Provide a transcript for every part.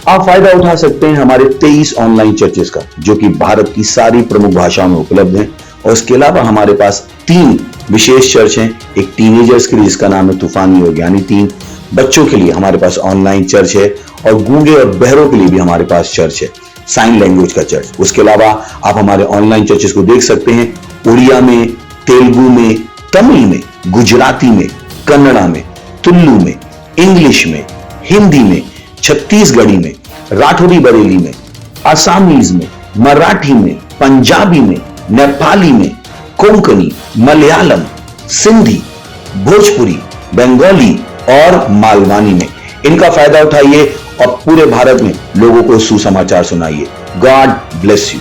आप फायदा उठा सकते हैं हमारे 23 ऑनलाइन चर्चेस का, जो कि भारत की सारी प्रमुख भाषाओं में उपलब्ध हैं। और इसके अलावा हमारे पास 3 विशेष चर्च हैं। एक टीनेजर्स के लिए जिसका नाम है तूफानी और ज्ञानी 3, बच्चों के लिए हमारे पास ऑनलाइन चर्च है, और गूंगे और बहरों के लिए भी हमारे पास चर्च है, साइन लैंग्वेज का चर्च। उसके अलावा आप हमारे ऑनलाइन चर्चेस को देख सकते हैं उड़िया में, तेलुगु में, तमिल में, गुजराती में, कन्नड़ा में, तुलु में, इंग्लिश में, हिंदी में, छत्तीसगढ़ी में, राठौरी बरेली में, आसामीज में, मराठी में, पंजाबी में, नेपाली में, कोंकणी, मलयालम, सिंधी, भोजपुरी, बंगाली और मालवानी में। इनका फायदा उठाइए और पूरे भारत में लोगों को सुसमाचार सुनाइए। God bless you.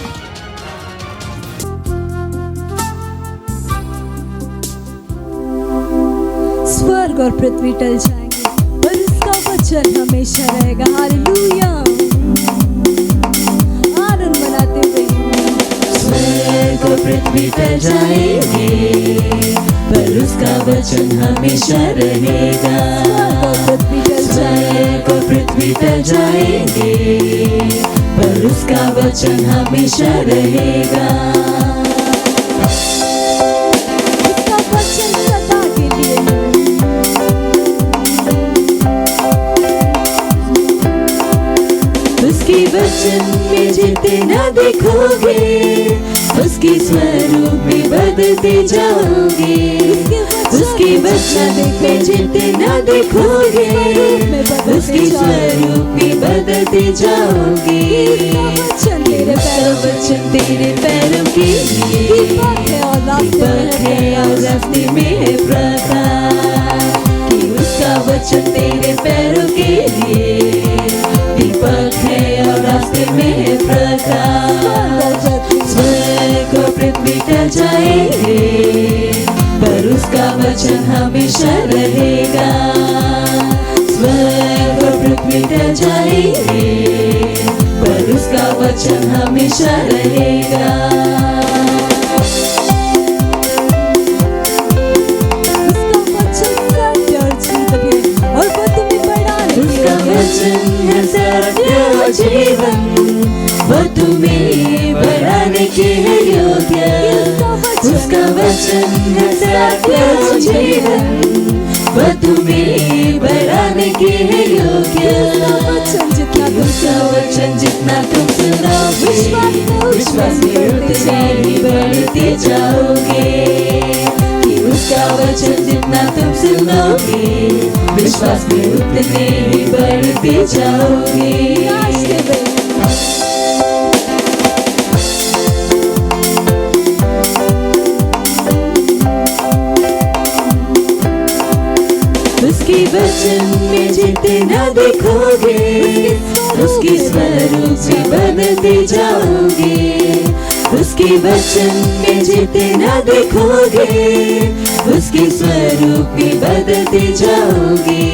स्वर्ग और पृथ्वी टल जाएंगे पर इसका वचन हमेशा रहेगा। हालेलुया। आनंद मनाते हुए स्वर्ग और पृथ्वी टल जाएंगे पर उसका वचन हमेशा रहेगा। स्वर्ग और पृथ्वी टल जाएंगे पर उसका वचन हमेशा रहेगा। इसका वचन सदा के लिए उसके वचन में जितना देखोगे उसके स्वरूप में बदलते जाओगे। उसके वचन में जितना देखोगे उसके स्वरूप में बदलते जाओगे। उसका वचन तेरे पैरों के लिए दीपक है और रास्ते में है प्रकाश। कि उसका वचन तेरे पैरों के लिए दीपक है और रास्ते में है प्रकाश। स्वर्ग और पृथ्वी टल जाएंगे पर उसका वचन हमेशा रहेगा। स्वर्ग और पृथ्वी टल जाएंगे पर उसका वचन हमेशा रहेगा। उसका वचन सत्य और जीवन, वो तुम्हें बढ़ाने के है योग्य। उसका वचन सत्य और जीवन, वो तुम्हें बढ़ाने के है योग्य। उसका वचन जितना तुम सुनोगे विश्वास में उतने ही बढ़ते जाओगे। उसका वचन जितना तुम सुनोगे विश्वास में उतने ही बढ़ते जाओगे। उसके वचन में जितना देखोगे उसके स्वरूप से बदलते जाओगे। उसके वचन में जितना देखोगे उसके स्वरूप में बदलते जाओगे।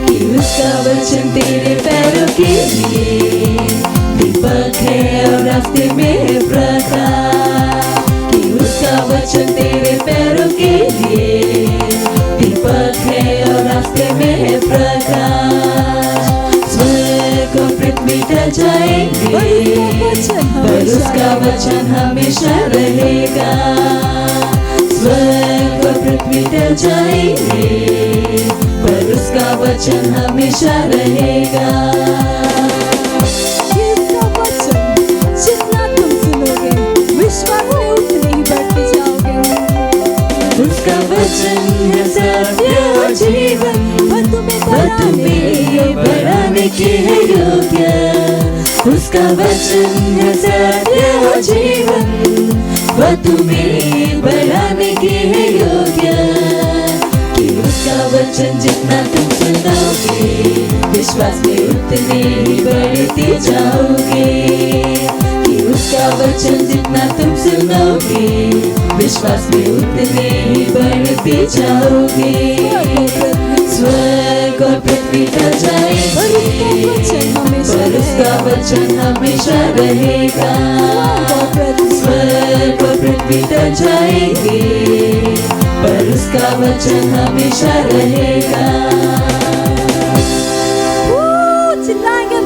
कि उसका वचन तेरे पैरों के लिए दीपक है और रास्ते में है प्रकाश। कि उसका वचन तेरे पैरों के लिए दीपक है और रास्ते में है प्रकाश। स्वर्ग और पृथ्वी टल जाएंगे पर उसका वचन हमेशा रहेगा। स्वर्ग और पृथ्वी टल जाएंगे पर उसका वचन हमेशा रहेगा। इसका वचन जितना तुम सुनोगे विश्वास में उतने ही बढ़ते जाओगे। उसका वचन है सत्य और जीवन, वो तुम्हें बढ़ाने के है योग्य। उसका वचन है सत्य और जीवन, वो तुम्हें बढ़ाने के है योग्य। कि उसका वचन जितना तुम सुनोगे विश्वास में उतने ही बढ़ते जाओगे। कि उसका वचन जितना तुम सुनोगे विश्वास में उतने ही बढ़ते जाओगे। स्वर्ग और पृथ्वी टल जाएंगे पर उसका वचन हमेशा रहेगा। स्वर्ग और पृथ्वी टल जाएंगे पर उसका वचन हमेशा रहेगा। चिल्लाएंगे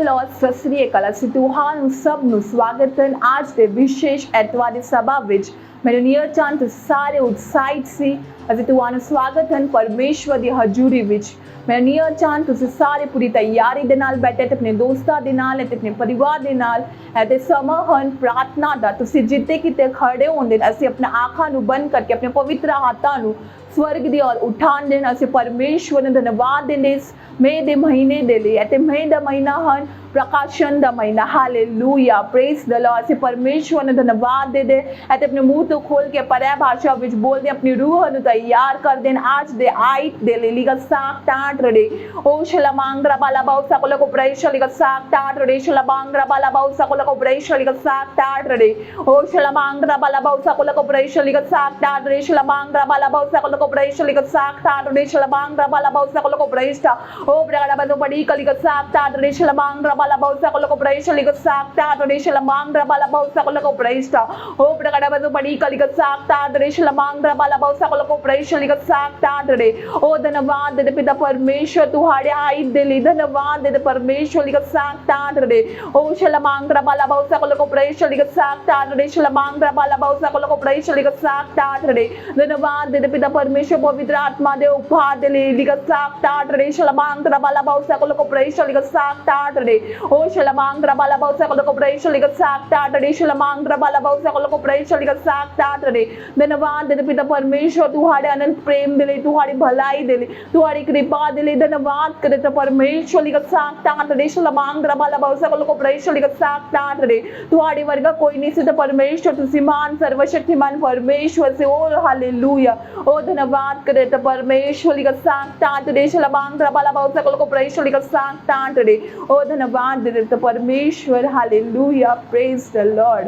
ਹੈਲੋ ਸਤਿ ਸ੍ਰੀ ਅਕਾਲ ਅਸੀਂ ਤੁਹਾਨੂੰ ਸਭ ਨੂੰ ਸਵਾਗਤ ਹੈ ਅੱਜ ਦੇ ਵਿਸ਼ੇਸ਼ ਐਤਵਾਰ ਸਭਾ ਵਿੱਚ ਮੇਰੇ ਨੀਅਰ ਚੰਦ ਸਾਰੇ ਉਤਸ਼ਾਹਿਤ ਸੀ ਅਸੀਂ ਤੁਹਾਨੂੰ ਸਵਾਗਤ ਹੈ ਪਰਮੇਸ਼ਵਰ ਦੀ ਹਜ਼ੂਰੀ ਵਿੱਚ ਮੇਰੇ ਨੀਅਰ ਚੰਦ ਤੁਸੀਂ ਸਾਰੇ ਪੂਰੀ ਤਿਆਰੀ ਦੇ ਨਾਲ ਬੈਠੇ ਤੇ ਆਪਣੇ ਦੋਸਤਾਂ ਦੇ ਨਾਲ ਤੇ ਆਪਣੇ ਪਰਿਵਾਰ ਦੇ ਨਾਲ ਅਤੇ ਸਮਾਂ ਹਨ ਪ੍ਰਾਰਥਨਾ ਦਾ ਤੁਸੀਂ ਜਿੱਤੇ ਕਿਤੇ ਖੜੇ ਹੁੰਦੇ ਅਸੀਂ ਆਪਣਾ ਅੱਖਾਂ ਨੂੰ ਬੰਦ ਕਰਕੇ ਆਪਣੇ ਪਵਿੱਤਰ ਹੱਥਾਂ ਨੂੰ स्वर्ग दी और उठान देना से परमेश्वर ने धन्यवाद देने मई दे महीने दे लिए ते मई दा महीना हन प्रकाशन दा महीना हालेलुया प्रेज द लॉर्ड से परमेश्वर ने धन्यवाद दे दे ते अपने मुंह तो खोल के परै भाषा विच बोल दे अपनी रूह नु तैयार कर देन आज दे आयत दे ले लिगा साक टाट रडे ओ शलमांगरा बाला बाउ सकल को प्रेश लिगा साक टाट रडे शलमांगरा बाला बाउ सकल को प्रेश लिगा साक टाट रडे ओ शलमांगरा बाला बाउ सकल को प्रेश लिगा साक टाट रडे शलमांगरा बाला बाउ सकल को प्रेश लिगा साक टाट रडे शलमांगरा बाला बाउ सकल को प्रेश ओ ब्रगड़ा बदो बड़ी कलिगा साक टाट रडे शलमांगरा बाला बाउ सकल को प्रेश लिगा साक टाट रडे शलमांगरा बाला बाउ सकल को प्रेश ओ ब्रगड़ा बदो बड़ी कलिगा साक टाट रडे शलमांगरा बाला बाउ सकल को प्रेश लिगा साक टाट रडे ओ धन्यवाद दे पिता परमेश्वर तुम्हारे आयत दे ली धन्यवाद दे परमेश्वर लिगा साक टाट रडे ओ शलमांगरा बाला बाउ सकल को प्रेश लिगा साक टाट रडे शलमांगरा बाला बाउ सकल को प्रेश लिगा साक टाट रडे धन्यवाद दे पिता परमेश्वर पवित्र आत्मा दे उपहार दे लिगा साक टाट रडे शलमांगरा बाला बाउ सकल को प्रेश लिगा साक टाट रडे ओ शलमांगरा बाला बाउ सकल को प्रेश लिगा साक टाट रडे शलमांगरा बाला बाउ सकल को प्रेश लिगा साक टाट रडे धन्यवाद दे पिता परमेश्वर तुम्हारे अनंत प्रेम दे ले तुम्हारी भलाई दे ले तुम्हारी कृपा दे ले धन्यवाद करे तो परमेश्वर लिगा साक टाट रडे शलमांगरा बाला बाउ सकल को प्रेश लिगा साक टाट रडे तुम्हारे वर्ग कोई नहीं सिद्ध परमेश्वर तुसी महान सर्वशक्तिमान परमेश्वर से ओ हालेलुया ओ धन्यवाद करे तो परमेश्वर लिगा साक टाट रडे शलमांगरा बाला बाउ सकल को प्रेश लिगा साक टाट रडे ओ धन्यवाद दे तो परमेश्वर हालेलुया प्रेज द लॉर्ड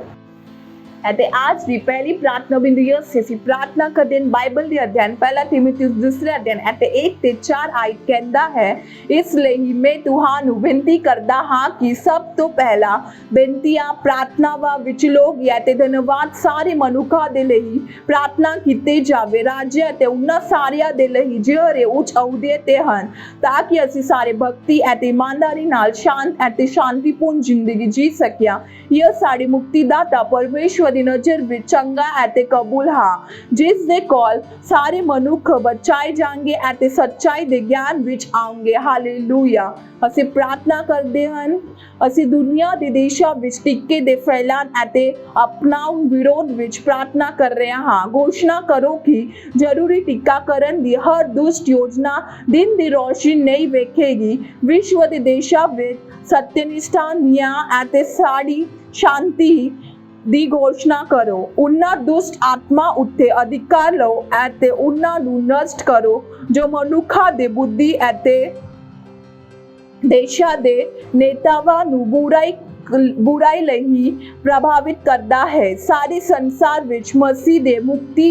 ਅਤੇ ਅੱਜ ਦੀ ਪਹਿਲੀ ਪ੍ਰਾਰਥਨਾ ਬਿੰਦੂ ਇਹ ਸੀ ਪ੍ਰਾਰਥਨਾ ਕਰਦੇ ਹਾਂ ਬਾਈਬਲ ਦੇ ਅਧਿਐਨ ਪਹਿਲਾ ਤਿਮੋਥਿਉਸ ਦੂਸਰੇ ਅਧਿਐਨ ਅਤੇ 1 ਤੇ 4 ਆਇਤ ਕਹਿੰਦਾ ਹੈ ਇਸ ਲਈ ਮੈਂ ਤੁਹਾਨੂੰ ਬੇਨਤੀ ਕਰਦਾ ਹਾਂ ਕਿ ਸਭ ਤੋਂ ਪਹਿਲਾਂ ਬੇਨਤੀਆਂ ਪ੍ਰਾਰਥਨਾਵਾਂ ਵਿੱਚ ਲੋਕ ਅਤੇ ਧੰਨਵਾਦ ਸਾਰੇ ਮਨੁੱਖਾਂ ਦੇ ਲਈ ਪ੍ਰਾਰਥਨਾ ਕੀਤੀ ਜਾਵੇ ਰਾਜੇ ਅਤੇ ਉਹਨਾਂ ਸਾਰਿਆਂ ਦੇ ਲਈ ਜਿਹੜੇ ਉੱਚ ਅਹੁਦੇ ਤੇ ਹਨ ਤਾਂ ਕਿ ਅਸੀਂ ਸਾਰੇ ਭਗਤੀ ਅਤੇ ਇਮਾਨਦਾਰੀ ਨਾਲ ਸ਼ਾਂਤ ਅਤੇ ਸ਼ਾਂਤੀਪੂਰਨ ਜ਼ਿੰਦਗੀ ਜੀ ਸਕਿਆ ਇਹ ਸਾਡੀ ਮੁਕਤੀ ਦਾਤਾ ਪਰਮੇਸ਼ਵਰ ਦੀ ਨਜ਼ਰ ਵਿੱਚ ਚੰਗਾ ਅਤੇ ਕਬੂਲ ਹਾਂ ਜਿਸ ਦੇ ਕੋਲ ਸਾਰੇ ਮਨੁੱਖ ਬਚਾਏ ਜਾਣਗੇ ਅਤੇ ਸੱਚਾਈ ਦੇ ਗਿਆਨ ਵਿੱਚ ਆਉਣਗੇ ਹਾਲੇਲੂਇਆ ਅਸੀਂ ਪ੍ਰਾਰਥਨਾ ਕਰਦੇ ਹਨ ਅਸੀਂ ਦੁਨੀਆ ਦੇ ਦੇਸ਼ਾਂ ਵਿੱਚ ਟੀਕੇ ਦੇ ਫੈਲਾਣ ਅਤੇ ਅਪਣਾਉਣ ਵਿਰੋਧ ਵਿੱਚ ਪ੍ਰਾਰਥਨਾ ਕਰ ਰਹੇ ਹਾਂ ਘੋਸ਼ਣਾ ਕਰੋ ਕਿ ਜ਼ਰੂਰੀ ਟੀਕਾਕਰਨ ਦੀ ਹਰ ਦੁਸ਼ਟ ਯੋਜਨਾ ਦਿਨ ਦੀ ਰੋਸ਼ਨੀ ਨਹੀਂ ਵੇਖੇਗੀ ਵਿਸ਼ਵ ਦੇ ਦੇਸ਼ਾਂ ਵਿੱਚ ਸਤਿਨਿਸ਼ਠਾ ਨਿਆਂ ਅਤੇ ਸਾਡੀ ਸ਼ਾਂਤੀ ਦੀ ਘੋਸ਼ਣਾ ਕਰੋ ਉਹਨਾਂ ਦੁਸ਼ਟ ਆਤਮਾ ਉੱਤੇ ਅਧਿਕਾਰ ਲਓ ਅਤੇ ਉਹਨਾਂ ਨੂੰ ਨਸ਼ਟ ਕਰੋ ਜੋ ਮਨੁੱਖਾਂ ਦੇ ਬੁੱਧੀ ਅਤੇ ਦੇਸ਼ਾਂ ਦੇ ਨੇਤਾਵਾਂ ਨੂੰ बुराई ਲਈ ਪ੍ਰਭਾਵਿਤ ਕਰਦਾ ਹੈ ਸਾਰੇ ਸੰਸਾਰ ਵਿੱਚ ਮਸੀਹ ਦੇ ਮੁਕਤੀ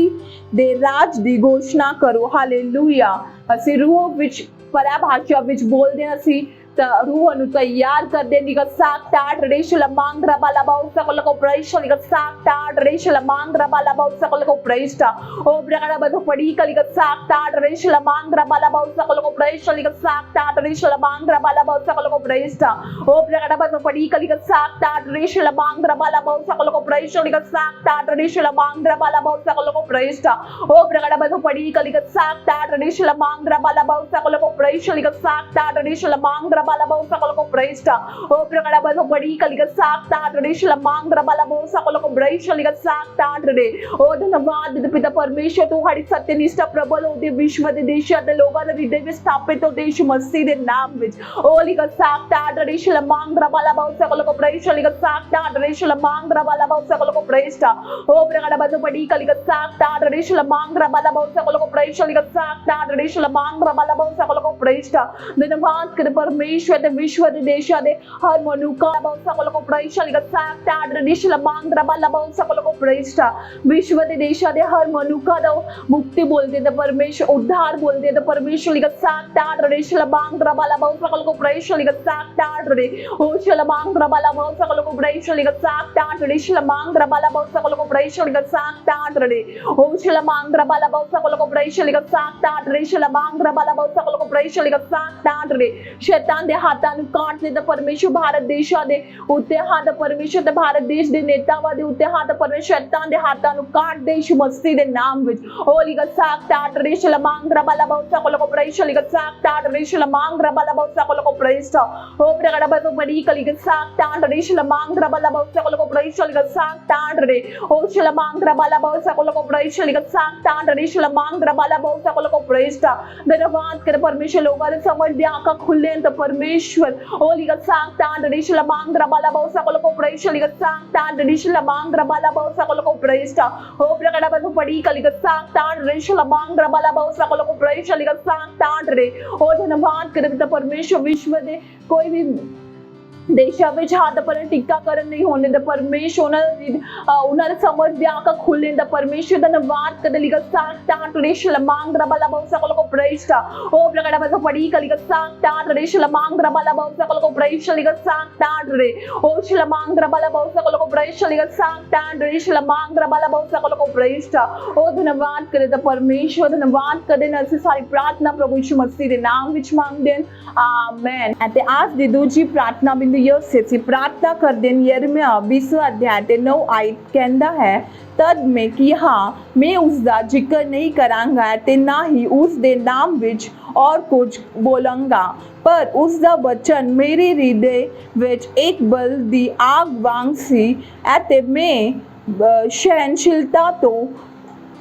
ਦੇ ਰਾਜ ਦੀ ਘੋਸ਼ਣਾ ਕਰੋ ਹਾਲੇਲੂਇਆ ਅਸੀਂ ਰੂਹ ਵਿੱਚ ਪਰਿਭਾਸ਼ਾ ਵਿੱਚ ਬੋਲਦੇ ਹਾਂ ਅਸੀਂ रूह नु तैयार कर दे निगा साक टाट रेश लमांगरा बाला बाउ सकल को प्रैश निगा साक टाट रेश लमांगरा बाला बाउ सकल को प्रैष्टा ओ ब्रगड़ा बदो पड़ी कलिगा साक टाट रेश लमांगरा बाला बाउ सकल को प्रैश निगा साक टाट रेश लमांगरा बाला बाउ सकल को प्रैष्टा ओ ब्रगड़ा बदो पड़ी कलिगा साक टाट रेश लमांगरा बाला बाउ सकल को प्रैश निगा साक टाट रेश लमांगरा बाला बाउ सकल को प्रैष्टा ओ ब्रगड़ा बदो पड़ी कलिगा साक टाट रेश लमांगरा बाला बाउ सकल को प्रैश निगा साक टाट रेश लमांगरा बाला बाउ सकल को प्रैष्टा ओ प्रगड़ा बदो पड़ी कलिगा साक टाट रेश लमांगरा बाला बाउ सकल को प्रैश निगा साक टाट रे ओ धन्यवाद दे पिता परमेश्वर तुम्हारी सत्यनिष्ठा प्रबल होते विश्व ਦੇ ਦੇਸ਼ਾਂ ਦੇ ਲੋਕਾਂ ਦੇ ਹਿਰਦੇ ਵਿੱਚ ਸਥਾਪਿਤ ਹੋ ਦੇਸ਼ ਮਸੀਹ ਦੇ ਨਾਮ ਵਿੱਚ ਓ ਲਿਗਾ ਸਾਕ ਟਾਟ ਰੇਸ਼ ਲਮਾਂਗਰਾ ਬਾਲਾ ਬਾਉ ਸਕਲ ਕੋ ਪ੍ਰੇਸ਼ ਲਿਗਾ ਸਾਕ ਟਾਟ ਰੇਸ਼ ਲਮਾਂਗਰਾ ਬਾਲਾ ਬਾਉ ਸਕਲ ਕੋ ਪ੍ਰੇਸ਼ਟਾ ਓ ਪ੍ਰਗੜਾ ਬਦੋ ਪੜੀ ਕਲਿਗਾ ਸਾਕ ਟਾਟ ਰੇਸ਼ ਲਮਾਂਗਰਾ ਬਾਲਾ ਬਾਉ ਸਕਲ ਕੋ ਪ੍ਰੇਸ਼ ਲਿਗਾ ਸਾਕ ਟਾਟ ਰੇਸ਼ ਲਮਾਂਗਰਾ ਬਾਲਾ ਬਾਉ ਸਕਲ ਕੋ ਪ੍ਰੇਸ਼ਟਾ ਧੰਨਵਾਦ ਕਰ ਪਰਮੇਸ਼ਵਰ ਦੇ ਵਿਸ਼ਵ ਦੇ ਦੇਸ਼ਾਂ ਦੇ ਹਰ ਮਨੁੱਖਾ ਬਾਉ ਸਕਲ ਕੋ ਪ੍ਰੇਸ਼ ਲਿਗਾ ਸਾਕ ਟਾਟ ਰੇਸ਼ ਲਮਾਂਗਰਾ ਬਾਲਾ ਬਾਉ ਸਕਲ ਕੋ ਪ੍ਰੇਸ਼ਟਾ ਵਿਸ਼ਵ ਦੇ ਦੇਸ਼ਾਂ ਦੇ ਹਰ ਮਨੁੱਖਾ ਦਾ ਮੁਕਤੀ ਬੋਲਦੇ ਤੇ ਪਰਮੇਸ਼ਵਰ उद्धार बोलते तो परमेश्वर लिखा साक टाट रे शलबांग रबाला बहु सकल को परमेश्वर लिखा साक टाट रे ओ शलबांग रबाला बहु सकल को परमेश्वर लिखा साक टाट रे शलबांग रबाला बहु सकल को परमेश्वर लिखा साक टाट रे ओ शलबांग रबाला बहु सकल को परमेश्वर लिखा साक टाट रे शलबांग रबाला बहु सकल को परमेश्वर लिखा साक टाट रे शैतान ਦੇ ਹੱਥਾਂ ਨੂੰ ਕਾਟ ਦੇ ਤਾਂ ਪਰਮੇਸ਼ਵਰ ਭਾਰਤ ਦੇਸ਼ਾਂ ਦੇ ਉੱਤੇ ਹੱਥ ਪਰਮੇਸ਼ਵਰ ਤੇ ਭਾਰਤ ਦੇਸ਼ ਦੇ ਨੇਤਾਵਾਂ ਦੇ ਉੱਤੇ ਹੱਥ ਪਰਮੇਸ਼ਵਰ ਸ਼ੈਤਾਨ ਦੇ ਹੱਥਾਂ ਨੂੰ ਕਾਟ ਦੇ ਯਿਸੂ ਮਸੀਹ ਦੇ ਨਾਮ ਵਿੱਚ ਹੋਲੀ ਗਸਾਕ ਟਾਟ ਰੇਸ਼ ਲਮਾਂਗਰਾ ਬਾਲਾ ਬੌਸਾ ਕੋਲ ਕੋ ਪ੍ਰੇਸ਼ ਲਿ ਗਸਾਕ ਟਾਟ ਰੇਸ਼ ਲਮਾਂਗਰਾ ਬਾਲਾ ਬੌਸਾ ਕੋਲ ਕੋ ਪ੍ਰੇਸ਼ ਹੋ ਪ੍ਰਗੜਾ ਬਤੋ ਬੜੀ ਕਲੀ ਗਸਾਕ ਟਾਟ ਰੇਸ਼ ਲਮਾਂਗਰਾ ਬਾਲਾ ਬੌਸਾ ਕੋਲ ਕੋ ਪ੍ਰੇਸ਼ ਲਿ ਗਸਾਕ ਟਾਟ ਰੇ ਹੋ ਸ਼ਲਮਾਂਗਰਾ ਬਾਲਾ ਬੌਸਾ ਕੋਲ ਕੋ ਪ੍ਰੇਸ਼ ਲਿ ਗਸਾਕ ਟਾਟ ਰੇਸ਼ ਲਮਾਂਗਰਾ ਬਾਲਾ ਬੌਸਾ ਕੋਲ ਕੋ ਪ੍ਰੇਸ਼ ਧੰਨਵਾਦ ਕਰ ਪਰਮੇਸ਼ਵਰ ਲੋਕਾਂ ਦੇ ਸਮਝ ਦੇ ਆਂਖਾਂ ਖੁੱਲੇ ਤਾਂ ਪਰਮੇਸ਼ਵਰ ਹੋਲੀ ਗਸਾਕ ਟਾਟ ਰੇਸ਼ ਲਮਾਂਗਰਾ ਬਾਲਾ ਬੌਸਾ ਕੋਲ ਕੋ ਪ੍ਰੇਸ਼ ਲਿ ਗਸਾਕ ਟਾਟ ਰੇਸ਼ ਲਮਾਂਗਰਾ ਬਾਲਾ ਬੌਸਾ ਕੋਲ ਕੋ ਪ੍ਰੇਸ਼ ਹੋ ਪ੍ਰਗੜਾ ਬਤੋ ਬੜੀ ਕਲੀ ਗਸਾਕ ਟਾਟ ਰੇਸ਼ ਲਮਾਂਗਰਾ ਬਾਲਾ ਬੌਸਾ ਕੋਲ ਕੋ ਪ੍ਰੇਸ਼ ਲਿ ਗਸਾਕ ਟਾਟ ਰੇ ਹੋ ਧੰਨਵਾਦ ਕਰ ਪਿਤਾ ਪਰਮੇਸ਼ਵਰ ਵਿਸ਼ਵ ਦੇ ਕੋਈ ਵੀ ਦੇਸ਼ਾਂ ਵਿੱਚ ਹੱਥ ਪਰ ਟੀਕਾਕਰਨ ਨਹੀਂ ਹੋਣੇ ਦਾ ਪਰਮੇਸ਼ਵਰ ਉਹਨਾਂ ਦੇ ਸਮਝ ਦੇ ਆਂਖਾਂ ਖੁੱਲੇ ਦਾ ਪਰਮੇਸ਼ਵਰ ਧੰਨਵਾਦ ਕਰ ਲਿ ਗਸਾਕ ਟਾਟ ਰੇਸ਼ ਲਮਾਂਗਰਾ ਬਾਲਾ ਬੌਸਾ ਕੋਲ ਕੋ ਪ੍ਰੇਸ਼ ਹੋ ਪ੍ਰਗੜਾ ਬਤੋ ਬੜੀ ਕਲੀ ਗਸਾਕ ਟਾਟ ਰੇਸ਼ ਲਮਾਂਗਰਾ ਬਾਲਾ ਬੌਸਾ ਕੋਲ ਕੋ ਪ੍ਰੇਸ਼ ਲਿ ਗਸਾਕ ਟਾਟ ਰੇ ਹੋ ਸ਼ਲਮਾਂਗਰਾ ਬਾਲਾ ਬੌਸਾ ਕੋਲ ਕੋ ਪ੍ਰੇਸ਼ ਲਿ ਗਸਾਕ ਟਾਟ ਰੇਸ਼ ਲਮਾਂਗਰਾ ਬਾਲਾ ਬੌਸਾ ਕੋਲ ਕੋ ਪ੍ਰੇਸ਼ ਹੋ ਧੰਨਵਾਦ ਕਰੇ ਤਾਂ ਪਰਮੇਸ਼ਵਰ ਧੰਨਵਾਦ ਕਰਦੇ ਨਾ ਅਸੀਂ ਸਾਰੀ ਪ੍ਰਾਰਥਨਾ ਪ੍ਰਭੂ ਯਿਸੂ ਮਸੀਹ ਦੇ ਨਾਮ ਵਿੱਚ ਮੰਗਦੇ ਹਾਂ ਆਮੇਨ। ਅਤੇ ਅੱਜ ਦੀ ਦੂਜੀ ਪ੍ਰਾਰਥਨਾ ਬਿੰਦੂ ਇਹ ਸੇ ਅਸੀਂ ਪ੍ਰਾਰਥਨਾ ਕਰਦੇ ਹਾਂ ਯਿਰਮੀਆ 20 ਅਧਿਆਇ ਤੇ 9 ਆਇਤ ਕਹਿੰਦਾ ਹੈ ਤਦ ਮੈਂ ਕਿਹਾ ਮੈਂ ਉਸ ਦਾ ਜ਼ਿਕਰ ਨਹੀਂ ਕਰਾਂਗਾ ਤੇ ਨਾ ਹੀ ਉਸ ਦੇ ਨਾਮ ਵਿੱਚ ਔਰ ਕੁਝ ਬੋਲਾਂਗਾ ਪਰ ਉਸ ਦਾ ਬਚਨ ਮੇਰੇ ਹਿਰਦੇ ਵਿੱਚ ਇੱਕ ਬਲ ਦੀ ਆਗ ਵਾਂਗ ਸੀ ਅਤੇ ਮੈਂ ਸਹਿਨਸ਼ੀਲਤਾ ਤੋਂ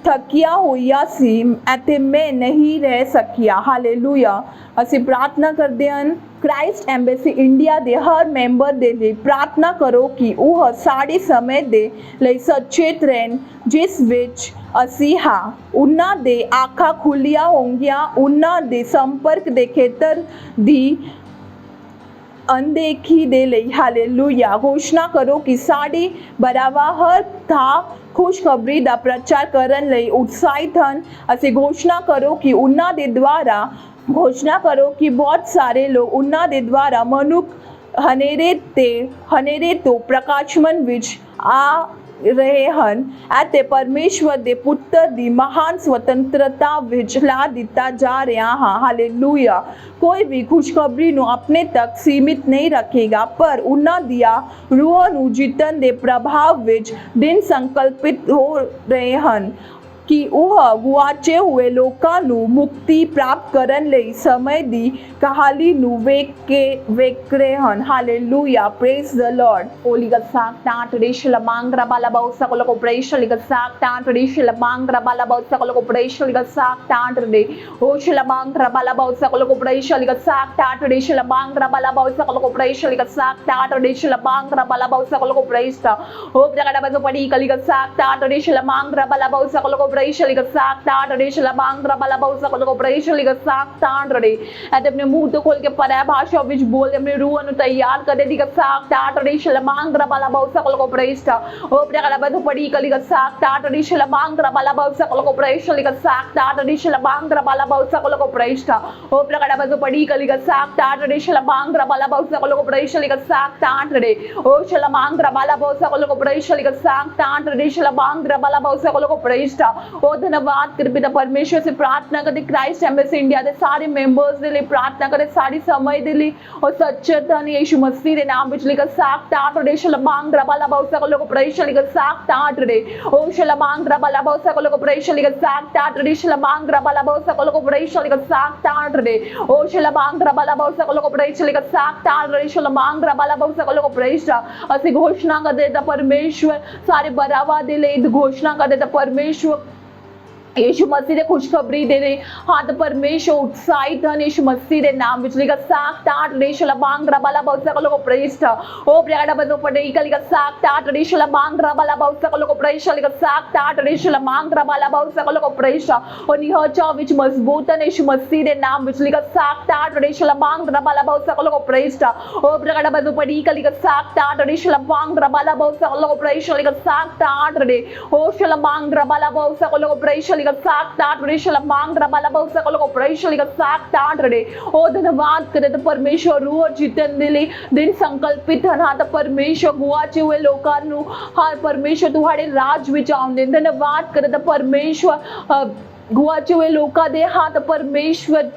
ਥੱਕਿਆ ਹੋਇਆ ਸੀ ਅਤੇ ਮੈਂ ਨਹੀਂ ਰਹਿ ਸਕਿਆ ਹਾਲੇਲੂਇਆ। ਅਸੀਂ ਪ੍ਰਾਰਥਨਾ ਕਰਦੇ ਹਾਂ ਕ੍ਰਾਈਸਟ ਐਮਬੈਸੀ ਇੰਡੀਆ ਦੇ ਹਰ ਮੈਂਬਰ ਦੇ ਲਈ ਪ੍ਰਾਰਥਨਾ ਕਰੋ ਕਿ ਉਹ ਸਾਡੇ ਸਮੇਂ ਦੇ ਲਈ ਸੁਚੇਤ ਰਹਿਣ ਜਿਸ ਵਿੱਚ ਅਸੀਂ ਹਾਂ ਉਹਨਾਂ ਦੇ ਅੱਖਾਂ ਖੁੱਲੀਆਂ ਹੋਣਗੀਆਂ ਉਹਨਾਂ ਦੇ ਸੰਪਰਕ ਦੇ ਖੇਤਰ ਦੀ ਅਣਦੇਖੀ ਦੇ ਲਈ ਹਾਲੇਲੂਇਆ। ਘੋਸ਼ਣਾ ਕਰੋ ਕਿ ਸਾਡੇ ਬਰਾਵਾ ਹਰ ਥਾਂ ਖੁਸ਼ਖਬਰੀ ਦਾ ਪ੍ਰਚਾਰ ਕਰਨ ਲਈ ਉਤਸ਼ਾਹਿਤ ਹਨ। ਅਸੀਂ ਘੋਸ਼ਣਾ ਕਰੋ ਕਿ ਉਹਨਾਂ ਦੇ ਦੁਆਰਾ ਘੋਸ਼ਣਾ ਕਰੋ ਕਿ ਬਹੁਤ ਸਾਰੇ ਲੋਕ ਉਹਨਾਂ ਦੇ ਦੁਆਰਾ ਮਨੁੱਖ ਹਨੇਰੇ ਤੋਂ ਪ੍ਰਕਾਸ਼ਮਨ ਵਿੱਚ ਆ ਰਹੇ ਹਨ ਅਤੇ ਪਰਮੇਸ਼ਵਰ ਦੇ ਪੁੱਤਰ ਦੀ ਮਹਾਨ ਸੁਤੰਤਰਤਾ ਵਿੱਚ ਲਾ ਦਿੱਤਾ ਜਾ ਰਿਹਾ ਹੈ ਹਾਲੇਲੂਇਆ। ਕੋਈ ਵੀ ਖੁਸ਼ਖਬਰੀ ਨੂੰ ਆਪਣੇ ਤੱਕ ਸੀਮਿਤ ਨਹੀਂ ਰੱਖੇਗਾ ਪਰ ਉਹਨਾਂ ਦੀਆਂ ਰੂਹਾਂ ਨੂੰ ਜਿੱਤਣ ਦੇ ਪ੍ਰਭਾਵ ਵਿੱਚ ਦਿਨ ਸੰਕਲਪਿਤ ਹੋ ਰਹੇ ਹਨ ਕਿ ਉਹ ਗੁਆਚੇ ਹੋਏ ਲੋਕਾਂ ਨੂੰ ਮੁਕਤੀ ਪ੍ਰਾਪਤ ਕਰਨ ਲਈ ਸਮੇਂ ਦੀ ਕਹਾਣੀ ਨੂੰ ਵੇਖ ਰਹੇ ਹਨ hallelujah. Praise the Lord. Holy ਗਸਾਕ ਟਾਟ ਰੇਸ਼ ਲਮਾਂਗਰਾ ਬਾਲਾ ਬੌਸਾ ਕੋਲ ਕੋ ਪ੍ਰੇਸ਼ ਲਿ ਗਸਾਕ ਟਾਟ ਰੇਸ਼ ਲਮਾਂਗਰਾ ਬਾਲਾ ਬੌਸਾ ਕੋਲ ਕੋ ਪ੍ਰੇਸ਼ ਲਿ ਗਸਾਕ ਟਾਟ ਰੇ ਹੋਸ਼ ਲਮਾਂਗਰਾ ਬਾਲਾ ਬੌਸਾ ਕੋਲ ਕੋ ਪ੍ਰੇਸ਼ ਲਿ ਗਸਾਕ ਟਾਟ ਰੇਸ਼ ਲਮਾਂਗਰਾ ਬਾਲਾ ਬੌਸਾ ਕੋਲ ਕੋ ਪ੍ਰੇਸ਼ ਲਿ ਗਸਾਕ ਟਾਟ ਰੇਸ਼ ਲਮਾਂਗਰਾ ਬਾਲਾ ਬੌਸਾ ਕੋਲ ਕੋ ਪ੍ਰੇਸ਼ ਹੋ ਪ੍ਰਗੜਾ ਬਤੋ ਪੜੀ ਕਲੀ ਗਸਾਕ ਟਾਟ ਰੇਸ਼ ਲਮਾਂਗਰਾ ਬਾਲਾ ਬੌਸਾ ਕੋਲ ਕੋ ਪ੍ਰੇਸ਼ ਲਿ ਗਸਾਕ ਟਾਟ ਰੇਸ਼ ਲਮਾਂਗਰਾ ਬਾਲਾ ਬੌਸਾ ਕੋਲ ਕੋ ਪ੍ਰੇਸ਼ ਲਿ ਗਸਾਕ ਟਾਟ ਰੇ ਅਤੇ ਆਪਣੇ ਮੂੰਹ ਤੋਂ ਖੋਲ ਕੇ ਪਰਾ ਭਾਸ਼ਾ ਵਿੱਚ ਬੋਲ ਆਪਣੇ ਰੂਹ ਨੂੰ ਤਿਆਰ ਕਰ ਦੇ ਗਸਾਕ ਟਾਟ ਰੇਸ਼ ਲਮਾਂਗਰਾ ਬਾਲਾ ਬੌਸਾ ਕੋਲ ਕੋ ਪ੍ਰੇਸ਼ ਹੋ ਪ੍ਰਗੜਾ ਬਤੋ ਪੜੀ ਕਲੀ ਗਸਾਕ ਟਾਟ ਰੇਸ਼ ਲਮਾਂਗਰਾ ਬਾਲਾ ਬੌਸਾ ਕੋਲ ਕੋ ਪ੍ਰੇਸ਼ ਲਿ ਗਸਾਕ ਟਾਟ ਰੇਸ਼ ਲਮਾਂਗਰਾ ਬਾਲਾ ਬੌਸਾ ਕੋਲ ਕੋ ਪ੍ਰੇਸ਼ ਹੋ ਪ੍ਰਗੜਾ ਬਤੋ ਪੜੀ ਕਲੀ ਗਸਾਕ ਟਾਟ ਰੇਸ਼ ਲਮਾਂਗਰਾ ਬਾਲਾ ਬੌਸਾ ਕੋਲ ਕੋ ਪ੍ਰੇਸ਼ ਲਿ ਗਸਾਕ ਟਾਟ ਰੇ ਹੋ ਸ਼ਲਮਾਂਗਰਾ ਬਾਲਾ ਬੌਸਾ ਕੋਲ ਕੋ ਪ੍ਰੇਸ਼ ਲਿ ਗਸਾਕ ਟਾਟ ਰੇਸ਼ ਲਮਾਂਗਰਾ ਬਾਲਾ ਬੌਸਾ ਕੋਲ ਕੋ ਪ੍ਰੇਸ਼ ਹੋ ਧੰਨਵਾਦ ਕਰ ਪਿਤਾ ਪਰਮੇਸ਼ਵਰ ਸੇ ਪ੍ਰਾਰਥਨਾ ਕਰਦੇ ਕ੍ਰਾਈਸਟ ਐਮਬੈਸੀ ਇੰਡੀਆ ਦੇ ਸਾਰੇ ਮੈਂਬਰਸ ਦੇ ਲਈ ਪ੍ਰਾਰਥਨਾ ਕਰਦੇ ਸਾਡੀ ਸਮਝ ਦੇ ਲਈ ਔਰ ਸੱਚਤਾ ਯਿਸੂ ਮਸੀਹ ਦੇ ਨਾਮ ਵਿੱਚ ਲਿਖਾ ਸਾਕ ਟਾਟ ਰੇਸ਼ ਲਮਾਂਗਰਾ ਬਾਲਾ ਬੌਸਾ ਕੋਲ ਕੋ ਪ੍ਰੇਸ਼ ਲਿ ਗਸਾਕ ਟਾਟ ਰੇ ਹੋ ਸ਼ਲਮਾਂਗਰਾ ਬਾਲਾ ਬੌਸਾ ਕੋਲ ਕੋ ਪ੍ਰੇਸ਼ ਲਿ ਗਸਾਕ ਟਾਟ ਰੇਸ਼ ਲਮਾਂਗਰਾ ਬਾਲਾ ਬੌਸਾ ਕੋਲ ਕੋ ਪ੍ਰੇਸ਼ ਲਿ ਗਸਾਕ ਟਾਟ ਰੇ ਹੋ ਸ਼ਲਮਾਂਗਰਾ ਬਾਲਾ ਬੌਸਾ ਕੋਲ ਕੋ ਪ੍ਰੇਸ਼ ਲਿ ਗਸਾਕ ਟਾਟ ਰੇਸ਼ ਲਮਾਂਗਰਾ ਬਾਲਾ ਬੌਸਾ ਕੋਲ ਕੋ ਪ੍ਰੇਸ਼ ਅਸੀਂ ਘੋਸ਼ਣਾ ਕਰਦੇ ਤਾਂ ਪਰਮੇਸ਼ਵਰ ਸਾਰੇ ਬਰਾਵਾ ਦੇ ਲਈ ਘੋਸ਼ਣਾ ਕਰਦੇ ਤਾਂ ਪਰਮੇਸ਼ਵਰ यीशु मसीह ਦੇ ਖੁਸ਼ਖਬਰੀ ਦੇ ਰਹੇ ਹੱਥ ਪਰਮੇਸ਼ਵਰ ਉਤਸ਼ਾਹਿਤ ਹਨ ਯीशु मसीह ਦੇ ਨਾਮ ਵਿੱਚ ਲਿਖਾ ਸਾਕ ਟਾਟ ਰੇਸ਼ ਲਮਾਂਗਰਾ ਬਾਲਾ ਬੌਸਾ ਕੋਲ ਕੋ ਪ੍ਰੇਸ਼ ਹੋ ਪ੍ਰਗੜਾ ਬਤੋ ਪੜੀ ਕਲੀ ਸਾਕ ਟਾਟ ਰੇਸ਼ ਲਮਾਂਗਰਾ ਬਾਲਾ ਬੌਸਾ ਕੋਲ ਕੋ ਪ੍ਰੇਸ਼ ਲਿਖਾ ਸਾਕ ਟਾਟ ਰੇਸ਼ ਲਮਾਂਗਰਾ ਬਾਲਾ ਬੌਸਾ ਕੋਲ ਕੋ ਪ੍ਰੇਸ਼ ਹੋ ਨਿਹਚਾ ਵਿੱਚ ਮਜ਼ਬੂਤ ਹਨ ਯीशु मसीह ਦੇ ਨਾਮ ਵਿੱਚ ਲਿਖਾ ਸਾਕ ਟਾਟ ਰੇਸ਼ ਲਮਾਂਗਰਾ ਬਾਲਾ ਬੌਸਾ ਕੋਲ ਕੋ ਪ੍ਰੇਸ਼ ਹੋ ਪ੍ਰਗੜਾ ਬਤੋ ਪੜੀ ਕਲੀ ਸਾਕ ਟਾਟ ਰੇਸ਼ ਲਮਾਂਗਰਾ ਬਾਲਾ ਬੌਸਾ ਕੋਲ ਕੋ ਪ੍ਰੇਸ਼ ਲਿਖਾ ਸਾਕ ਟਾਟ ਰੇ ਹੋ ਸ਼ਲਮਾਂਗਰਾ ਬਾਲਾ ਬੌਸਾ ਕੋਲ ਕੋ ਪ੍ਰੇਸ਼ ਗਸਾਕ ਟਾਟ ਰੇਸ਼ ਲਮਾਂਗਰਾ ਬਾਲਾ ਬੌਸਾ ਕੋਲ ਕੋ ਪ੍ਰੇਸ਼ ਲਿ ਗਸਾਕ ਟਾਟ ਰੇ ਉਹ ਧੰਨਵਾਦ ਕਰੇ ਤਾਂ ਪਰਮੇਸ਼ਵਰ ਰੂਹ ਜਿੱਤਣ ਦੇ ਲਈ ਦਿਨ ਸੰਕਲਪਿਤ ਹਨ ਤਾਂ ਪਰਮੇਸ਼ਵਰ ਗੁਆਚੇ ਹੋਏ ਲੋਕਾਂ ਨੂੰ ਹਾਂ ਪਰਮੇਸ਼ਵਰ ਤੁਹਾਡੇ ਰਾਜ ਵਿੱਚ ਆਉਂਦੇ ਧੰਨਵਾਦ ਕਰੇ ਤਾਂ ਪਰਮੇਸ਼ਵਰ ਗੁਆਚੇ ਹੋਏ ਲੋਕਾਂ ਦੇ ਹੱਥ ਪਰਮੇਸ਼ਵਰ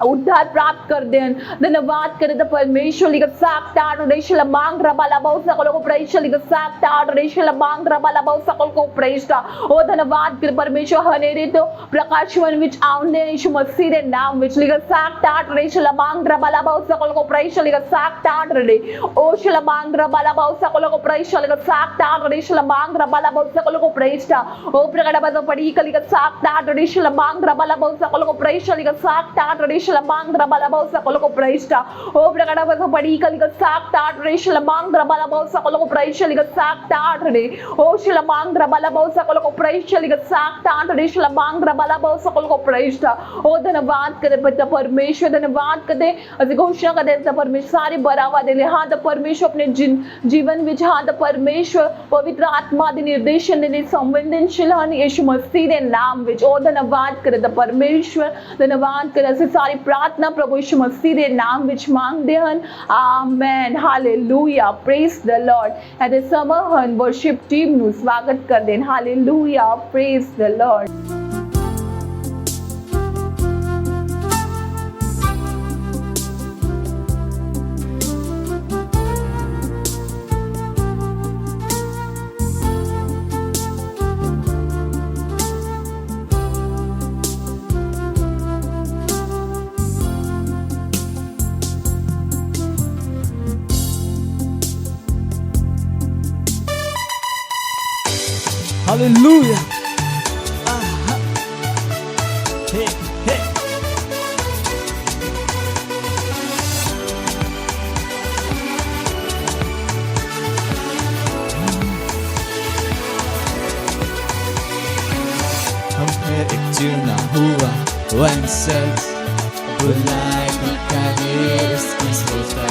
उद्धार प्राप्त कर दें। धन्यवाद करें तो परमेश्वर लिखा साक्टार रेशल मांग रबाला बहुत सकलों को प्रेष लिखा साक्टार रेशल मांग रबाला बहुत सकल को प्रेष ओ धन्यवाद करें परमेश्वर हनेरे तो प्रकाशवन विच आउंदे यीशु मसीह दे नाम विच लिखा साक्टार रेशल मांग रबाला बहुत सकल को प्रेष लिखा साक्टार रे ओ शल मांग रबाला बहुत सकल को प्रेष लिखा साक्टार रेशल मांग रबाला बहुत सकल को प्रेष ओ प्रकट बद पड़ी लिखा साक्टार रेशल मांग रबाला बहुत सकल को प्रेष लिखा साक्टार रेशल मांग रबाला बहुत सकल को प्रेष ओ प्रकट बद पड़ी लिखा साक्टार रेशल मांग रबाला बहुत सकल को प्रेष लिखा साक्टार रे ओ शल मांग रबाला बहुत सकल को प्रेष लिखा साक्टार रेशल मांग रबाला बहुत सकल को प्रेष ओ धन्यवाद करे पिता परमेश्वर धन्यवाद करे ਅਸੀਂ घोषणा कर देता परमेश्वर सारे बढ़ावा दे ले हाँ तो परमेश्वर अपने जीवन विच हाँ तो परमेश्वर पवित्र आत्मा दे निर्देशन दे संवेदनशील हन यीशु मसीह दे नाम विच ओ धन्यवाद करे तो परमेश्वर धन्यवाद करे ਅਸੀਂ सारी प्रार्थना प्रभु यीशु मसीह दे नाम विच मांगदे हन amen hallelujah praise the Lord at the summer हन वर्शिप टीम नु स्वागत कर देन hallelujah praise the Lord Hallelujah. Hey, hey. हमने एक चुना हुआ वन सच बुलाए दिखाने उसकी सोचा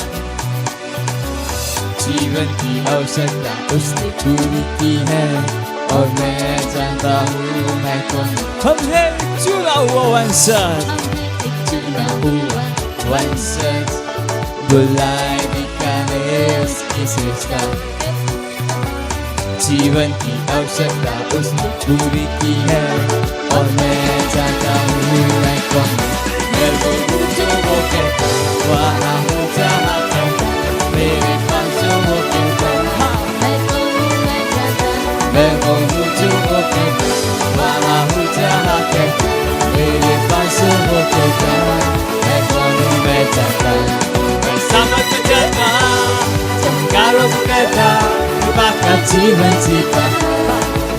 जीवन की आवश्यकता उसने पूरी की है और मैं जानता हूँ मैं कौन हम है चुना हुआ वन सच बुलाए दिखाने उसकी सोचा जीवन की आवश्यकता उसने पूरी की है और मैं जानता हूँ मैं कौन मेरे को जो वो कहता वहाँ हूँ जहाँ कहता मेरे पास जो वो कहता मैं को हूँ जो वो कहता वहाँ हूँ जहाँ कहता मेरे पास जो वो कहता मैं कौन हूँ मैं जानता मैं समझ जाता चमकारों को कहता बाका जीवन जीता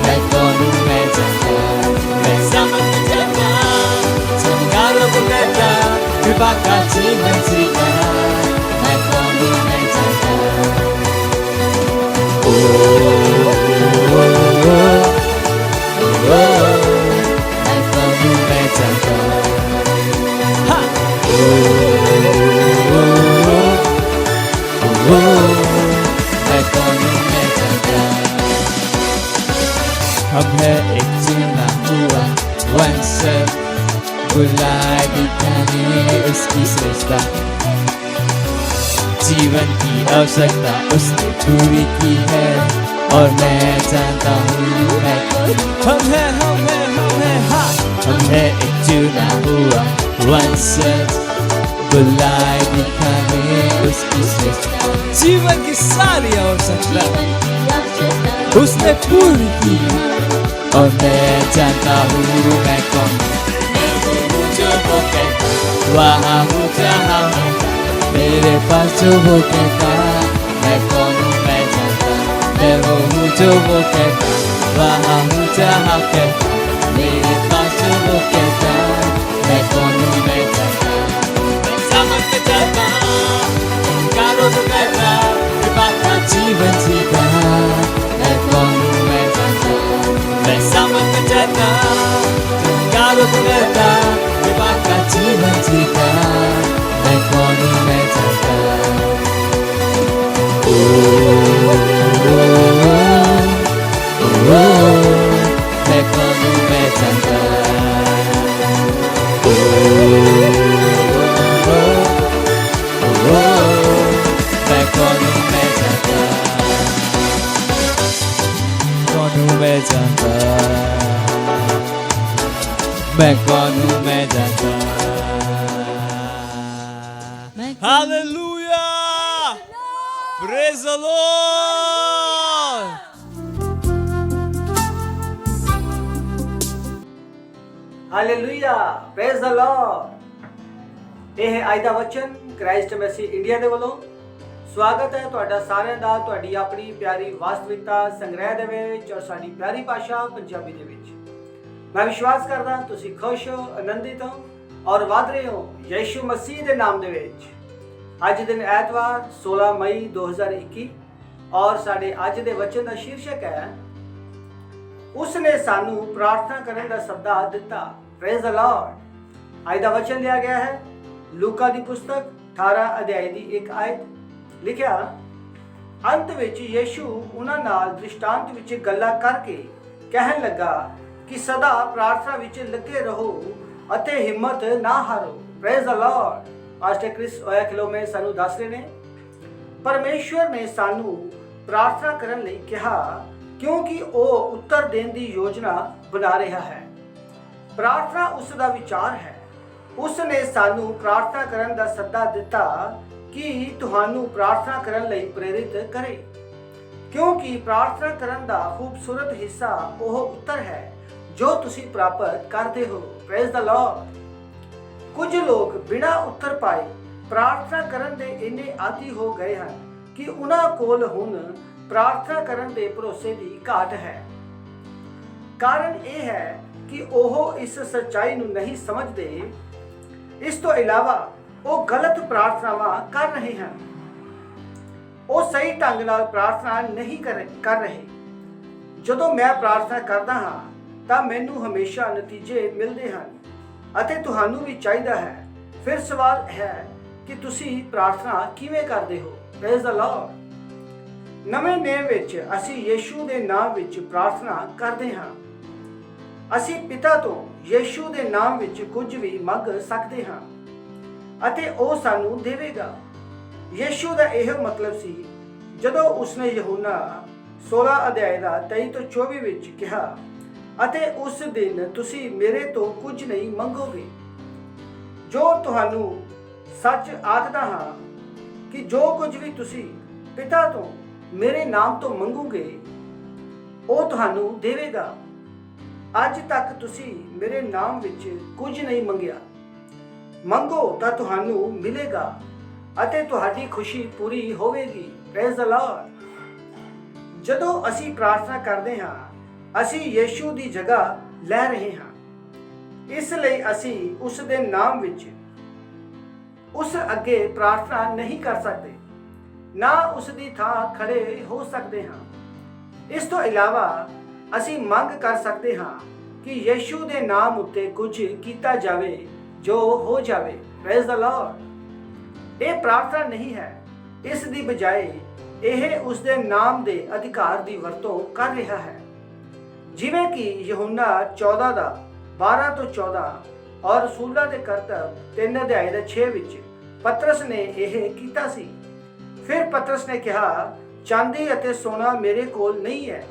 मैं कौन हूँ मैं जानता मैं समझ जाता चमकारों को कहता बाका जीवन जीता मैं कौन हूँ मैं जानता मैं कौन हूँ मैं जानता मैं कौन हूँ मैं जानता अब है एक चुना हुआ वंश बुलाए दिखाने उसकी श्रेष्ठता जीवन की आवश्यकता उसने पूरी की है और मैं जानता हूँ मैं हम है हाँ हम है एक चुना हुआ वंश बुलाए दिखाने उसकी श्रेष्ठता जीवन की सारी आवश्यकता उसने पूरी की और मैं जानता हूँ मैं कौन जो वो कहता वहाँ हूँ जहाँ हूँ मेरे पास जो वो कहता मैं कौन हूँ मैं जानता मैं वो हूँ जो वो कहता वहाँ हूँ जहाँ कहता मेरे पास जो वो कहता मैं कौन हूँ मैं जानता मैं समझ जाता कारों को कहता बाका जीवन जीता मैं कौन हूँ मैं जानता मैं समझ जाता कारों को कहता बाका जीवन जीता मैं कौन हूँ मैं जानता मैं कौन हूँ मैं जानता मैं कौन हूँ मैं जानता कौन हूँ मैं जानता मैं कौन हूँ मैं जानता Hallelujah! Praise the Lord! Hallelujah praise the Lord. ਇਹ ਹੈ ਅੱਜ ਦਾ ਵਚਨ ਕ੍ਰਾਈਸਟ ਮੈਸੀ ਇੰਡੀਆ ਦੇ ਵੱਲੋਂ। ਸਵਾਗਤ ਹੈ ਤੁਹਾਡਾ ਸਾਰਿਆਂ ਦਾ ਤੁਹਾਡੀ ਆਪਣੀ ਪਿਆਰੀ ਵਾਸਤਵਿਕਤਾ ਸੰਗ੍ਰਹਿ ਦੇ ਵਿੱਚ ਔਰ ਸਾਡੀ ਪਿਆਰੀ ਭਾਸ਼ਾ ਪੰਜਾਬੀ ਦੇ ਵਿੱਚ। ਮੈਂ ਵਿਸ਼ਵਾਸ ਕਰਦਾ ਤੁਸੀਂ ਖੁਸ਼ ਹੋ, ਆਨੰਦਿਤ ਹੋ ਔਰ ਵਧ ਰਹੇ ਹੋ ਯਿਸੂ ਮਸੀਹ ਦੇ ਨਾਮ ਦੇ ਵਿੱਚ। ਅੱਜ ਦਿਨ ਐਤਵਾਰ 16 ਮਈ 2021 ਔਰ ਸਾਡੇ ਅੱਜ ਦੇ ਵਚਨ ਦਾ ਸ਼ੀਰਸ਼ਕ ਹੈ ਉਸ ਨੇ ਸਾਨੂੰ ਪ੍ਰਾਰਥਨਾ ਕਰਨ ਦਾ ਸੱਦਾ ਦਿੱਤਾ। Praise the Lord. ਅੱਜ ਦਾ ਵਚਨ ਲਿਆ ਗਿਆ ਹੈ ਲੂਕਾ ਦੀ ਪੁਸਤਕ 18 ਅਧਿਆਇ ਦੀ 1 ਆਇਤ। ਲਿਖਿਆ, ਅੰਤ ਵਿੱਚ ਯਿਸੂ ਉਹਨਾਂ ਨਾਲ ਦ੍ਰਿਸ਼ਟਾਂਤ ਵਿੱਚ ਗੱਲਾਂ ਕਰਕੇ ਕਹਿਣ ਲੱਗਾ ਕਿ ਸਦਾ ਪ੍ਰਾਰਥਨਾ ਵਿੱਚ ਲੱਗੇ ਰਹੋ ਅਤੇ ਹਿੰਮਤ ਨਾ ਹਾਰੋ। Praise the Lord. Pastor Chris Oyakhilome ਸਾਨੂੰ ਦੱਸ ਰਹੇ ਨੇ ਪਰਮੇਸ਼ਵਰ ਨੇ ਸਾਨੂੰ ਪ੍ਰਾਰਥਨਾ ਕਰਨ ਲਈ ਕਿਹਾ ਕਿਉਂਕਿ ਉਹ ਉੱਤਰ ਦੇਣ ਦੀ ਯੋਜਨਾ ਬਣਾ ਰਿਹਾ ਹੈ। ਪ੍ਰਾਰਥਨਾ ਉਸ ਦਾ ਵਿਚਾਰ ਹੈ। ਉਸ ਨੇ ਸਾਨੂੰ ਪ੍ਰਾਰਥਨਾ ਕਰਨ ਦਾ ਸੱਦਾ ਦਿੱਤਾ ਕਿ ਤੁਹਾਨੂੰ ਪ੍ਰਾਰਥਨਾ ਕਰਨ ਲਈ ਪ੍ਰੇਰਿਤ ਕਰੇ, ਕਿਉਂਕਿ ਪ੍ਰਾਰਥਨਾ ਕਰਨ ਦਾ ਖੂਬਸੂਰਤ ਹਿੱਸਾ ਉਹ ਉੱਤਰ ਹੈ ਜੋ ਤੁਸੀਂ ਪ੍ਰਾਪਤ ਕਰਦੇ ਹੋ। Praise the Lord. ਕੁਝ ਲੋਕ ਬਿਨਾਂ ਉੱਤਰ ਪਾਏ ਪ੍ਰਾਰਥਨਾ ਕਰਨ ਦੇ ਇੰਨੇ ਆਦੀ ਹੋ ਗਏ ਹਨ ਕਿ ਉਹਨਾਂ ਕੋਲ ਹੁਣ ਪ੍ਰਾਰਥਨਾ ਕਰਨ ਦੇ ਭਰੋਸੇ ਦੀ ਘਾਟ ਹੈ। ਕਾਰਨ ਇਹ ਹੈ ਕਿ ਉਹ ਇਸ ਸੱਚਾਈ ਨੂੰ ਨਹੀਂ ਸਮਝਦੇ। ਇਸ ਤੋਂ ਇਲਾਵਾ ਉਹ ਗਲਤ ਪ੍ਰਾਰਥਨਾਵਾਂ ਕਰ ਰਹੇ ਹਨ। ਉਹ ਸਹੀ ਢੰਗ ਨਾਲ ਪ੍ਰਾਰਥਨਾ ਨਹੀਂ ਕਰ ਰਹੇ। ਜਦੋਂ ਮੈਂ ਪ੍ਰਾਰਥਨਾ ਕਰਦਾ ਹਾਂ ਤਾਂ ਮੈਨੂੰ ਹਮੇਸ਼ਾ ਨਤੀਜੇ ਮਿਲਦੇ ਹਨ ਅਤੇ ਤੁਹਾਨੂੰ ਵੀ ਚਾਹੀਦਾ ਹੈ। ਫਿਰ ਸਵਾਲ ਹੈ ਕਿ ਤੁਸੀਂ ਪ੍ਰਾਰਥਨਾ ਕਿਵੇਂ ਕਰਦੇ ਹੋ। Praise the Lord. ਨਵੇਂ ਨਿਯਮ ਵਿੱਚ ਅਸੀਂ ਯਿਸੂ ਦੇ ਨਾਮ ਵਿੱਚ ਪ੍ਰਾਰਥਨਾ ਕਰਦੇ ਹਾਂ। ਅਸੀਂ ਪਿਤਾ ਤੋਂ ਯਿਸੂ ਦੇ ਨਾਮ ਵਿੱਚ ਕੁਝ ਵੀ ਮੰਗ ਸਕਦੇ ਹਾਂ ਅਤੇ ਉਹ ਸਾਨੂੰ ਦੇਵੇਗਾ। ਯਿਸੂ ਦਾ ਇਹ ਮਤਲਬ ਸੀ ਜਦੋਂ ਉਸਨੇ ਯਹੂਨਾ 16 ਅਧਿਆਇ ਦਾ 23 ਤੋਂ 24 ਵਿੱਚ ਕਿਹਾ, ਅਤੇ ਉਸ ਦਿਨ ਤੁਸੀਂ ਮੇਰੇ ਤੋਂ ਕੁਝ ਨਹੀਂ ਮੰਗੋਗੇ। ਜੋ ਤੁਹਾਨੂੰ ਸੱਚ ਆਖਦਾ ਹਾਂ ਕਿ ਜੋ ਕੁਝ ਵੀ ਤੁਸੀਂ ਪਿਤਾ ਤੋਂ ਮੇਰੇ ਨਾਮ ਤੋਂ ਮੰਗੋਗੇ ਉਹ ਤੁਹਾਨੂੰ ਦੇਵੇਗਾ। ਅੱਜ ਤੱਕ ਤੁਸੀਂ ਮੇਰੇ ਨਾਮ ਵਿੱਚ ਕੁਝ ਨਹੀਂ ਮੰਗਿਆ। ਮੰਗੋ ਤਾਂ ਤੁਹਾਨੂੰ ਮਿਲੇਗਾ ਅਤੇ ਤੁਹਾਡੀ ਖੁਸ਼ੀ ਪੂਰੀ ਹੋਵੇਗੀ। Praise the Lord. ਜਦੋਂ ਅਸੀਂ ਪ੍ਰਾਰਥਨਾ ਕਰਦੇ ਹਾਂ ਅਸੀਂ ਯਿਸੂ ਦੀ ਜਗ੍ਹਾ ਲੈ ਰਹੇ ਹਾਂ। ਇਸ ਲਈ ਅਸੀਂ ਉਸ ਦੇ ਨਾਮ ਵਿੱਚ ਉਸ ਅੱਗੇ ਪ੍ਰਾਰਥਨਾ ਨਹੀਂ ਕਰ ਸਕਦੇ, ਨਾ ਉਸ ਦੀ ਥਾਂ ਖੜੇ ਹੋ ਸਕਦੇ ਹਾਂ। ਇਸ ਤੋਂ ਇਲਾਵਾ ਅਸੀਂ ਮੰਗ ਕਰ ਸਕਦੇ ਹਾਂ ਕਿ ਯਿਸੂ ਦੇ ਨਾਮ ਉੱਤੇ ਕੁਝ ਕੀਤਾ ਜਾਵੇ ਜੋ ਹੋ ਜਾਵੇ। Praise the Lord. ਇਹ ਪ੍ਰਾਰਥਨਾ ਨਹੀਂ ਹੈ। ਇਸ ਦੀ ਬਜਾਏ ਇਹ ਉਸ ਦੇ ਨਾਮ ਦੇ ਅਧਿਕਾਰ ਦੀ ਵਰਤੋਂ ਕਰ ਰਿਹਾ ਹੈ। ਜਿਵੇਂ ਕਿ ਯਹੂਨਾ 14 ਦਾ 12 ਤੋਂ 14 ਔਰ ਰਸੂਲਾਂ ਦੇ ਕਰਤੱਵ 3 ਅਧਿਆਇ ਦੇ 6 ਵਿੱਚ ਪਤਰਸ ਨੇ ਇਹ ਕੀਤਾ ਸੀ। ਫਿਰ ਪਤਰਸ ਨੇ ਕਿਹਾ, ਚਾਂਦੀ ਅਤੇ ਸੋਨਾ ਮੇਰੇ ਕੋਲ ਨਹੀਂ ਹੈ,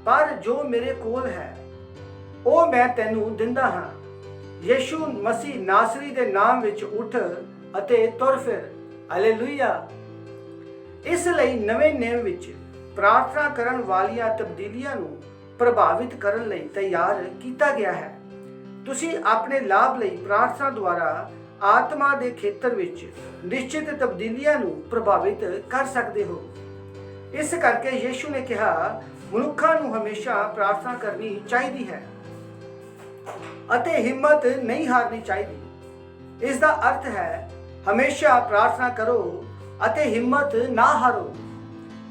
ਪਰ ਜੋ ਮੇਰੇ ਕੋਲ ਹੈ ਉਹ ਮੈਂ ਤੈਨੂੰ ਦਿੰਦਾ ਹਾਂ। ਯਿਸੂ ਮਸੀਹ ਨਾਸਰੀ ਦੇ ਨਾਮ ਵਿੱਚ ਉੱਠ ਅਤੇ ਤੁਰ ਫਿਰ। ਹਾਲੇਲੂਇਆ। ਇਸ ਲਈ ਨਵੇਂ ਨਿਯਮ ਵਿੱਚ ਪ੍ਰਾਰਥਨਾ ਕਰਨ ਵਾਲੀਆਂ ਤਬਦੀਲੀਆਂ ਨੂੰ ਪ੍ਰਭਾਵਿਤ ਕਰਨ ਲਈ ਤਿਆਰ ਕੀਤਾ ਗਿਆ ਹੈ। ਤੁਸੀਂ ਆਪਣੇ ਲਾਭ ਲਈ ਪ੍ਰਾਰਥਨਾ ਦੁਆਰਾ ਆਤਮਾ ਦੇ ਖੇਤਰ ਵਿੱਚ ਨਿਸ਼ਚਿਤ ਤਬਦੀਲੀਆਂ ਨੂੰ ਪ੍ਰਭਾਵਿਤ ਕਰ ਸਕਦੇ ਹੋ। ਇਸ ਕਰਕੇ ਯਿਸੂ ਨੇ ਕਿਹਾ, ਮਨੁੱਖਾਂ ਨੂੰ ਹਮੇਸ਼ਾ ਪ੍ਰਾਰਥਨਾ ਕਰਨੀ ਚਾਹੀਦੀ ਹੈ ਅਤੇ ਹਿੰਮਤ ਨਹੀਂ ਹਾਰਨੀ ਚਾਹੀਦੀ। ਇਸ ਦਾ ਅਰਥ ਹੈ ਹਮੇਸ਼ਾ ਪ੍ਰਾਰਥਨਾ ਕਰੋ ਅਤੇ ਹਿੰਮਤ ਨਾ ਹਾਰੋ,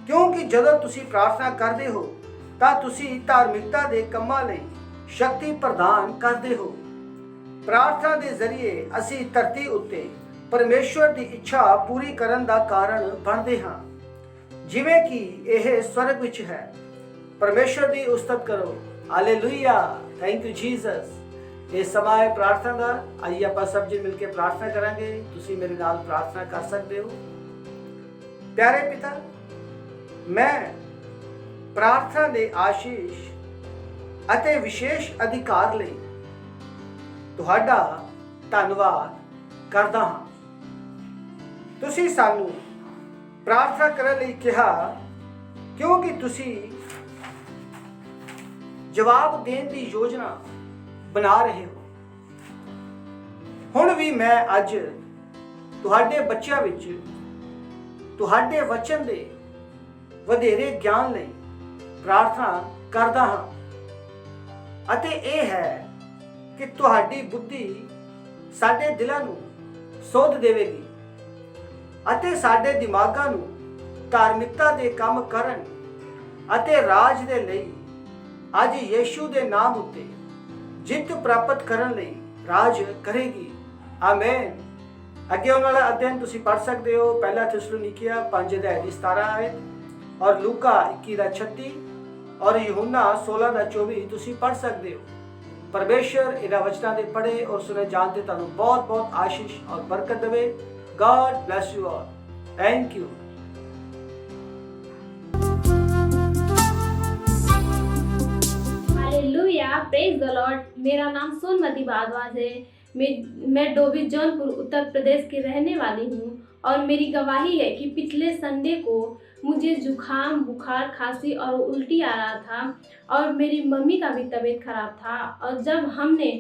ਕਿਉਂਕਿ ਜਦੋਂ ਤੁਸੀਂ ਪ੍ਰਾਰਥਨਾ ਕਰਦੇ ਹੋ ਤਾਂ ਤੁਸੀਂ ਧਾਰਮਿਕਤਾ ਦੇ ਕੰਮਾਂ ਲਈ ਸ਼ਕਤੀ ਪ੍ਰਦਾਨ ਕਰਦੇ ਹੋ। ਪ੍ਰਾਰਥਨਾ ਦੇ ਜ਼ਰੀਏ ਅਸੀਂ ਧਰਤੀ ਉੱਤੇ ਪਰਮੇਸ਼ਵਰ ਦੀ ਇੱਛਾ ਪੂਰੀ ਕਰਨ ਦਾ ਕਾਰਨ ਬਣਦੇ ਹਾਂ, ਜਿਵੇਂ ਕਿ ਇਹ ਸਵਰਗ ਵਿੱਚ ਹੈ। ਪਰਮੇਸ਼ਵਰ ਦੀ ਉਸਤਤ ਕਰੋ। ਹਾਲੇਲੂਇਆ। Thank you Jesus. ਇਹ ਸਮਾਂ ਹੈ ਪ੍ਰਾਰਥਨਾ ਦਾ। ਆइए ਆਪਾਂ ਸਭ ਜੀ ਮਿਲ ਕੇ ਪ੍ਰਾਰਥਨਾ ਕਰਾਂਗੇ। ਤੁਸੀਂ ਮੇਰੇ ਨਾਲ ਪ੍ਰਾਰਥਨਾ ਕਰ ਸਕਦੇ ਹੋ। ਪਿਆਰੇ ਪਿਤਾ, ਮੈਂ ਪ੍ਰਾਰਥਨਾ ਦੇ ਆਸ਼ੀਸ਼ ਅਤੇ ਵਿਸ਼ੇਸ਼ ਅਧਿਕਾਰ ਲਈ ਤੁਹਾਡਾ ਧੰਨਵਾਦ ਕਰਦਾ ਹਾਂ। ਤੁਸੀਂ ਸਾਨੂੰ ਪ੍ਰਾਰਥਨਾ ਕਰਨ ਲਈ ਕਿਹਾ ਕਿਉਂਕਿ ਤੁਸੀਂ ਜਵਾਬ ਦੇਣ ਦੀ ਯੋਜਨਾ ਬਣਾ ਰਹੇ ਹੋ। ਹੁਣ ਵੀ ਮੈਂ ਅੱਜ ਤੁਹਾਡੇ ਬੱਚਿਆਂ ਵਿੱਚ ਤੁਹਾਡੇ ਵਚਨ ਦੇ ਵਧੇਰੇ ਗਿਆਨ ਲਈ ਪ੍ਰਾਰਥਨਾ ਕਰਦਾ ਹਾਂ ਅਤੇ ਇਹ ਹੈ ਕਿ ਤੁਹਾਡੀ ਬੁੱਧੀ ਸਾਡੇ ਦਿਲਾਂ ਨੂੰ ਸੋਧ ਦੇਵੇਗੀ ਅਤੇ ਸਾਡੇ ਦਿਮਾਗਾਂ ਨੂੰ ਧਾਰਮਿਕਤਾ ਦੇ ਕੰਮ ਕਰਨ ਅਤੇ ਰਾਜ ਦੇ ਲਈ ਅੱਜ ਯੀਸ਼ੂ ਦੇ ਨਾਮ ਉੱਤੇ ਜਿੱਤ ਪ੍ਰਾਪਤ ਕਰਨ ਲਈ ਰਾਜ ਕਰੇਗੀ। ਆਮੇਨ। ਅੱਗੇ ਆਉਣ ਵਾਲਾ ਅਧਿਐਨ ਤੁਸੀਂ ਪੜ੍ਹ ਸਕਦੇ ਹੋ। ਪਹਿਲਾ ਥੈਸਲੋਨੀਕੀਆ 5 ਅਧਿਆਇ ਦੀ 17 ਆਇਤ ਔਰ ਲੂਕਾ 21 ਦਾ 36 ਔਰ ਯਹੂਨਾ 16 ਦਾ 24 ਤੁਸੀਂ ਪੜ੍ਹ ਸਕਦੇ ਹੋ। ਪਰਮੇਸ਼ਰ ਇਹਨਾਂ ਵਚਨਾਂ ਦੇ ਪੜ੍ਹੇ ਔਰ ਸੁਣੇ ਜਾਣ ਤੇ ਤੁਹਾਨੂੰ ਬਹੁਤ ਬਹੁਤ ਆਸ਼ੀਸ਼ ਔਰ ਬਰਕਤ ਦੇਵੇ। God bless you all. Thank you. Hallelujah, praise the Lord. मेरा नाम सोनमती भारद्वाज है। मैं डोभी जौनपुर उत्तर प्रदेश की रहने वाली हूँ और मेरी गवाही है कि पिछले संडे को मुझे जुखाम, बुखार, खांसी और उल्टी आ रहा था और मेरी मम्मी का भी तबीयत खराब था। और जब हमने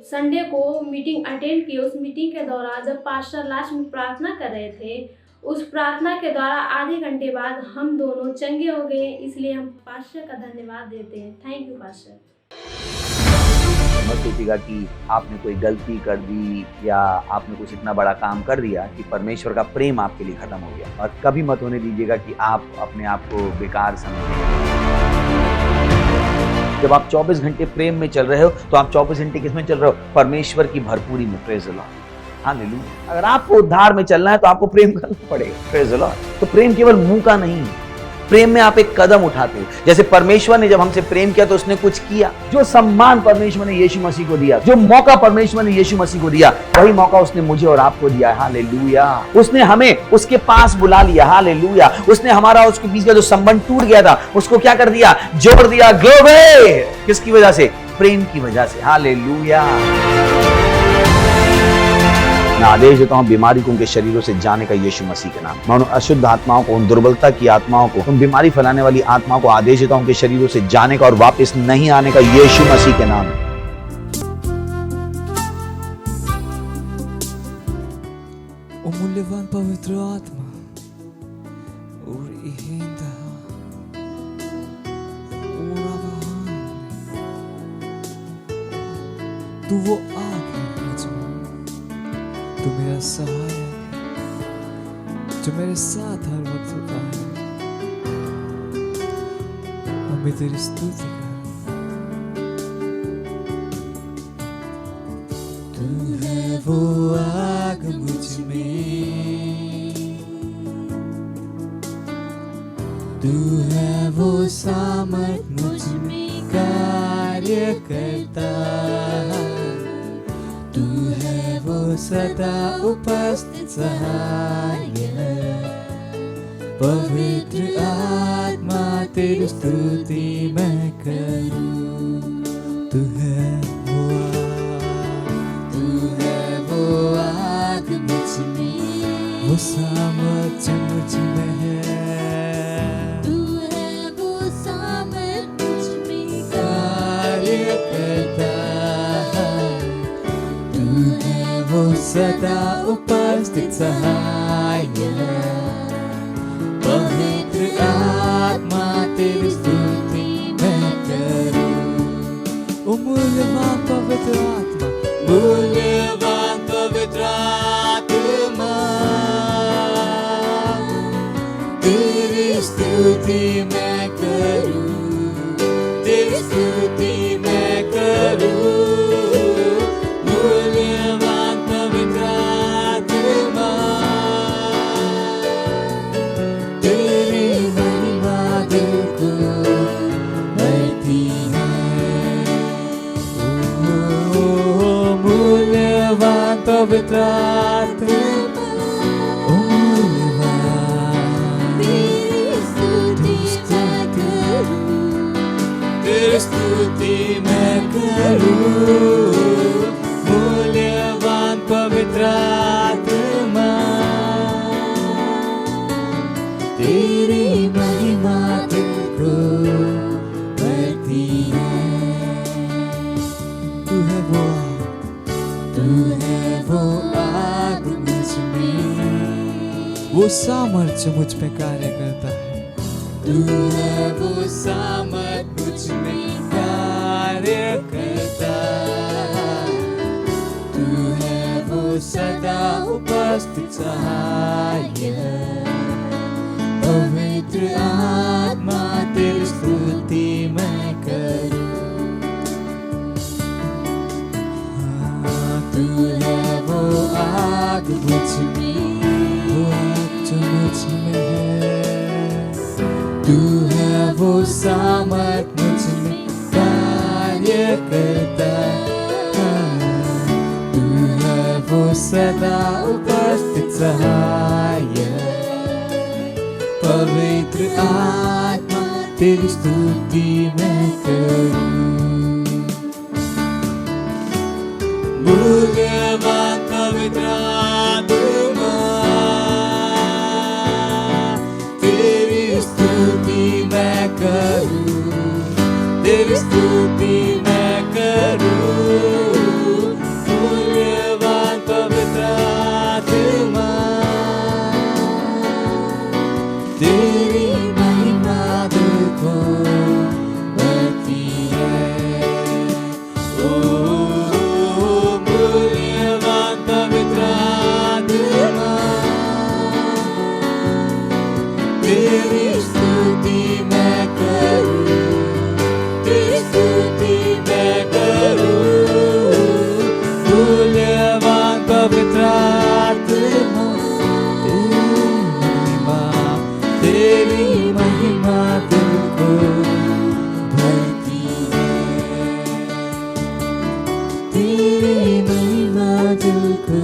संडे को मीटिंग अटेंड की, उस मीटिंग के दौरान जब पास्टर लास्ट में प्रार्थना कर रहे थे, उस प्रार्थना के द्वारा आधे घंटे बाद हम दोनों चंगे हो गए। इसलिए हम पास्टर का धन्यवाद देते हैं। Thank you pastor. मत सोचिएगा कि आपने कोई गलती कर दी या आपने कुछ इतना बड़ा काम कर दिया कि परमेश्वर का प्रेम आपके लिए खत्म हो गया। और कभी मत होने दीजिएगा कि आप अपने आप को बेकार समझें। जब आप 24 घंटे प्रेम में चल रहे हो तो आप 24 घंटे किस में चल रहे हो? परमेश्वर की भरपूरी में। Praise the Lord. हालेलुया। अगर आपको उद्धार में चलना है तो आपको प्रेम करना पड़ेगा। Praise the Lord. तो प्रेम केवल मुंह का नहीं, प्रेम में आप एक कदम उठाते हो। जैसे परमेश्वर ने जब हमसे प्रेम किया तो उसने कुछ किया। जो सम्मान परमेश्वर ने यीशु मसीह को दिया, जो मौका परमेश्वर ने यीशु मसीह को दिया, वही मौका उसने मुझे और आपको दिया। हालेलुया। उसने हमें उसके पास बुला लिया। हालेलुया। उसने हमारा उसके बीच का जो संबंध टूट गया था उसको क्या कर दिया? जोड़ दिया। ग्लोरी। किसकी वजह से? प्रेम की वजह से। हालेलुया। मैं आदेश देता हूं बीमारी को उनके शरीरों से जाने का यीशु मसीह के नाम। मैं उन अशुद्ध आत्माओं को, उन दुर्बलता की आत्माओं को, उन बीमारी फैलाने वाली आत्माओं को आदेश देता हूं उनके शरीरों से जाने का और वापस नहीं आने का यीशु मसीह के नाम। O मूल्यवान पवित्र आत्मा और इहिंदा तू वो आग है मुझमें, तू मेरा सहायक है जो मेरे साथ हर वक्त होता है। और मैं तेरी स्तुति करूं। तू है वो आग मुझ में, तू है वो सामर्थ मुझ में कार्य करता है। तू है वो सदा उपस्थित सहाय है। पवित्र आत्मा तेरी स्तुति मैं करूं। तू है वो आग, तू है वो आग मुझ में, वो सामर्थ मुझ में है। तू है वो सामर्थ मुझ में कार्य करता है। तू है वो सदा उपस्थित सहाय है। पवित्र आत्मा तेरी स्तुति मैं करूं। ओ मूल्यवान पवित्र आत्मा, मूल्यवान पवित्र आत्मा, तेरी स्तुति मैं करूं, तेरी स्तुति मैं करूं। मूल्यवान पवित्र आत्मा, तेरी महिमा दिल को भरती है। ओ मूल्यवान पवित्र आत्मा, ओ मूल्यवान, तेरी स्तुति मैं करूं। तेरी स्तुति मैं करूं। मूल्यवान पवित्र आत्मा, सामर्थ्य मुझ पे कार्य करता है। तू है वो सामर्थ मुझ में कार्य करता है। तू है वो सदा उपस्थित सहाय। पवित्र आत्मा तेरी स्तुति मैं करूं। तू है वो आग मुझ में, वो आग जो मुझ में है। तू है वो सामर्थ मुझ में कार्य करता है। तू है वो सदा उपस्थित सहाय। पवित्र आत्मा तेरी स्तुति मैं करूं। मूल्यवान पवित्र आत्मा तेरी स्तुति मैं करूं। तेरी स्तुति मैं करूं। मूल्यवान पवित्र आत्मा तेरी महिमा दिल को भरती है। ओ मूल्यवान पवित्र आत्मा तेरी स्तुति मैं करूं। तेरी स्तुति मैं करूं। मूल्यवान पवित्र आत्मा तेरी महिमा दिल को भरती है। तेरी महिमा दिल को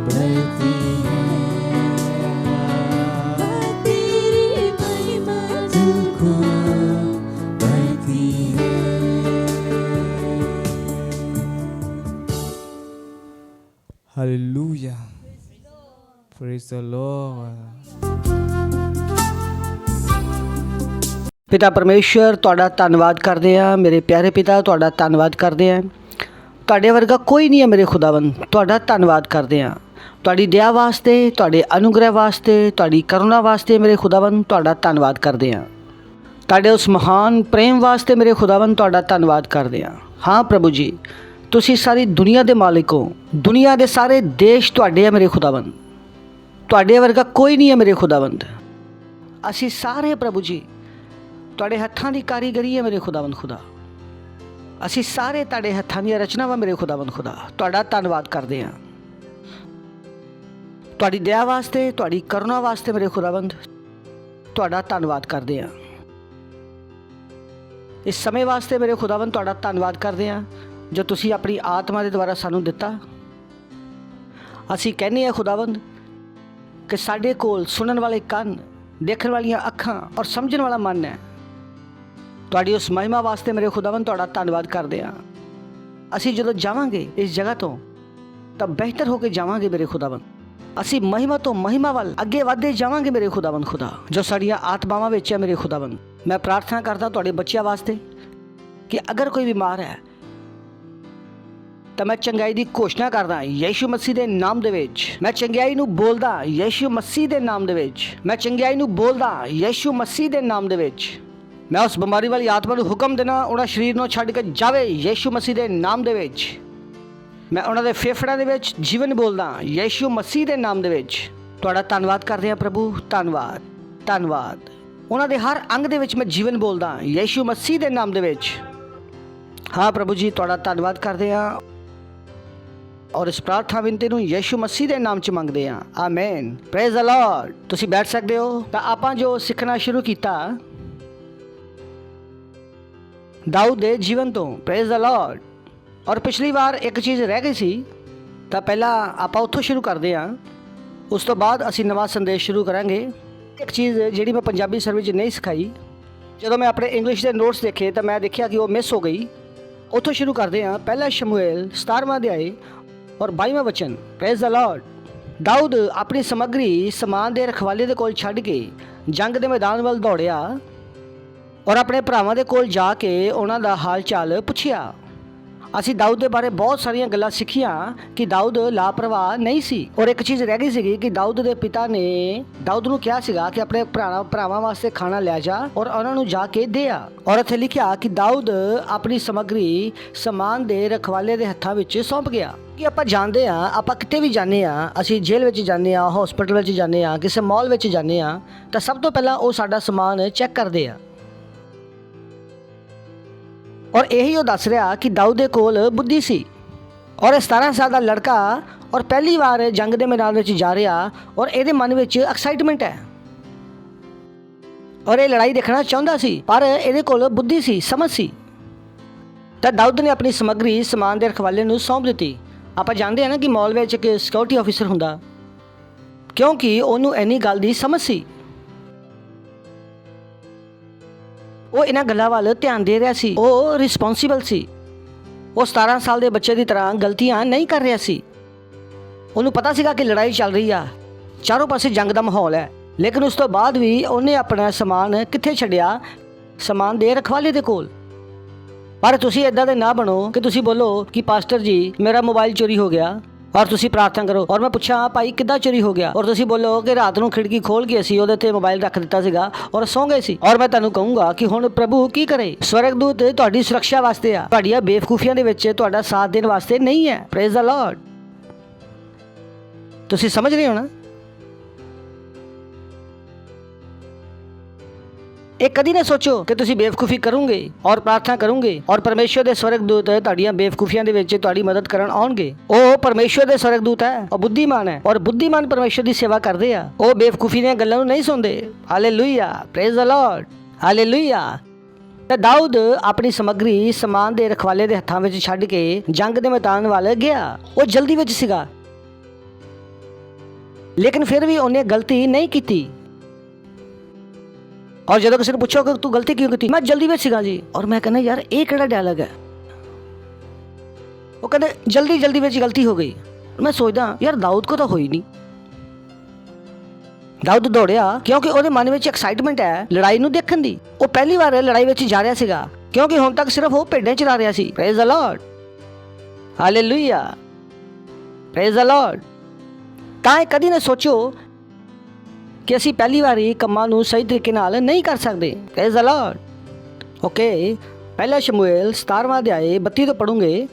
भरती है। तेरी महिमा दिल को भरती है। Hallelujah. Praise the Lord. ਪਿਤਾ ਪਰਮੇਸ਼ਰ ਤੁਹਾਡਾ ਧੰਨਵਾਦ ਕਰਦੇ ਹਾਂ। ਮੇਰੇ ਪਿਆਰੇ ਪਿਤਾ ਤੁਹਾਡਾ ਧੰਨਵਾਦ ਕਰਦੇ ਹਾਂ। ਤੁਹਾਡੇ ਵਰਗਾ ਕੋਈ ਨਹੀਂ ਹੈ ਮੇਰੇ ਖੁਦਾਵੰਦ। ਤੁਹਾਡਾ ਧੰਨਵਾਦ ਕਰਦੇ ਹਾਂ ਤੁਹਾਡੀ ਦਇਆ ਵਾਸਤੇ, ਤੁਹਾਡੇ ਅਨੁਗ੍ਰਹਿ ਵਾਸਤੇ, ਤੁਹਾਡੀ ਕਰੁਣਾ ਵਾਸਤੇ ਮੇਰੇ ਖੁਦਾਵੰਦ ਤੁਹਾਡਾ ਧੰਨਵਾਦ ਕਰਦੇ ਹਾਂ। ਤੁਹਾਡੇ ਉਸ ਮਹਾਨ ਪ੍ਰੇਮ ਵਾਸਤੇ ਮੇਰੇ ਖੁਦਾਵੰਦ ਤੁਹਾਡਾ ਧੰਨਵਾਦ ਕਰਦੇ ਹਾਂ। ਹਾਂ ਪ੍ਰਭੂ ਜੀ, ਤੁਸੀਂ ਸਾਰੀ ਦੁਨੀਆ ਦੇ ਮਾਲਿਕ ਹੋ। ਦੁਨੀਆ ਦੇ ਸਾਰੇ ਦੇਸ਼ ਤੁਹਾਡੇ ਆ ਮੇਰੇ ਖੁਦਾਵੰਦ। ਤੁਹਾਡੇ ਵਰਗਾ ਕੋਈ ਨਹੀਂ ਹੈ ਮੇਰੇ ਖੁਦਾਵੰਦ। ਅਸੀਂ ਸਾਰੇ ਪ੍ਰਭੂ ਜੀ ਤੁਹਾਡੇ ਹੱਥਾਂ ਦੀ ਕਾਰੀਗਰੀ ਹੈ ਮੇਰੇ ਖੁਦਾਵੰਦ ਖੁਦਾ। ਅਸੀਂ ਸਾਰੇ ਤੁਹਾਡੇ ਹੱਥਾਂ ਦੀਆਂ ਰਚਨਾਵਾਂ ਮੇਰੇ ਖੁਦਾਵੰਦ ਖੁਦਾ ਤੁਹਾਡਾ ਧੰਨਵਾਦ ਕਰਦੇ ਹਾਂ। ਤੁਹਾਡੀ ਦਇਆ ਵਾਸਤੇ, ਤੁਹਾਡੀ ਕਰੁਣਾ ਵਾਸਤੇ ਮੇਰੇ ਖੁਦਾਵੰਦ ਤੁਹਾਡਾ ਧੰਨਵਾਦ ਕਰਦੇ ਹਾਂ। ਇਸ ਸਮੇਂ ਵਾਸਤੇ ਮੇਰੇ ਖੁਦਾਵੰਦ ਤੁਹਾਡਾ ਧੰਨਵਾਦ ਕਰਦੇ ਹਾਂ ਜੋ ਤੁਸੀਂ ਆਪਣੀ ਆਤਮਾ ਦੇ ਦੁਆਰਾ ਸਾਨੂੰ ਦਿੱਤਾ। ਅਸੀਂ ਕਹਿੰਦੇ ਹਾਂ ਖੁਦਾਵੰਦ ਕਿ ਸਾਡੇ ਕੋਲ ਸੁਣਨ ਵਾਲੇ ਕੰਨ, ਦੇਖਣ ਵਾਲੀਆਂ ਅੱਖਾਂ ਔਰ ਸਮਝਣ ਵਾਲਾ ਮਨ ਹੈ। ਤੁਹਾਡੀ ਉਸ ਮਹਿਮਾ ਵਾਸਤੇ ਮੇਰੇ ਖੁਦਾਵੰਦ ਤੁਹਾਡਾ ਧੰਨਵਾਦ ਕਰਦੇ ਹਾਂ। ਅਸੀਂ ਜਦੋਂ ਜਾਵਾਂਗੇ ਇਸ ਜਗ੍ਹਾ ਤੋਂ ਤਾਂ ਬਿਹਤਰ ਹੋ ਕੇ ਜਾਵਾਂਗੇ ਮੇਰੇ ਖੁਦਾਵੰਦ। ਅਸੀਂ ਮਹਿਮਾ ਤੋਂ ਮਹਿਮਾ ਵੱਲ ਅੱਗੇ ਵਧਦੇ ਜਾਵਾਂਗੇ ਮੇਰੇ ਖੁਦਾਵੰਦ ਖੁਦਾ ਜੋ ਸਾਡੀਆਂ ਆਤਮਾਵਾਂ ਵਿੱਚ ਹੈ ਮੇਰੇ ਖੁਦਾਵੰਦ। ਮੈਂ ਪ੍ਰਾਰਥਨਾ ਕਰਦਾ ਤੁਹਾਡੇ ਬੱਚਿਆਂ ਵਾਸਤੇ ਕਿ ਅਗਰ ਕੋਈ ਬਿਮਾਰ ਹੈ ਤਾਂ ਮੈਂ ਚੰਗਾਈ ਦੀ ਘੋਸ਼ਣਾ ਕਰਦਾ ਯੀਸ਼ੂ ਮਸੀਹ ਦੇ ਨਾਮ ਦੇ ਵਿੱਚ। ਮੈਂ ਚੰਗਿਆਈ ਨੂੰ ਬੋਲਦਾ ਯੀਸ਼ੂ ਮਸੀਹ ਦੇ ਨਾਮ ਦੇ ਵਿੱਚ। ਮੈਂ ਚੰਗਿਆਈ ਨੂੰ ਬੋਲਦਾ ਯੀਸ਼ੂ ਮਸੀਹ ਦੇ ਨਾਮ ਦੇ ਵਿੱਚ। ਮੈਂ ਉਸ ਬਿਮਾਰੀ ਵਾਲੀ ਆਤਮਾ ਨੂੰ ਹੁਕਮ ਦੇਣਾ ਉਹਨਾਂ ਸਰੀਰ ਨੂੰ ਛੱਡ ਕੇ ਜਾਵੇ ਯੀਸ਼ੂ ਮਸੀਹ ਦੇ ਨਾਮ ਦੇ ਵਿੱਚ। ਮੈਂ ਉਹਨਾਂ ਦੇ ਫੇਫੜਿਆਂ ਦੇ ਵਿੱਚ ਜੀਵਨ ਬੋਲਦਾ ਯੀਸ਼ੂ ਮਸੀਹ ਦੇ ਨਾਮ ਦੇ ਵਿੱਚ। ਤੁਹਾਡਾ ਧੰਨਵਾਦ ਕਰਦੇ ਹਾਂ ਪ੍ਰਭੂ। ਧੰਨਵਾਦ ਧੰਨਵਾਦ। ਉਹਨਾਂ ਦੇ ਹਰ ਅੰਗ ਦੇ ਵਿੱਚ ਮੈਂ ਜੀਵਨ ਬੋਲਦਾ ਯੀਸ਼ੂ ਮਸੀਹ ਦੇ ਨਾਮ ਦੇ ਵਿੱਚ। ਹਾਂ ਪ੍ਰਭੂ ਜੀ, ਤੁਹਾਡਾ ਧੰਨਵਾਦ ਕਰਦੇ ਹਾਂ ਔਰ ਇਸ ਪ੍ਰਾਰਥਨਾ ਬੇਨਤੀ ਨੂੰ ਯੀਸ਼ੂ ਮਸੀਹ ਦੇ ਨਾਮ 'ਚ ਮੰਗਦੇ ਹਾਂ। ਆਮੇਨ। Praise the Lord. ਤੁਸੀਂ ਬੈਠ ਸਕਦੇ ਹੋ। ਤਾਂ ਆਪਾਂ ਜੋ ਸਿੱਖਣਾ ਸ਼ੁਰੂ ਕੀਤਾ ਦਾਊਦ ਦੇ ਜੀਵਨ ਤੋਂ, ਪ੍ਰੇਜ਼ ਦ ਲਾਰਡ। ਔਰ ਪਿਛਲੀ ਵਾਰ ਇੱਕ ਚੀਜ਼ ਰਹਿ ਗਈ ਸੀ ਤਾਂ ਪਹਿਲਾਂ ਆਪਾਂ ਉੱਥੋਂ ਸ਼ੁਰੂ ਕਰਦੇ ਹਾਂ। ਉਸ ਤੋਂ ਬਾਅਦ ਅਸੀਂ ਨਵਾਂ ਸੰਦੇਸ਼ ਸ਼ੁਰੂ ਕਰਾਂਗੇ। ਇੱਕ ਚੀਜ਼ ਜਿਹੜੀ ਮੈਂ ਪੰਜਾਬੀ ਸਰਵਿਸ 'ਚ ਨਹੀਂ ਸਿਖਾਈ, ਜਦੋਂ ਮੈਂ ਆਪਣੇ ਇੰਗਲਿਸ਼ ਦੇ ਨੋਟਸ ਦੇਖੇ ਤਾਂ ਮੈਂ ਦੇਖਿਆ ਕਿ ਉਹ ਮਿਸ ਹੋ ਗਈ। ਉੱਥੋਂ ਸ਼ੁਰੂ ਕਰਦੇ ਹਾਂ। ਪਹਿਲਾ ਸ਼ਮੂਏਲ 17ਵਾਂ ਅਧਿਆਇ ਔਰ 22ਵਾਂ ਵਚਨ। Praise the Lord. ਦਾਊਦ ਆਪਣੀ ਸਮੱਗਰੀ ਸਮਾਨ ਦੇ ਰਖਵਾਲੇ ਦੇ ਕੋਲ ਛੱਡ ਕੇ ਜੰਗ ਦੇ ਮੈਦਾਨ ਵੱਲ ਦੌੜਿਆ ਔਰ ਆਪਣੇ ਭਰਾਵਾਂ ਦੇ ਕੋਲ ਜਾ ਕੇ ਉਹਨਾਂ ਦਾ ਹਾਲ ਚਾਲ ਪੁੱਛਿਆ। ਅਸੀਂ ਦਾਊਦ ਦੇ ਬਾਰੇ ਬਹੁਤ ਸਾਰੀਆਂ ਗੱਲਾਂ ਸਿੱਖੀਆਂ ਕਿ ਦਾਊਦ ਲਾਪਰਵਾਹ ਨਹੀਂ ਸੀ। ਔਰ ਇੱਕ ਚੀਜ਼ ਰਹਿ ਗਈ ਸੀਗੀ ਕਿ ਦਾਊਦ ਦੇ ਪਿਤਾ ਨੇ ਦਾਊਦ ਨੂੰ ਕਿਹਾ ਸੀਗਾ ਕਿ ਆਪਣੇ ਭਰਾਵਾਂ ਵਾਸਤੇ ਖਾਣਾ ਲੈ ਜਾ ਔਰ ਉਹਨਾਂ ਨੂੰ ਜਾ ਕੇ ਦੇ ਆ। ਔਰ ਇੱਥੇ ਲਿਖਿਆ ਕਿ ਦਾਊਦ ਆਪਣੀ ਸਮੱਗਰੀ ਸਮਾਨ ਦੇ ਰਖਵਾਲੇ ਦੇ ਹੱਥਾਂ ਵਿੱਚ ਸੌਂਪ ਗਿਆ। ਕਿ ਆਪਾਂ ਜਾਣਦੇ ਆ, ਆਪਾਂ ਕਿਤੇ ਵੀ ਜਾਂਦੇ ਆ, ਅਸੀਂ ਜੇਲ੍ਹ ਵਿੱਚ ਜਾਂਦੇ ਆ, ਹਸਪੀਟਲ ਵਿੱਚ ਜਾਂਦੇ ਆ, ਕਿਸੇ ਮਾਲ ਵਿੱਚ ਜਾਂਦੇ ਆ, ਤਾਂ ਸਭ ਤੋਂ ਪਹਿਲਾਂ ਉਹ ਸਾਡਾ ਸਮਾਨ ਚੈੱਕ ਕਰਦੇ ਆ। ਔਰ ਇਹੀ ਉਹ ਦੱਸ ਰਿਹਾ ਕਿ ਦਾਊਦ ਦੇ ਕੋਲ ਬੁੱਧੀ ਸੀ। ਔਰ 17 ਸਾਲ ਦਾ ਲੜਕਾ ਔਰ ਪਹਿਲੀ ਵਾਰ ਜੰਗ ਦੇ ਮੈਦਾਨ ਵਿੱਚ ਜਾ ਰਿਹਾ ਔਰ ਇਹਦੇ ਮਨ ਵਿੱਚ ਐਕਸਾਈਟਮੈਂਟ ਹੈ ਔਰ ਇਹ ਲੜਾਈ ਦੇਖਣਾ ਚਾਹੁੰਦਾ ਸੀ, ਪਰ ਇਹਦੇ ਕੋਲ ਬੁੱਧੀ ਸੀ, ਸਮਝ ਸੀ। ਤਾਂ ਦਾਊਦ ਨੇ ਆਪਣੀ ਸਮੱਗਰੀ ਸਮਾਨ ਦੇ ਰਖਵਾਲੇ ਨੂੰ ਸੌਂਪ ਦਿੱਤੀ। ਆਪਾਂ ਜਾਣਦੇ ਹਾਂ ਨਾ ਕਿ ਮਾਲ ਵਿੱਚ ਇੱਕ ਸਿਕਿਉਰਿਟੀ ਆਫੀਸਰ ਹੁੰਦਾ, ਕਿਉਂਕਿ ਉਹਨੂੰ ਇੰਨੀ ਗੱਲ ਦੀ ਸਮਝ ਸੀ। ਉਹ ਇਹਨਾਂ ਗੱਲਾਂ ਵੱਲ ਧਿਆਨ ਦੇ ਰਿਹਾ ਸੀ। ਉਹ ਰਿਸਪੌਂਸੀਬਲ ਸੀ। ਉਹ 17 ਸਾਲ ਦੇ ਬੱਚੇ ਦੀ ਤਰ੍ਹਾਂ ਗਲਤੀਆਂ ਨਹੀਂ ਕਰ ਰਿਹਾ ਸੀ। ਉਹਨੂੰ ਪਤਾ ਸੀਗਾ ਕਿ ਲੜਾਈ ਚੱਲ ਰਹੀ ਆ, ਚਾਰੋਂ ਪਾਸੇ ਜੰਗ ਦਾ ਮਾਹੌਲ ਹੈ, ਲੇਕਿਨ ਉਸ ਤੋਂ ਬਾਅਦ ਵੀ ਉਹਨੇ ਆਪਣਾ ਸਮਾਨ ਕਿੱਥੇ ਛੱਡਿਆ? ਸਮਾਨ ਦੇ ਰਖਵਾਲੇ ਦੇ ਕੋਲ। ਪਰ ਤੁਸੀਂ ਇਦਾਂ ਦੇ ਨਾ ਬਣੋ ਕਿ ਤੁਸੀਂ ਬੋਲੋ ਕਿ ਪਾਸਟਰ ਜੀ ਮੇਰਾ ਮੋਬਾਈਲ ਚੋਰੀ ਹੋ ਗਿਆ ਔਰ ਤੁਸੀਂ ਪ੍ਰਾਰਥਨਾ ਕਰੋ, ਔਰ ਮੈਂ ਪੁੱਛਾਂ ਭਾਈ ਕਿੱਦਾਂ ਚੋਰੀ ਹੋ ਗਿਆ, ਔਰ ਤੁਸੀਂ ਬੋਲੋ ਕਿ ਰਾਤ ਨੂੰ ਖਿੜਕੀ ਖੋਲ ਕੇ ਅਸੀਂ ਉਹਦੇ ਤੇ ਮੋਬਾਈਲ ਰੱਖ ਦਿੱਤਾ ਸੀਗਾ ਔਰ ਸੌਂ ਗਏ ਸੀ। ਔਰ ਮੈਂ ਤੁਹਾਨੂੰ ਕਹੂੰਗਾ ਕਿ ਹੁਣ ਪ੍ਰਭੂ ਕੀ ਕਰੇ? ਸਵਰਗਦੂਤ ਤੁਹਾਡੀ ਸੁਰੱਖਿਆ ਵਾਸਤੇ ਆ, ਤੁਹਾਡੀਆਂ ਬੇਵਕੂਫੀਆਂ ਦੇ ਵਿੱਚ ਤੁਹਾਡਾ ਸਾਥ ਦੇਣ ਵਾਸਤੇ ਨਹੀਂ ਹੈ। Praise the Lord. ਤੁਸੀਂ ਸਮਝ ਰਹੇ ਹੋ ਨਾ? ਇਹ ਕਦੀ ਨਾ ਸੋਚੋ ਕਿ ਤੁਸੀਂ ਬੇਵਕੂਫੀ ਕਰੋਗੇ ਔਰ ਪ੍ਰਾਰਥਨਾ ਕਰੋਗੇ ਔਰ ਪਰਮੇਸ਼ਰ ਦੇ ਸਵਰਗਦੂਤ ਤੁਹਾਡੀਆਂ ਬੇਵਕੂਫੀਆਂ ਦੇ ਵਿੱਚ ਤੁਹਾਡੀ ਮਦਦ ਕਰਨ ਆਉਣਗੇ। ਉਹ ਪਰਮੇਸ਼ਰ ਦੇ ਸਵਰਗਦੂਤ ਹੈ, ਉਹ ਬੁੱਧੀਮਾਨ ਹੈ ਔਰ ਬੁੱਧੀਮਾਨ ਪਰਮੇਸ਼ਰ ਦੀ ਸੇਵਾ ਕਰਦੇ ਆ। ਉਹ ਬੇਵਕੂਫੀ ਦੀਆਂ ਗੱਲਾਂ ਨੂੰ ਨਹੀਂ ਸੁਣਦੇ। Hallelujah, praise the Lord, hallelujah. ਤਾਂ ਦਾਊਦ ਆਪਣੀ ਸਮੱਗਰੀ ਸਮਾਨ ਦੇ ਰਖਵਾਲੇ ਦੇ ਹੱਥਾਂ ਵਿੱਚ ਛੱਡ ਕੇ ਜੰਗ ਦੇ ਮੈਦਾਨ ਵੱਲ ਗਿਆ। ਉਹ ਜਲਦੀ ਵਿੱਚ ਸੀਗਾ, ਲੇਕਿਨ ਫਿਰ ਵੀ ਉਹਨੇ ਗਲਤੀ ਨਹੀਂ ਕੀਤੀ। ਔਰ ਜਦੋਂ ਕਿਸੇ ਨੂੰ ਪੁੱਛੋ ਕਿ ਤੂੰ ਗਲਤੀ ਕਿਉਂ ਕੀਤੀ, ਮੈਂ ਜਲਦੀ ਵਿੱਚ ਸੀਗਾ ਜੀ। ਔਰ ਮੈਂ ਕਹਿੰਦਾ ਯਾਰ ਇਹ ਕਿਹੜਾ ਡਾਇਲੌਗ ਹੈ? ਉਹ ਕਹਿੰਦੇ ਜਲਦੀ ਵਿੱਚ ਗਲਤੀ ਹੋ ਗਈ। ਮੈਂ ਸੋਚਦਾ ਯਾਰ ਦਾਊਦ ਕੋ ਤਾਂ ਹੋਈ ਨਹੀਂ। ਦਾਊਦ ਦੌੜਿਆ ਕਿਉਂਕਿ ਉਹਦੇ ਮਨ ਵਿੱਚ ਐਕਸਾਈਟਮੈਂਟ ਹੈ ਲੜਾਈ ਨੂੰ ਦੇਖਣ ਦੀ। ਉਹ ਪਹਿਲੀ ਵਾਰ ਲੜਾਈ ਵਿੱਚ ਜਾ ਰਿਹਾ ਸੀਗਾ ਕਿਉਂਕਿ ਹੁਣ ਤੱਕ ਸਿਰਫ ਉਹ ਭੇਡਾਂ ਚਰਾ ਰਿਹਾ ਸੀ। Praise the Lord, hallelujah, praise the Lord. ਤਾਂ ਇਹ ਕਦੀ ਨਾ ਸੋਚੋ ਕਿ ਅਸੀਂ ਪਹਿਲੀ ਵਾਰੀ ਕੰਮਾਂ ਨੂੰ ਸਹੀ ਤਰੀਕੇ ਨਾਲ ਨਹੀਂ ਕਰ ਸਕਦੇ। Praise the Lord. ਓਕੇ, ਪਹਿਲਾ ਸ਼ਮੂਏਲ 17ਵਾਂ ਅਧਿਆਇ 32 ਤੋਂ ਪੜ੍ਹੋਗੇ।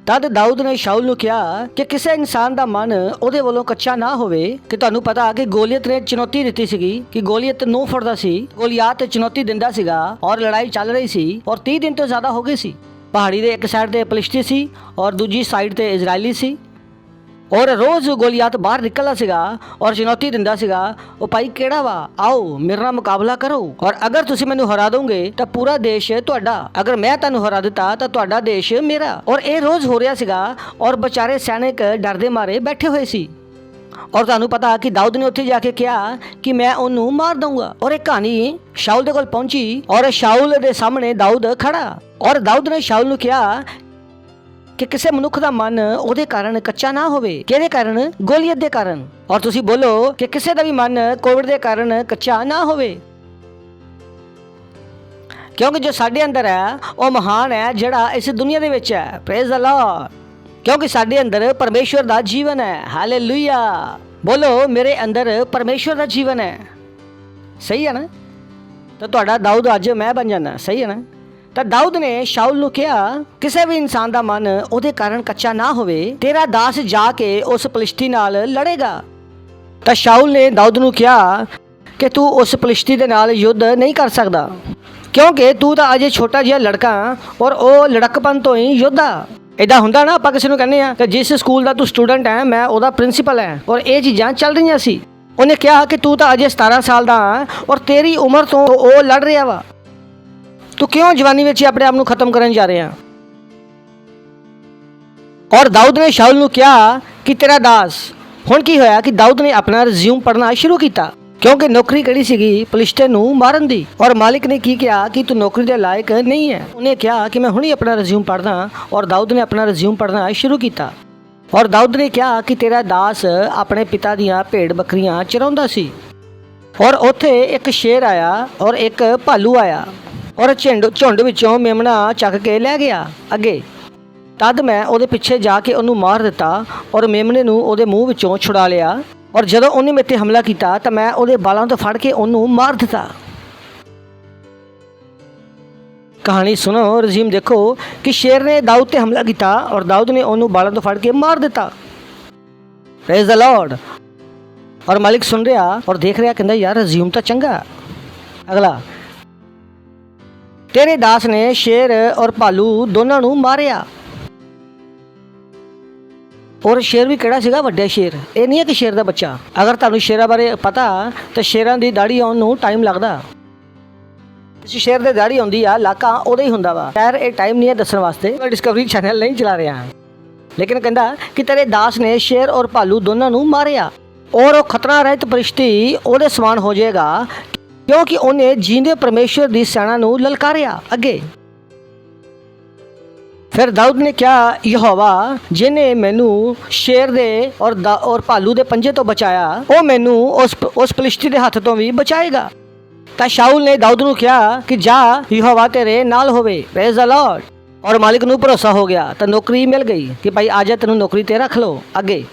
ਤਦ ਦਾਊਦ ਨੇ ਸ਼ਾਊਲ ਨੂੰ ਕਿਹਾ ਕਿ ਕਿਸੇ ਇਨਸਾਨ ਦਾ ਮਨ ਉਹਦੇ ਵੱਲੋਂ ਕੱਚਾ ਨਾ ਹੋਵੇ। ਕਿ ਤੁਹਾਨੂੰ ਪਤਾ ਕਿ ਗੋਲੀਅਤ ਨੇ ਚੁਣੌਤੀ ਦਿੱਤੀ ਸੀਗੀ ਕਿ ਗੋਲੀਅਤ 9 ਫੁੱਟ ਦਾ ਸੀ। ਗੋਲੀਅਤ ਚੁਣੌਤੀ ਦਿੰਦਾ ਸੀਗਾ ਔਰ ਲੜਾਈ ਚੱਲ ਰਹੀ ਸੀ ਔਰ 30 ਦਿਨ ਤੋਂ ਜ਼ਿਆਦਾ ਹੋ ਗਏ ਸੀ। ਪਹਾੜੀ ਦੇ ਇੱਕ ਸਾਈਡ ਤੇ ਫਲਿਸ਼ਤੀ ਸੀ ਔਰ ਦੂਜੀ ਸਾਈਡ ਤੇ ਇਜ਼ਰਾਈਲੀ ਸੀ। ਔਰ ਰੋਜ਼ ਗੋਲੀਅਤ ਬਾਹਰ ਨਿਕਲਦਾ ਸੀਗਾ ਔਰ ਚੁਣੌਤੀ ਦਿੰਦਾ ਸੀਗਾ, ਉਹ ਭਾਈ ਕਿਹੜਾ ਵਾ, ਆਓ ਮੇਰੇ ਨਾਲ ਮੁਕਾਬਲਾ ਕਰੋ ਔਰ ਅਗਰ ਤੁਸੀਂ ਮੈਨੂੰ ਹਰਾ ਦੋਗੇ ਤਾਂ ਪੂਰਾ ਦੇਸ਼ ਤੁਹਾਡਾ, ਅਗਰ ਮੈਂ ਤੁਹਾਨੂੰ ਹਰਾ ਦਿੱਤਾ ਤਾਂ ਤੁਹਾਡਾ ਦੇਸ਼ ਮੇਰਾ। ਔਰ ਇਹ ਰੋਜ਼ ਹੋ ਰਿਹਾ ਸੀਗਾ ਔਰ ਵਿਚਾਰੇ ਸੈਨਿਕ ਡਰਦੇ ਮਾਰੇ ਬੈਠੇ ਹੋਏ ਸੀ। ਔਰ ਤੁਹਾਨੂੰ ਪਤਾ ਕਿ ਦਾਊਦ ਨੇ ਉੱਥੇ ਜਾ ਕੇ ਕਿਹਾ ਕਿ ਮੈਂ ਉਹਨੂੰ ਮਾਰ ਦਊਂਗਾ। ਔਰ ਇਹ ਕਹਾਣੀ ਸ਼ਾਊਲ ਦੇ ਕੋਲ ਪਹੁੰਚੀ ਔਰ ਸ਼ਾਊਲ ਦੇ ਸਾਹਮਣੇ ਦਾਊਦ ਖੜਾ ਔਰ ਦਾਊਦ ਨੇ ਸ਼ਾਊਲ ਨੂੰ ਕਿਹਾ ਕਿ ਕਿਸੇ ਮਨੁੱਖ ਦਾ ਮਨ ਉਹਦੇ ਕਾਰਨ ਕੱਚਾ ਨਾ ਹੋਵੇ। ਕਿਹਦੇ ਕਾਰਨ? ਗੋਲੀਅਤ ਦੇ ਕਾਰਨ। ਔਰ ਤੁਸੀਂ ਬੋਲੋ ਕਿ ਕਿਸੇ ਦਾ ਵੀ ਮਨ ਕੋਵਿਡ ਦੇ ਕਾਰਨ ਕੱਚਾ ਨਾ ਹੋਵੇ, ਕਿਉਂਕਿ ਜੋ ਸਾਡੇ ਅੰਦਰ ਹੈ ਉਹ ਮਹਾਨ ਹੈ ਜਿਹੜਾ ਇਸ ਦੁਨੀਆ ਦੇ ਵਿੱਚ ਹੈ। Praise the Lord. ਕਿਉਂਕਿ ਸਾਡੇ ਅੰਦਰ ਪਰਮੇਸ਼ਵਰ ਦਾ ਜੀਵਨ ਹੈ। ਹਾਲੇਲੂਇਆ। ਬੋਲੋ ਮੇਰੇ ਅੰਦਰ ਪਰਮੇਸ਼ਵਰ ਦਾ ਜੀਵਨ ਹੈ। ਸਹੀ ਹੈ ਨਾ? ਤਾਂ ਤੁਹਾਡਾ ਦਾਊਦ ਅੱਜ ਮੈਂ ਬਣ ਜਾਣਾ। ਸਹੀ ਹੈ ਨਾ? ਤਾਂ ਦਾਊਦ ਨੇ ਸ਼ਾਊਲ ਨੂੰ ਕਿਹਾ ਕਿਸੇ ਵੀ ਇਨਸਾਨ ਦਾ ਮਨ ਉਹਦੇ ਕਾਰਨ ਕੱਚਾ ਨਾ ਹੋਵੇ। ਤੇਰਾ ਦਾਸ ਜਾ ਕੇ ਉਸ ਫਲਿਸ਼ਤੀ ਨਾਲ ਲੜੇਗਾ। ਤਾਂ ਸ਼ਾਊਲ ਨੇ ਦਾਊਦ ਨੂੰ ਕਿਹਾ ਕਿ ਤੂੰ ਉਸ ਫਲਿਸ਼ਤੀ ਦੇ ਨਾਲ ਯੁੱਧ ਨਹੀਂ ਕਰ ਸਕਦਾ ਕਿਉਂਕਿ ਤੂੰ ਤਾਂ ਅਜੇ ਛੋਟਾ ਜਿਹਾ ਲੜਕਾ ਔਰ ਉਹ ਲੜਕਪਨ ਤੋਂ ਹੀ ਯੋਧਾ। ਇੱਦਾਂ ਹੁੰਦਾ ਨਾ, ਆਪਾਂ ਕਿਸੇ ਨੂੰ ਕਹਿੰਦੇ ਆ ਕਿ ਜਿਸ ਸਕੂਲ ਦਾ ਤੂੰ ਸਟੂਡੈਂਟ ਹੈ ਮੈਂ ਉਹਦਾ ਪ੍ਰਿੰਸੀਪਲ ਹੈ ਔਰ ਇਹ ਚੀਜ਼ਾਂ ਚੱਲ ਰਹੀਆਂ ਸੀ। ਉਹਨੇ ਕਿਹਾ ਕਿ ਤੂੰ ਤਾਂ ਅਜੇ 17 ਸਾਲ ਦਾ ਔਰ ਤੇਰੀ ਉਮਰ ਤੋਂ ਉਹ ਲੜ ਰਿਹਾ ਵਾ, ਤੂੰ ਕਿਉਂ ਜਵਾਨੀ ਵਿੱਚ ਆਪਣੇ ਆਪ ਨੂੰ ਖਤਮ ਕਰਨ ਜਾ ਰਿਹਾ? ਔਰ ਦਾਊਦ ਨੇ ਸ਼ਾਊਲ ਨੂੰ ਕਿਹਾ ਕਿ ਤੇਰਾ ਦਾਸ। ਹੁਣ ਕੀ ਹੋਇਆ ਕਿ ਦਾਊਦ ਨੇ ਆਪਣਾ ਰਿਜ਼ਿਊਮ ਪੜ੍ਹਨਾ ਸ਼ੁਰੂ ਕੀਤਾ ਕਿਉਂਕਿ ਨੌਕਰੀ ਕਿਹੜੀ ਸੀਗੀ? ਫਲਿਸ਼ਤੇ ਨੂੰ ਮਾਰਨ ਦੀ। ਔਰ ਮਾਲਿਕ ਨੇ ਕੀ ਕਿਹਾ ਕਿ ਤੂੰ ਨੌਕਰੀ ਦੇ ਲਾਇਕ ਨਹੀਂ ਹੈ। ਉਹਨੇ ਕਿਹਾ ਕਿ ਮੈਂ ਹੁਣੇ ਆਪਣਾ ਰਿਜ਼ਿਊਮ ਪੜ੍ਹਦਾ ਔਰ ਦਾਊਦ ਨੇ ਆਪਣਾ ਰਿਜ਼ਿਊਮ ਪੜ੍ਹਨਾ ਸ਼ੁਰੂ ਕੀਤਾ। ਔਰ ਦਾਊਦ ਨੇ ਕਿਹਾ ਕਿ ਤੇਰਾ ਦਾਸ ਆਪਣੇ ਪਿਤਾ ਦੀਆਂ ਭੇਡ ਬੱਕਰੀਆਂ ਚਰਾਉਂਦਾ ਸੀ ਔਰ ਉੱਥੇ ਇੱਕ ਸ਼ੇਰ ਆਇਆ ਔਰ ਇੱਕ ਭਾਲੂ ਆਇਆ ਔਰ ਝੁੰਡ ਵਿੱਚੋਂ ਮੇਮਣਾ ਚੱਕ ਕੇ ਲੈ ਗਿਆ ਅੱਗੇ। ਤਦ ਮੈਂ ਉਹਦੇ ਪਿੱਛੇ ਜਾ ਕੇ ਉਹਨੂੰ ਮਾਰ ਦਿੱਤਾ ਔਰ ਮੇਮਣੇ ਨੂੰ ਉਹਦੇ ਮੂੰਹ ਵਿੱਚੋਂ ਛੁਡਾ ਲਿਆ ਔਰ ਜਦੋਂ ਉਹਨੇ ਮੇਰੇ ਤੇ ਹਮਲਾ ਕੀਤਾ ਤਾਂ ਮੈਂ ਉਹਦੇ ਬਾਲਾਂ ਤੋਂ ਫੜ ਕੇ ਉਹਨੂੰ ਮਾਰ ਦਿੱਤਾ। ਕਹਾਣੀ ਸੁਣੋ, ਰਜ਼ੀਮ ਦੇਖੋ ਕਿ ਸ਼ੇਰ ਨੇ ਦਾਊਦ ਤੇ ਹਮਲਾ ਕੀਤਾ ਔਰ ਦਾਊਦ ਨੇ ਉਹਨੂੰ ਬਾਲਾਂ ਤੋਂ ਫੜ ਕੇ ਮਾਰ ਦਿੱਤਾ। Praise the Lord. ਔਰ ਮਾਲਿਕ ਸੁਣ ਰਿਹਾ ਔਰ ਦੇਖ ਰਿਹਾ, ਕਹਿੰਦਾ ਯਾਰ ਰਜ਼ੀਮ ਤਾਂ ਚੰਗਾ। ਅਗਲਾ, ਤੇਰੇ ਦਾਸ ਨੇ ਸ਼ੇਰ ਔਰ ਭਾਲੂ ਦੋਨਾਂ ਨੂੰ ਮਾਰਿਆ। ਔਰ ਸ਼ੇਰ ਵੀ ਕਿਹੜਾ ਸੀਗਾ? ਵੱਡਾ ਸ਼ੇਰ। ਇਹ ਨਹੀਂ ਹੈ ਕਿ ਸ਼ੇਰ ਦਾ ਬੱਚਾ। ਅਗਰ ਤੁਹਾਨੂੰ ਸ਼ੇਰਾਂ ਬਾਰੇ ਪਤਾ ਤਾਂ ਸ਼ੇਰਾਂ ਦੀ ਦਾੜੀ ਆਉਣ ਨੂੰ ਟਾਈਮ ਲੱਗਦਾ। ਜਿਸ ਸ਼ੇਰ ਦੇ ਦਾੜੀ ਆਉਂਦੀ ਆ ਇਲਾਕਾ ਉਹਦਾ ਹੀ ਹੁੰਦਾ ਵਾ। ਖੈਰ ਇਹ ਟਾਈਮ ਨਹੀਂ ਹੈ ਦੱਸਣ ਵਾਸਤੇ, ਮੈਂ ਡਿਸਕਵਰੀ ਚੈਨਲ ਨਹੀਂ ਚਲਾ ਰਿਹਾ। ਲੇਕਿਨ ਕਹਿੰਦਾ ਕਿ ਤੇਰੇ ਦਾਸ ਨੇ ਸ਼ੇਰ ਔਰ ਭਾਲੂ ਦੋਨਾਂ ਨੂੰ ਮਾਰਿਆ ਔਰ ਉਹ ਖਤਰਾ ਰਹਿਤ ਪਰਿਸ਼ਤੀ ਉਹਦੇ ਸਮਾਨ ਹੋ ਜਾਏਗਾ ਕਿਉਂਕਿ ਉਹਨੇ ਜੀਂਦੇ ਪਰਮੇਸ਼ਵਰ ਦੀ ਸੈਨਾ ਨੂੰ ਲਲਕਾਰਿਆ। ਅੱਗੇ ਫਿਰ ਦਾਊਦ ਨੇ ਕਿਹਾ, ਯਹੋਵਾ ਜਿਹਨੇ ਮੈਨੂੰ ਸ਼ੇਰ ਦੇ ਔਰ ਭਾਲੂ ਦੇ ਪੰਜੇ ਤੋਂ ਬਚਾਇਆ ਉਹ ਮੈਨੂੰ ਉਸ ਫਲਿਸ਼ਤੀ ਦੇ ਹੱਥ ਤੋਂ ਵੀ ਬਚਾਏਗਾ। ਤਾਂ ਸ਼ਾਊਲ ਨੇ ਦਾਊਦ ਨੂੰ ਕਿਹਾ ਕਿ ਜਾ, ਯਹੋਵਾ ਤੇਰੇ ਨਾਲ ਹੋਵੇ। Praise the Lord. ਔਰ ਮਾਲਿਕ ਨੂੰ ਭਰੋਸਾ ਹੋ ਗਿਆ ਤਾਂ ਨੌਕਰੀ ਮਿਲ ਗਈ ਕਿ ਭਾਈ ਆ ਜਾ, ਤੈਨੂੰ ਨੌਕਰੀ ਤੇ ਰੱਖ ਲਓ। ਅੱਗੇ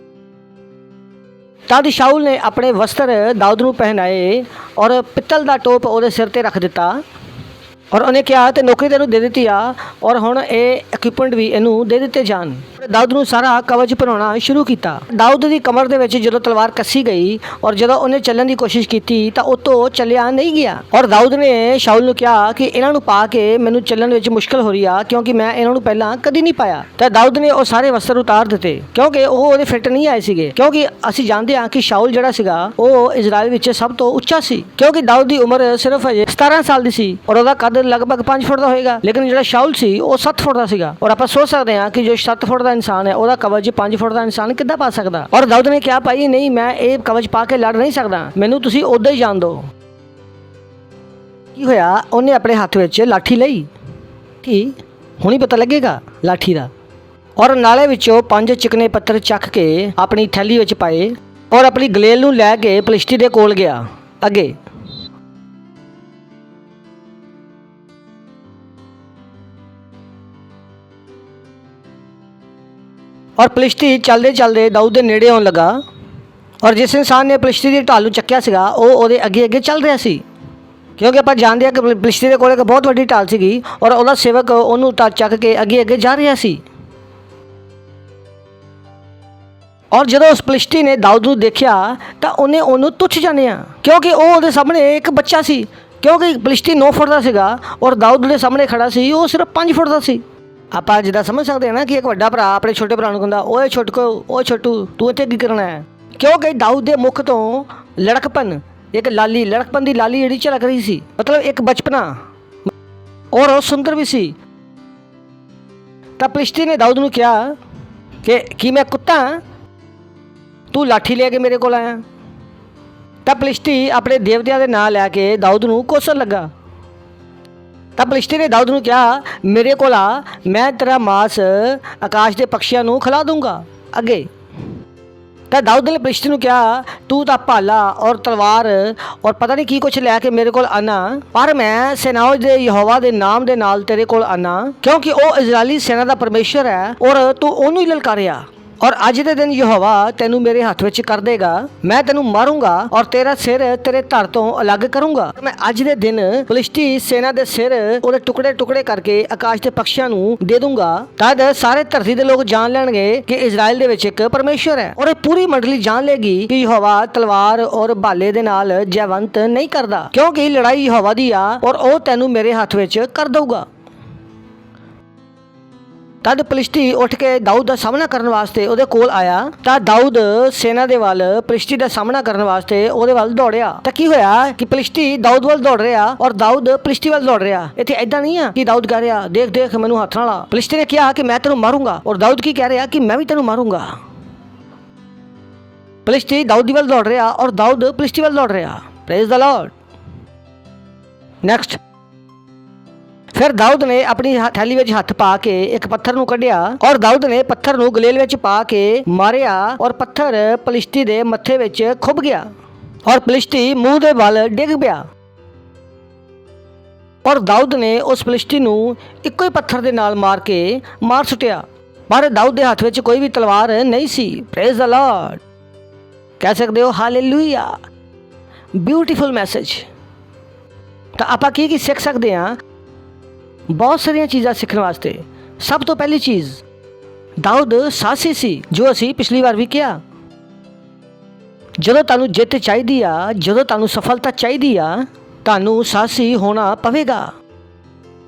ਤਦ ਸ਼ਾਊਲ ਨੇ ਆਪਣੇ ਵਸਤਰ ਦਾਊਦ ਨੂੰ ਪਹਿਨਾਏ ਔਰ ਪਿੱਤਲ ਦਾ ਟੋਪ ਉਹਦੇ ਸਿਰ ਤੇ ਰੱਖ ਦਿੱਤਾ ਔਰ ਉਹਨੇ ਕਿਹਾ ਤੇ ਨੌਕਰੀ ਤੈਨੂੰ ਦੇ ਦਿੱਤੀ ਆ ਔਰ ਹੁਣ ਇਹ ਇਕਵਿਪਮੈਂਟ ਵੀ ਇਹਨੂੰ ਦੇ ਦਿੱਤੇ ਜਾਣ। ਦਾਊਦ ਨੂੰ ਸਾਰਾ ਕਵਚ ਪਹਿਨਾਉਣਾ ਸ਼ੁਰੂ ਕੀਤਾ। ਦਾਊਦ ਦੀ ਕਮਰ ਦੇ ਵਿੱਚ ਜਦੋਂ ਤਲਵਾਰ ਕੱਸੀ ਗਈ ਔਰ ਜਦੋਂ ਉਹਨੇ ਚੱਲਣ ਦੀ ਕੋਸ਼ਿਸ਼ ਕੀਤੀ ਤਾਂ ਉਹ ਤੋਂ ਚੱਲਿਆ ਨਹੀਂ ਗਿਆ ਔਰ ਦਾਊਦ ਨੇ ਸ਼ਾਊਲ ਨੂੰ ਕਿਹਾ ਕਿ ਇਹਨਾਂ ਨੂੰ ਪਾ ਕੇ ਮੈਨੂੰ ਚੱਲਣ ਵਿੱਚ ਮੁਸ਼ਕਲ ਹੋ ਰਹੀ ਆ ਕਿਉਂਕਿ ਮੈਂ ਇਹਨਾਂ ਨੂੰ ਪਹਿਲਾਂ ਕਦੀ ਨਹੀਂ ਪਾਇਆ। ਤਾਂ ਦਾਊਦ ਨੇ ਉਹ ਸਾਰੇ ਵਸਤਰ ਉਤਾਰ ਦਿੱਤੇ ਕਿਉਂਕਿ ਉਹ ਉਹਦੇ ਫਿੱਟ ਨਹੀਂ ਆਏ ਸੀਗੇ, ਕਿਉਂਕਿ ਅਸੀਂ ਜਾਣਦੇ ਹਾਂ ਕਿ ਸ਼ਾਊਲ ਜਿਹੜਾ ਸੀਗਾ ਉਹ ਇਜ਼ਰਾਈਲ ਵਿੱਚ ਸਭ ਤੋਂ ਉੱਚਾ ਸੀ ਕਿਉਂਕਿ ਦਾਊਦ ਦੀ ਉਮਰ ਸਿਰਫ 17 ਸਾਲ ਦੀ ਸੀ ਔਰ ਉਹਦਾ ਕੱਦ ਲਗਭਗ 5 ਫੁੱਟ ਦਾ ਹੋਏਗਾ। ਲੇਕਿਨ ਜਿਹੜਾ ਸ਼ਾਊਲ ਸੀ ਉਹ 7 ਫੁੱਟ ਦਾ ਸੀਗਾ ਔਰ ਆਪਾਂ ਸੋਚ ਸਕਦੇ ਹਾਂ ਕਿ ਜੋ 7 ਫੁੱਟ ਦਾ ਇਨਸਾਨ ਹੈ ਉਹਦਾ ਕਵਚ 5 ਫੁੱਟ ਦਾ ਇਨਸਾਨ ਕਿੱਦਾਂ ਪਾ ਸਕਦਾ। ਔਰ ਦਾਊਦ ਨੇ ਕਿਹਾ, ਭਾਈ ਨਹੀਂ, ਮੈਂ ਇਹ ਕਵਚ ਪਾ ਕੇ ਲੜ ਨਹੀਂ ਸਕਦਾ, ਮੈਨੂੰ ਤੁਸੀਂ ਉਦਾਂ ਹੀ ਜਾਣ ਦਿਓ। ਕੀ ਹੋਇਆ? ਉਹਨੇ ਆਪਣੇ ਹੱਥ ਵਿੱਚ ਲਾਠੀ ਲਈ। ਕੀ ਹੁਣੀ ਪਤਾ ਲੱਗੇਗਾ ਲਾਠੀ ਦਾ। ਔਰ ਨਾਲੇ ਵਿੱਚੋਂ 5 ਚਿਕਨੇ ਪੱਥਰ ਚੱਕ ਕੇ ਆਪਣੀ ਥੈਲੀ ਵਿੱਚ ਪਾਏ ਔਰ ਆਪਣੀ ਗਲੇਲ ਨੂੰ ਲੈ ਕੇ ਫਲਿਸ਼ਤੀ ਦੇ ਕੋਲ ਗਿਆ। ਅੱਗੇ ਔਰ ਫਲਿਸ਼ਤੀ ਚੱਲਦੇ ਚੱਲਦੇ ਦਾਊਦ ਦੇ ਨੇੜੇ ਆਉਣ ਲੱਗਾ ਔਰ ਜਿਸ ਇਨਸਾਨ ਨੇ ਫਲਿਸ਼ਤੀ ਦੀ ਢਾਲ ਨੂੰ ਚੱਕਿਆ ਸੀਗਾ ਉਹ ਉਹਦੇ ਅੱਗੇ ਅੱਗੇ ਚੱਲ ਰਿਹਾ ਸੀ ਕਿਉਂਕਿ ਆਪਾਂ ਜਾਣਦੇ ਹਾਂ ਕਿ ਫਲਿਸ਼ਤੀ ਦੇ ਕੋਲ ਇੱਕ ਬਹੁਤ ਵੱਡੀ ਢਾਲ ਸੀਗੀ ਔਰ ਉਹਦਾ ਸੇਵਕ ਉਹਨੂੰ ਚੱਕ ਕੇ ਅੱਗੇ ਅੱਗੇ ਜਾ ਰਿਹਾ ਸੀ। ਔਰ ਜਦੋਂ ਉਸ ਫਲਿਸ਼ਤੀ ਨੇ ਦਾਊਦ ਨੂੰ ਦੇਖਿਆ ਤਾਂ ਉਹਨੇ ਉਹਨੂੰ ਤੁੱਛ ਜਾਣਿਆ ਕਿਉਂਕਿ ਉਹ ਉਹਦੇ ਸਾਹਮਣੇ ਇੱਕ ਬੱਚਾ ਸੀ, ਕਿਉਂਕਿ ਫਲਿਸ਼ਤੀ 9 ਫੁੱਟ ਦਾ ਸੀਗਾ ਔਰ ਦਾਊਦ ਦੇ ਸਾਹਮਣੇ ਖੜਾ ਸੀ ਉਹ ਸਿਰਫ 5 ਫੁੱਟ ਦਾ ਸੀ। ਆਪਾਂ ਜਿੱਦਾਂ ਸਮਝ ਸਕਦੇ ਹਾਂ ਨਾ ਕਿ ਇੱਕ ਵੱਡਾ ਭਰਾ ਆਪਣੇ ਛੋਟੇ ਭਰਾ ਨੂੰ ਕਹਿੰਦਾ, ਓਏ ਛੋਟਕੋ, ਓਏ ਛੋਟੂ, ਤੂੰ ਇੱਥੇ ਕੀ ਕਰਨਾ ਹੈ? ਕਿਉਂਕਿ ਦਾਊਦ ਦੇ ਮੁਖ ਤੋਂ ਲੜਕਪਨ, ਇੱਕ ਲਾਲੀ, ਲੜਕਪਨ ਦੀ ਲਾਲੀ ਜਿਹੜੀ ਝਲਕ ਰਹੀ ਸੀ, ਮਤਲਬ ਇੱਕ ਬਚਪਨਾ ਔਰ ਉਹ ਸੁੰਦਰ ਵੀ ਸੀ। ਤਾਂ ਫਲਿਸ਼ਤੀ ਨੇ ਦਾਊਦ ਨੂੰ ਕਿਹਾ ਕਿ ਕੀ ਮੈਂ ਕੁੱਤਾ ਹਾਂ, ਤੂੰ ਲਾਠੀ ਲੈ ਕੇ ਮੇਰੇ ਕੋਲ ਆਇਆ? ਤਾਂ ਫਲਿਸ਼ਤੀ ਆਪਣੇ ਦੇਵਤਿਆਂ ਦੇ ਨਾਂ ਲੈ ਕੇ ਦਾਊਦ ਨੂੰ ਕੋਸਣ ਲੱਗਾ। ਤਾਂ ਫਲਿਸ਼ਤੀ ਨੇ ਦਾਊਦ ਨੂੰ ਕਿਹਾ, ਮੇਰੇ ਕੋਲ ਆ, ਮੈਂ ਤੇਰਾ ਮਾਸ ਆਕਾਸ਼ ਦੇ ਪੰਛੀਆਂ ਨੂੰ ਖਿਲਾ ਦੂੰਗਾ। ਅੱਗੇ ਤਾਂ ਦਾਊਦ ਨੇ ਫਲਿਸ਼ਤੀ ਨੂੰ ਕਿਹਾ, ਤੂੰ ਤਾਂ ਭਾਲਾ ਔਰ ਤਲਵਾਰ ਔਰ ਪਤਾ ਨਹੀਂ ਕੀ ਕੁਛ ਲੈ ਕੇ ਮੇਰੇ ਕੋਲ ਆਣਾ, ਪਰ ਮੈਂ ਸੈਨਾਵਾਂ ਦੇ ਯਹੋਵਾ ਦੇ ਨਾਮ ਦੇ ਨਾਲ ਤੇਰੇ ਕੋਲ ਆਣਾ ਕਿਉਂਕਿ ਉਹ ਇਜ਼ਰਾਈਲੀ ਸੈਨਾ ਦਾ ਪਰਮੇਸ਼ਰ ਹੈ ਔਰ ਤੂੰ ਉਹਨੂੰ ਹੀ ਲਲਕਾਰਿਆ ਔਰ ਅੱਜ ਦੇ ਦਿਨ ਯਹੋਵਾ ਤੈਨੂੰ ਮੇਰੇ ਹੱਥ ਵਿੱਚ ਕਰ ਦੇਗਾ। ਮੈਂ ਤੈਨੂੰ ਮਾਰੂੰਗਾ ਔਰ ਤੇਰਾ ਸਿਰ ਤੇਰੇ ਧੜ ਤੋਂ ਅਲੱਗ ਕਰੂੰਗਾ। ਮੈਂ ਅੱਜ ਦੇ ਦਿਨ ਫਲਿਸ਼ਤੀ ਸੈਨਾ ਦੇ ਸਿਰ ਉਹਦੇ ਟੁਕੜੇ ਟੁਕੜੇ ਕਰਕੇ ਆਕਾਸ਼ ਦੇ ਪੰਛੀਆਂ ਨੂੰ ਦੇ ਦੂੰਗਾ। ਤਦ ਸਾਰੇ ਧਰਤੀ ਦੇ ਲੋਕ ਜਾਣ ਲੈਣਗੇ ਕਿ ਇਜ਼ਰਾਈਲ ਦੇ ਵਿੱਚ ਇੱਕ ਪਰਮੇਸ਼ਰ ਹੈ ਔਰ ਇਹ ਪੂਰੀ ਮੰਡਲੀ ਜਾਣ ਲੇਗੀ ਕਿ ਯਹੋਵਾ ਤਲਵਾਰ ਔਰ ਭਾਲੇ ਦੇ ਨਾਲ ਜੈਵੰਤ ਨਹੀਂ ਕਰਦਾ ਕਿਉਂਕਿ ਲੜਾਈ ਯਹੋਵਾ ਦੀ ਆ ਔਰ ਉਹ ਤੈਨੂੰ ਮੇਰੇ ਹੱਥ ਵਿੱਚ ਕਰ ਦਊਗਾ। ਤਦ ਫਲਿਸ਼ਤੀ ਉੱਠ ਕੇ ਦਾਊਦ ਦਾ ਸਾਹਮਣਾ ਕਰਨ ਵਾਸਤੇ ਉਹਦੇ ਕੋਲ ਆਇਆ ਤਾਂ ਦਾਊਦ ਸੈਨਾ ਦੇ ਵੱਲ ਫਲਿਸ਼ਤੀ ਦਾ ਸਾਹਮਣਾ ਕਰਨ ਵਾਸਤੇ ਉਹਦੇ ਵੱਲ ਦੌੜਿਆ। ਤਾਂ ਕੀ ਹੋਇਆ ਕਿ ਫਲਿਸ਼ਤੀ ਦਾਊਦ ਵੱਲ ਦੌੜ ਰਿਹਾ ਔਰ ਦਾਊਦ ਫਲਿਸ਼ਤੀ ਵੱਲ ਦੌੜ ਰਿਹਾ। ਇੱਥੇ ਐਦਾਂ ਨਹੀਂ ਆ ਕਿ ਦਾਊਦ ਕਹਿ ਰਿਹਾ, ਦੇਖ ਦੇਖ ਮੈਨੂੰ ਹੱਥ ਨਾਲ ਲਾ। ਫਲਿਸ਼ਤੀ ਨੇ ਕਿਹਾ ਕਿ ਮੈਂ ਤੈਨੂੰ ਮਾਰੂੰਗਾ ਔਰ ਦਾਊਦ ਕੀ ਕਹਿ ਰਿਹਾ ਕਿ ਮੈਂ ਵੀ ਤੈਨੂੰ ਮਾਰੂੰਗਾ। ਫਲਿਸ਼ਤੀ ਦਾਊਦ ਦੀ ਵੱਲ ਦੌੜ ਰਿਹਾ ਔਰ ਦਾਊਦ ਫਲਿਸ਼ਤੀ ਵੱਲ ਦੌੜ ਰਿਹਾ। Praise the Lord. ਨੈਕਸਟ, ਫਿਰ ਦਾਊਦ ਨੇ ਆਪਣੀ ਥੈਲੀ ਵਿੱਚ ਹੱਥ ਪਾ ਕੇ ਇੱਕ ਪੱਥਰ ਨੂੰ ਕੱਢਿਆ ਔਰ ਦਾਊਦ ਨੇ ਪੱਥਰ ਨੂੰ ਗਲੇਲ ਵਿੱਚ ਪਾ ਕੇ ਮਾਰਿਆ ਔਰ ਪੱਥਰ ਫਲਿਸ਼ਤੀ ਦੇ ਮੱਥੇ ਵਿੱਚ ਖੁੱਭ ਗਿਆ ਔਰ ਫਲਿਸ਼ਤੀ ਮੂੰਹ ਦੇ ਵੱਲ ਡਿੱਗ ਪਿਆ ਔਰ ਦਾਊਦ ਨੇ ਉਸ ਫਲਿਸ਼ਤੀ ਨੂੰ ਇੱਕੋ ਹੀ ਪੱਥਰ ਦੇ ਨਾਲ ਮਾਰ ਸੁੱਟਿਆ ਪਰ ਦਾਊਦ ਦੇ ਹੱਥ ਵਿੱਚ ਕੋਈ ਵੀ ਤਲਵਾਰ ਨਹੀਂ ਸੀ। Praise the Lord. ਕਹਿ ਸਕਦੇ ਹੋ ਹਾਲੇਲੂਇਆ। Beautiful message. ਤਾਂ ਆਪਾਂ ਕੀ ਸਿੱਖ ਸਕਦੇ ਹਾਂ? ਬਹੁਤ ਸਾਰੀਆਂ ਚੀਜ਼ਾਂ ਸਿੱਖਣ ਵਾਸਤੇ। ਸਭ ਤੋਂ ਪਹਿਲੀ ਚੀਜ਼, ਦਾਊਦ ਸਾਹਸੀ ਸੀ, ਜੋ ਅਸੀਂ ਪਿਛਲੀ ਵਾਰ ਵੀ ਕਿਹਾ। ਜਦੋਂ ਤੁਹਾਨੂੰ ਜਿੱਤ ਚਾਹੀਦੀ ਆ, ਜਦੋਂ ਤੁਹਾਨੂੰ ਸਫਲਤਾ ਚਾਹੀਦੀ ਆ, ਤੁਹਾਨੂੰ ਸਾਹਸੀ ਹੋਣਾ ਪਵੇਗਾ।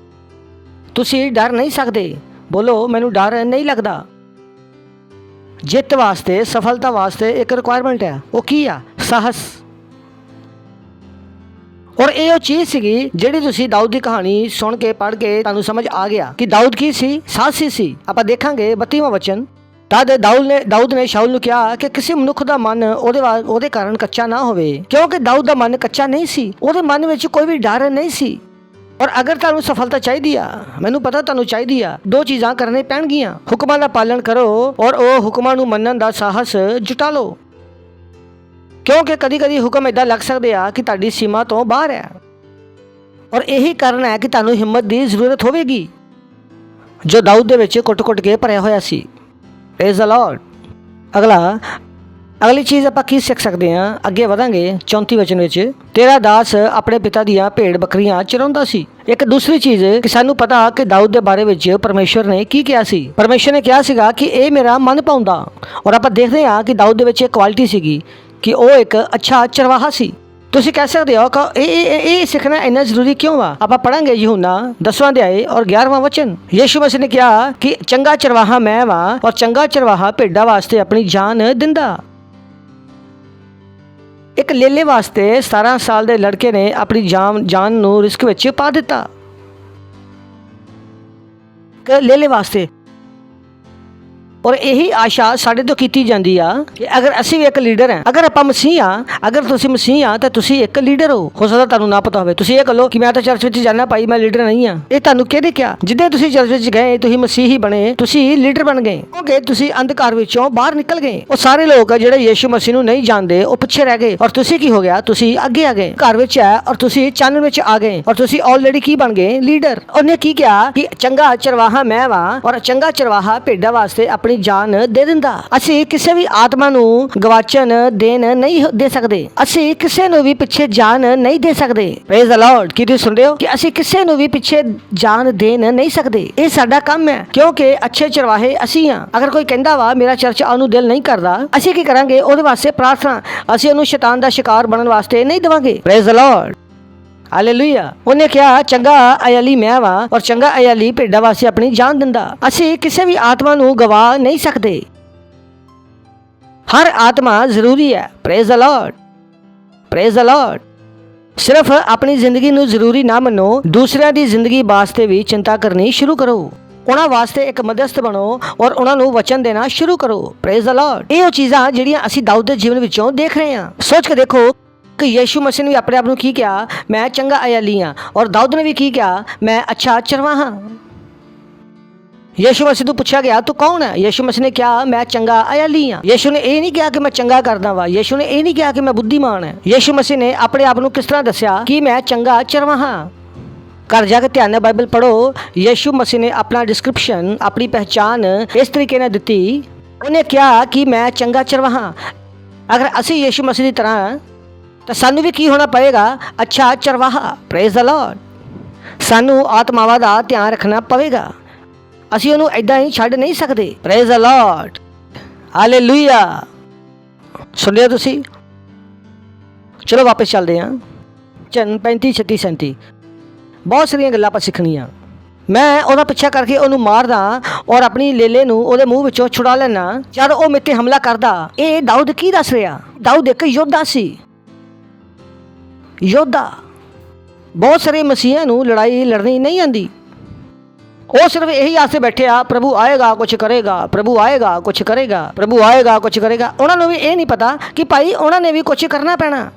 ਤੁਸੀਂ ਡਰ ਨਹੀਂ ਸਕਦੇ। ਬੋਲੋ, ਮੈਨੂੰ ਡਰ ਨਹੀਂ ਲੱਗਦਾ। ਜਿੱਤ ਵਾਸਤੇ, ਸਫਲਤਾ ਵਾਸਤੇ ਇੱਕ ਰਿਕੁਆਇਰਮੈਂਟ ਹੈ। ਉਹ ਕੀ ਆ? ਸਾਹਸ। ਔਰ ਇਹ ਉਹ ਚੀਜ਼ ਸੀਗੀ ਜਿਹੜੀ ਤੁਸੀਂ ਦਾਊਦ ਦੀ ਕਹਾਣੀ ਸੁਣ ਕੇ ਪੜ੍ਹ ਕੇ ਤੁਹਾਨੂੰ ਸਮਝ ਆ ਗਿਆ ਕਿ ਦਾਊਦ ਕੀ ਸੀ? ਸਾਹਸੀ ਸੀ। ਆਪਾਂ ਦੇਖਾਂਗੇ 32ਵਾਂ ਵਚਨ। ਤਦ ਦਾਊਦ ਨੇ ਸ਼ਾਉਲ ਨੂੰ ਕਿਹਾ ਕਿ ਕਿਸੇ ਮਨੁੱਖ ਦਾ ਮਨ ਉਹਦੇ ਕਾਰਨ ਕੱਚਾ ਨਾ ਹੋਵੇ, ਕਿਉਂਕਿ ਦਾਊਦ ਦਾ ਮਨ ਕੱਚਾ ਨਹੀਂ ਸੀ। ਉਹਦੇ ਮਨ ਵਿੱਚ ਕੋਈ ਵੀ ਡਰ ਨਹੀਂ ਸੀ। ਔਰ ਅਗਰ ਤੁਹਾਨੂੰ ਸਫਲਤਾ ਚਾਹੀਦੀ ਆ, ਮੈਨੂੰ ਪਤਾ ਤੁਹਾਨੂੰ ਚਾਹੀਦੀ ਆ, ਦੋ ਚੀਜ਼ਾਂ ਕਰਨੇ ਪੈਣਗੀਆਂ। ਹੁਕਮਾਂ ਦਾ ਪਾਲਣ ਕਰੋ ਔਰ ਉਹ ਹੁਕਮਾਂ ਨੂੰ ਮੰਨਣ ਦਾ ਸਾਹਸ ਜੁਟਾ ਲਓ, ਕਿਉਂਕਿ ਕਦੀ ਕਦੀ ਹੁਕਮ ਏਦਾਂ ਲੱਗ ਸਕਦੇ ਆ ਕਿ ਤੁਹਾਡੀ ਸੀਮਾ ਤੋਂ ਬਾਹਰ ਹੈ। ਔਰ ਇਹੀ ਕਾਰਨ ਹੈ ਕਿ ਤੁਹਾਨੂੰ ਹਿੰਮਤ ਦੀ ਜ਼ਰੂਰਤ ਹੋਵੇਗੀ, ਜੋ ਦਾਊਦ ਦੇ ਵਿੱਚ ਕੁੱਟ-ਕੁੱਟ ਕੇ ਭਰਿਆ ਹੋਇਆ ਸੀ। Praise the Lord. ਅਗਲੀ ਚੀਜ਼ ਆਪਾਂ ਕੀ ਸਿੱਖ ਸਕਦੇ ਹਾਂ? ਅੱਗੇ ਵਧਾਂਗੇ 34 ਵਚਨ ਵਿੱਚ। ਤੇਰਾ ਦਾਸ ਆਪਣੇ ਪਿਤਾ ਦੀਆਂ ਭੇਡ ਬੱਕਰੀਆਂ ਚਰਾਉਂਦਾ ਸੀ। ਇੱਕ ਦੂਸਰੀ ਚੀਜ਼ ਕਿ ਸਾਨੂੰ ਪਤਾ ਕਿ ਦਾਊਦ ਦੇ ਬਾਰੇ ਵਿੱਚ ਪਰਮੇਸ਼ਵਰ ਨੇ ਕੀ ਕਿਹਾ ਸੀ। ਪਰਮੇਸ਼ਵਰ ਨੇ ਕਿਹਾ ਸੀਗਾ ਕਿ ਇਹ ਮੇਰਾ ਮਨ ਪਾਉਂਦਾ। ਔਰ ਆਪਾਂ ਦੇਖਦੇ ਹਾਂ ਕਿ ਦਾਊਦ ਦੇ ਵਿੱਚ ਇੱਕ ਕੁਆਲਿਟੀ ਸੀਗੀ ਕਿ ਉਹ ਇੱਕ ਅੱਛਾ ਚਰਵਾਹਾ ਸੀ। ਤੁਸੀਂ ਕਹਿ ਸਕਦੇ ਹੋ ਕਿ ਇਹ ਸਿੱਖਣਾ ਇੰਨਾ ਜ਼ਰੂਰੀ ਕਿਉਂ ਵਾ? ਆਪਾਂ ਪੜਾਂਗੇ ਯਹੂਨਾ 10ਵਾਂ ਅਧਿਆਇ ਔਰ 11ਵਾਂ ਵਚਨ। ਯਿਸੂ ਮਸੀਹ ਨੇ ਕਿਹਾ ਕਿ ਚੰਗਾ ਚਰਵਾਹਾ ਮੈਂ ਵਾ ਔਰ ਚੰਗਾ ਚਰਵਾਹਾ ਭੇਡਾਂ ਵਾਸਤੇ ਆਪਣੀ ਜਾਨ ਦਿੰਦਾ। ਇੱਕ ਲੇਲੇ ਵਾਸਤੇ 17 ਸਾਲ ਦੇ ਲੜਕੇ ਨੇ ਆਪਣੀ ਜਾਨ ਨੂੰ ਰਿਸਕ ਵਿੱਚ ਪਾ ਦਿੱਤਾ। ਲੇਲੇ ਵਾਸਤੇ। ਔਰ ਇਹੀ ਆਸ਼ਾ ਸਾਡੇ ਤੋਂ ਕੀਤੀ ਜਾਂਦੀ ਆ ਕਿ ਅਗਰ ਅਸੀਂ ਵੀ ਇੱਕ ਲੀਡਰ ਹਾਂ, ਅਗਰ ਆਪਾਂ ਮਸੀਹ ਆ, ਅਗਰ ਤੁਸੀਂ ਮਸੀਹ ਆ ਤਾਂ ਤੁਸੀਂ ਇੱਕ ਲੀਡਰ ਹੋ ਸਕਦਾ ਤੁਹਾਨੂੰ ਨਾ ਪਤਾ ਹੋਵੇ। ਤੁਸੀਂ ਇਹ ਕਹੋ ਕਿ ਮੈਂ ਤਾਂ ਚਰਚ ਵਿੱਚ ਜਾਣਾ ਭਾਈ, ਮੈਂ ਲੀਡਰ ਨਹੀਂ ਆ। ਇਹ ਤੁਹਾਨੂੰ ਕਿਹਨੇ ਕਿਹਾ? ਜਿੱਦਾਂ ਤੁਸੀਂ ਚਰਚ ਵਿੱਚ ਗਏ, ਤੁਸੀਂ ਮਸੀਹੀ ਬਣੇ, ਤੁਸੀਂ ਲੀਡਰ ਬਣ ਗਏ, ਕਿਉਂਕਿ ਤੁਸੀਂ ਅੰਧਕਾਰ ਵਿੱਚੋਂ ਬਾਹਰ ਨਿਕਲ ਗਏ। ਉਹ ਸਾਰੇ ਲੋਕ ਜਿਹੜੇ ਯਿਸੂ ਮਸੀਹ ਨੂੰ ਨਹੀਂ ਜਾਣਦੇ, ਉਹ ਪਿੱਛੇ ਰਹਿ ਗਏ। ਔਰ ਤੁਸੀਂ ਕੀ ਹੋ ਗਿਆ? ਤੁਸੀਂ ਅੱਗੇ ਆ ਗਏ। ਘਰ ਵਿੱਚ ਹੈ ਔਰ ਤੁਸੀਂ ਚਾਨਣ ਵਿੱਚ ਆ ਗਏ ਔਰ ਤੁਸੀਂ ਆਲਰੇਡੀ ਕੀ ਬਣ ਗਏ? ਲੀਡਰ। ਉਹਨੇ ਕੀ ਕਿਹਾ ਕਿ ਚੰਗਾ ਚਰਵਾਹਾ ਮੈਂ ਵਾ ਔਰ ਚੰਗਾ ਚਰਵਾਹਾ ਭੇਡਾਂ ਵਾਸਤੇ ਆਪਣੀ ਜਾਨ ਦੇ ਦਿੰਦਾ। ਅਸੀਂ ਕਿਸੇ ਵੀ ਆਤਮਾ ਨੂੰ ਗਵਾਚਣ ਦੇਣ ਨਹੀਂ ਦੇ ਸਕਦੇ। ਅਸੀਂ ਕਿਸੇ ਨੂੰ ਵੀ ਪਿੱਛੇ ਜਾਨ ਨਹੀਂ ਦੇ ਸਕਦੇ। Praise the Lord. ਕੀ ਤੁਸੀਂ ਸੁਣ ਰਹੇ ਹੋ ਕਿ ਅਸੀਂ ਕਿਸੇ ਨੂੰ ਵੀ ਪਿੱਛੇ ਜਾਨ ਦੇਣ ਨਹੀਂ ਸਕਦੇ? ਇਹ ਸਾਡਾ ਕੰਮ ਹੈ, ਕਿਉਂਕਿ ਅੱਛੇ ਚਰਵਾਹੇ ਅਸੀਂ ਹਾਂ। ਅਗਰ ਕੋਈ ਕਹਿੰਦਾ ਵਾ ਮੇਰਾ ਚਰਚ ਆਉਣ ਨੂੰ ਦਿਲ ਨਹੀਂ ਕਰਦਾ, ਅਸੀਂ ਕੀ ਕਰਾਂਗੇ? ਉਹਦੇ ਵਾਸਤੇ ਪ੍ਰਾਰਥਨਾ। ਅਸੀਂ ਉਹਨੂੰ ਸ਼ੈਤਾਨ ਦਾ ਸ਼ਿਕਾਰ ਬਣਨ ਵਾਸਤੇ ਨਹੀਂ ਦੇਵਾਂਗੇ। Praise the Lord. ਹਾਲੇਲੂਇਆ। ਉਹਨੇ ਕਿਹਾ ਚੰਗਾ ਅਯਾਲੀ ਮੈਂ ਵਾ ਔਰ ਚੰਗਾ ਅਯਾਲੀ ਭੇਡਾਂ ਵਾਸਤੇ ਆਪਣੀ ਜਾਨ ਦਿੰਦਾ। ਅਸੀਂ ਕਿਸੇ ਵੀ ਆਤਮਾ ਨੂੰ ਗਵਾ ਨਹੀਂ ਸਕਦੇ। ਹਰ ਆਤਮਾ ਜ਼ਰੂਰੀ ਹੈ। Praise the Lord. Praise the Lord. ਸਿਰਫ ਆਪਣੀ ਜ਼ਿੰਦਗੀ ਨੂੰ ਜ਼ਰੂਰੀ ਨਾ ਮੰਨੋ, ਦੂਸਰਿਆਂ ਦੀ ਜ਼ਿੰਦਗੀ ਵਾਸਤੇ ਵੀ ਚਿੰਤਾ ਕਰਨੀ ਸ਼ੁਰੂ ਕਰੋ। ਉਹਨਾਂ ਵਾਸਤੇ ਇੱਕ ਮध्यਸਥ ਬਣੋ ਔਰ ਉਹਨਾਂ ਨੂੰ ਵਚਨ ਦੇਣਾ ਸ਼ੁਰੂ ਕਰੋ। Praise the Lord. ਇਹ ਉਹ ਚੀਜ਼ਾਂ ਜਿਹੜੀਆਂ ਅਸੀਂ ਦਾਊਦ ਦੇ ਜੀਵਨ ਵਿੱਚੋਂ ਦੇਖ ਰਹੇ ਹਾਂ। ਸੋਚ ਕੇ ਦੇਖੋ ਕਿ ਯਿਸੂ ਮਸੀਹ ਨੇ ਵੀ ਆਪਣੇ ਆਪ ਨੂੰ ਕੀ ਕਿਹਾ? ਮੈਂ ਚੰਗਾ ਅਯਾਲੀ ਹਾਂ। ਔਰ ਦਾਊਦ ਨੇ ਵੀ ਕੀ ਕਿਹਾ? ਮੈਂ ਅੱਛਾ ਚਰਵਾਹਾ। ਯਿਸੂ ਮਸੀਹ ਨੂੰ ਪੁੱਛਿਆ ਗਿਆ ਤੂੰ ਕੌਣ ਹੈ? ਯਿਸੂ ਮਸੀਹ ਨੇ ਕਿਹਾ ਮੈਂ ਚੰਗਾ ਅਯਾਲੀ ਹਾਂ। ਯਿਸੂ ਨੇ ਇਹ ਨਹੀਂ ਕਿਹਾ ਕਿ ਮੈਂ ਚੰਗਾ ਕਰਦਾ ਵਾ। ਯਿਸੂ ਨੇ ਇਹ ਨਹੀਂ ਕਿਹਾ ਕਿ ਮੈਂ ਬੁੱਧੀਮਾਨ ਹੈ। ਯਿਸੂ ਮਸੀਹ ਨੇ ਆਪਣੇ ਆਪ ਨੂੰ ਕਿਸ ਤਰ੍ਹਾਂ ਦੱਸਿਆ ਕਿ ਮੈਂ ਚੰਗਾ ਚਰਵਾਹਾ। ਘਰ ਜਾ ਕੇ ਧਿਆਨ ਨਾਲ ਬਾਈਬਲ ਪੜ੍ਹੋ। ਯਿਸੂ ਮਸੀਹ ਨੇ ਆਪਣਾ ਡਿਸਕ੍ਰਿਪਸ਼ਨ, ਆਪਣੀ ਪਹਿਚਾਨ ਇਸ ਤਰੀਕੇ ਨਾਲ ਦਿੱਤੀ। ਉਹਨੇ ਕਿਹਾ ਕਿ ਮੈਂ ਚੰਗਾ ਚਰਵਾਹਾ। ਅਗਰ ਅਸੀਂ ਯਿਸੂ ਮਸੀਹ ਦੀ ਤਰ੍ਹਾਂ ਤਾਂ ਸਾਨੂੰ ਵੀ ਕੀ ਹੋਣਾ ਪਏਗਾ? ਅੱਛਾ ਚਰਵਾਹਾ। Praise the Lord. ਸਾਨੂੰ ਆਤਮਾਵਾਂ ਦਾ ਧਿਆਨ ਰੱਖਣਾ ਪਵੇਗਾ। ਅਸੀਂ ਉਹਨੂੰ ਏਦਾਂ ਹੀ ਛੱਡ ਨਹੀਂ ਸਕਦੇ। Praise the Lord. ਹਾਲੇਲੂਇਆ। ਸੁਣਿਆ ਤੁਸੀਂ? ਚਲੋ ਵਾਪਸ ਚੱਲਦੇ ਹਾਂ। 35, 36, 37 ਬਹੁਤ ਸਾਰੀਆਂ ਗੱਲਾਂ ਆਪਾਂ ਸਿੱਖਣੀਆਂ। ਮੈਂ ਉਹਦਾ ਪਿੱਛਾ ਕਰਕੇ ਉਹਨੂੰ ਮਾਰਦਾ ਔਰ ਆਪਣੀ ਲੇਲੇ ਨੂੰ ਉਹਦੇ ਮੂੰਹ ਵਿੱਚੋਂ ਛੁਡਾ ਲੈਣਾ ਜਦ ਉਹ ਮੇਰੇ ਤੇ ਹਮਲਾ ਕਰਦਾ। ਇਹ ਦਾਊਦ ਕੀ ਦੱਸ ਰਿਹਾ? ਦਾਊਦ ਇੱਕ ਯੋਧਾ ਸੀ। ਯੋਧਾ। ਬਹੁਤ ਸਾਰੇ ਮਸੀਹਾਂ ਨੂੰ ਲੜਾਈ ਲੜਨੀ ਨਹੀਂ ਆਉਂਦੀ। ਉਹ ਸਿਰਫ ਇਹੀ ਆਸੇ ਬੈਠੇ ਆ ਪ੍ਰਭੂ ਆਏਗਾ ਕੁਛ ਕਰੇਗਾ, ਪ੍ਰਭੂ ਆਏਗਾ ਕੁਛ ਕਰੇਗਾ, ਪ੍ਰਭੂ ਆਏਗਾ ਕੁਛ ਕਰੇਗਾ। ਉਹਨਾਂ ਨੂੰ ਵੀ ਇਹ ਨਹੀਂ ਪਤਾ ਕਿ ਭਾਈ ਉਹਨਾਂ ਨੇ ਵੀ ਕੁਛ ਕਰਨਾ ਪੈਣਾ।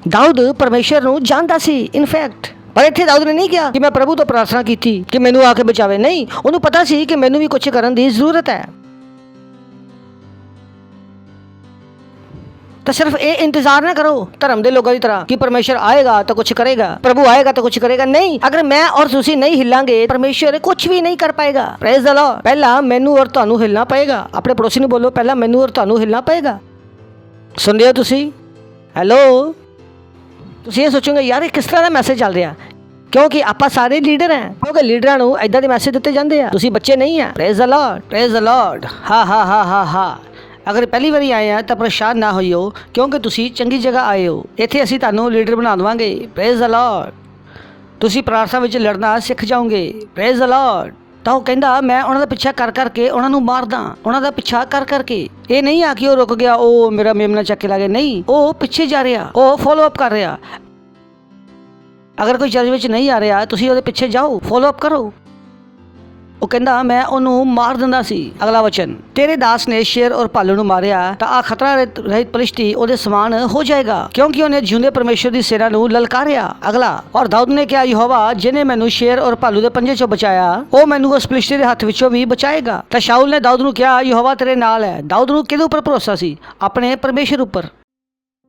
ਦਾਊਦ ਪਰਮੇਸ਼ਰ ਨੂੰ ਜਾਣਦਾ ਸੀ ਇਨਫੈਕਟ। ਪਰ ਇੱਥੇ ਦਾਊਦ ਨੇ ਨਹੀਂ ਕਿਹਾ ਕਿ ਮੈਂ ਪ੍ਰਭੂ ਤੋਂ ਪ੍ਰਾਰਥਨਾ ਕੀਤੀ ਕਿ ਮੈਨੂੰ ਆ ਕੇ ਬਚਾਵੇ। ਨਹੀਂ, ਉਹਨੂੰ ਪਤਾ ਸੀ ਕਿ ਮੈਨੂੰ ਵੀ ਕੁਛ ਕਰਨ ਦੀ ਜ਼ਰੂਰਤ ਹੈ। ਤਾਂ ਸਿਰਫ ਇਹ ਇੰਤਜ਼ਾਰ ਨਾ ਕਰੋ ਧਰਮ ਦੇ ਲੋਕਾਂ ਦੀ ਤਰ੍ਹਾਂ ਕਿ ਪਰਮੇਸ਼ਰ ਆਏਗਾ ਤਾਂ ਕੁਝ ਕਰੇਗਾ, ਪ੍ਰਭੂ ਆਏਗਾ ਤਾਂ ਕੁਝ ਕਰੇਗਾ। ਨਹੀਂ, ਅਗਰ ਮੈਂ ਔਰ ਤੁਸੀਂ ਨਹੀਂ ਹਿੱਲਾਂਗੇ ਪਰਮੇਸ਼ਰ ਕੁਝ ਵੀ ਨਹੀਂ ਕਰ ਪਾਏਗਾ। Praise the Lord. ਪਹਿਲਾਂ ਮੈਨੂੰ ਔਰ ਤੁਹਾਨੂੰ ਹਿੱਲਣਾ ਪਏਗਾ। ਆਪਣੇ ਪੜੋਸੀ ਨੂੰ ਬੋਲੋ, ਪਹਿਲਾਂ ਮੈਨੂੰ ਔਰ ਤੁਹਾਨੂੰ ਹਿੱਲਣਾ ਪਏਗਾ। ਸੁਣਦੇ ਹੋ ਤੁਸੀਂ? ਹੈਲੋ। ਤੁਸੀਂ ਇਹ ਸੋਚੋਗੇ ਯਾਰ ਇਹ ਕਿਸ ਤਰ੍ਹਾਂ ਦਾ ਮੈਸੇਜ ਚੱਲ ਰਿਹਾ, ਕਿਉਂਕਿ ਆਪਾਂ ਸਾਰੇ ਲੀਡਰ ਹਾਂ, ਕਿਉਂਕਿ ਲੀਡਰਾਂ ਨੂੰ ਐਦਾਂ ਦੇ ਮੈਸੇਜ ਦਿੱਤੇ ਜਾਂਦੇ ਆ। ਤੁਸੀਂ ਬੱਚੇ ਨਹੀਂ ਆ। Praise the Lord, praise the Lord. ਹਾ। ਅਗਰ ਪਹਿਲੀ ਵਾਰੀ ਆਏ ਆ ਤਾਂ ਪਰੇਸ਼ਾਨ ਨਾ ਹੋਈਓ, ਕਿਉਂਕਿ ਤੁਸੀਂ ਚੰਗੀ ਜਗ੍ਹਾ ਆਏ ਹੋ। ਇੱਥੇ ਅਸੀਂ ਤੁਹਾਨੂੰ ਲੀਡਰ ਬਣਾ ਦੇਵਾਂਗੇ। Praise the Lord. ਤੁਸੀਂ ਪ੍ਰਾਰਥਨਾ ਵਿੱਚ ਲੜਨਾ ਸਿੱਖ ਜਾਓਗੇ। Praise the Lord. ਤਾਂ ਉਹ ਕਹਿੰਦਾ ਮੈਂ ਉਹਨਾਂ ਦਾ ਪਿੱਛਾ ਕਰ ਕਰਕੇ ਉਹਨਾਂ ਨੂੰ ਮਾਰਦਾ, ਉਹਨਾਂ ਦਾ ਪਿੱਛਾ ਕਰ ਕਰਕੇ। ਇਹ ਨਹੀਂ ਆ ਕਿ ਉਹ ਰੁਕ ਗਿਆ, ਉਹ ਮੇਰਾ ਮੇਮਨਾ ਚੱਕ ਕੇ ਲਾ ਗਿਆ। ਨਹੀਂ, ਉਹ ਪਿੱਛੇ ਜਾ ਰਿਹਾ, ਉਹ ਫੋਲੋ ਅਪ ਕਰ ਰਿਹਾ। ਅਗਰ ਕੋਈ ਚਰਚ ਵਿੱਚ ਨਹੀਂ ਆ ਰਿਹਾ, ਤੁਸੀਂ ਉਹਦੇ ਪਿੱਛੇ ਜਾਓ, ਫੋਲੋ ਅਪ ਕਰੋ। ਉਹ ਕਹਿੰਦਾ ਮੈਂ ਉਹਨੂੰ ਮਾਰ ਦਿੰਦਾ ਸੀ। ਅਗਲਾ ਵਚਨ, ਤੇਰੇ ਦਾਸ ਨੇ ਸ਼ੇਰ ਔਰ ਭਾਲੂ ਨੂੰ ਮਾਰਿਆ ਤਾਂ ਆ ਖਤਰਾ ਰਹਿਤ ਪਲਿਸ਼ਤੀ ਉਹਦੇ ਸਮਾਨ ਹੋ ਜਾਏਗਾ, ਕਿਉਂਕਿ ਉਹਨੇ ਜਿਉਂਦੇ ਪਰਮੇਸ਼ਰ ਦੀ ਸੇਨਾ ਨੂੰ ਲਲਕਾਰਿਆ। ਅਗਲਾ, ਔਰ ਦਾਊਦ ਨੇ ਕਿਹਾ ਯਹੋਵਾ ਜਿਹਨੇ ਮੈਨੂੰ ਸ਼ੇਰ ਔਰ ਭਾਲੂ ਦੇ ਪੰਜੇ ਚੋਂ ਬਚਾਇਆ, ਉਹ ਮੈਨੂੰ ਉਸ ਪਲਿਸ਼ਤੀ ਦੇ ਹੱਥ ਵਿੱਚੋਂ ਵੀ ਬਚਾਏਗਾ। ਤਾਂ ਸ਼ਾਊਲ ਨੇ ਦਾਊਦ ਨੂੰ ਕਿਹਾ ਯਹੋਵਾ ਤੇਰੇ ਨਾਲ ਹੈ। ਦਾਊਦ ਨੂੰ ਕਿਹਦੇ ਉੱਪਰ ਭਰੋਸਾ ਸੀ? ਆਪਣੇ ਪਰਮੇਸ਼ਰ ਉੱਪਰ।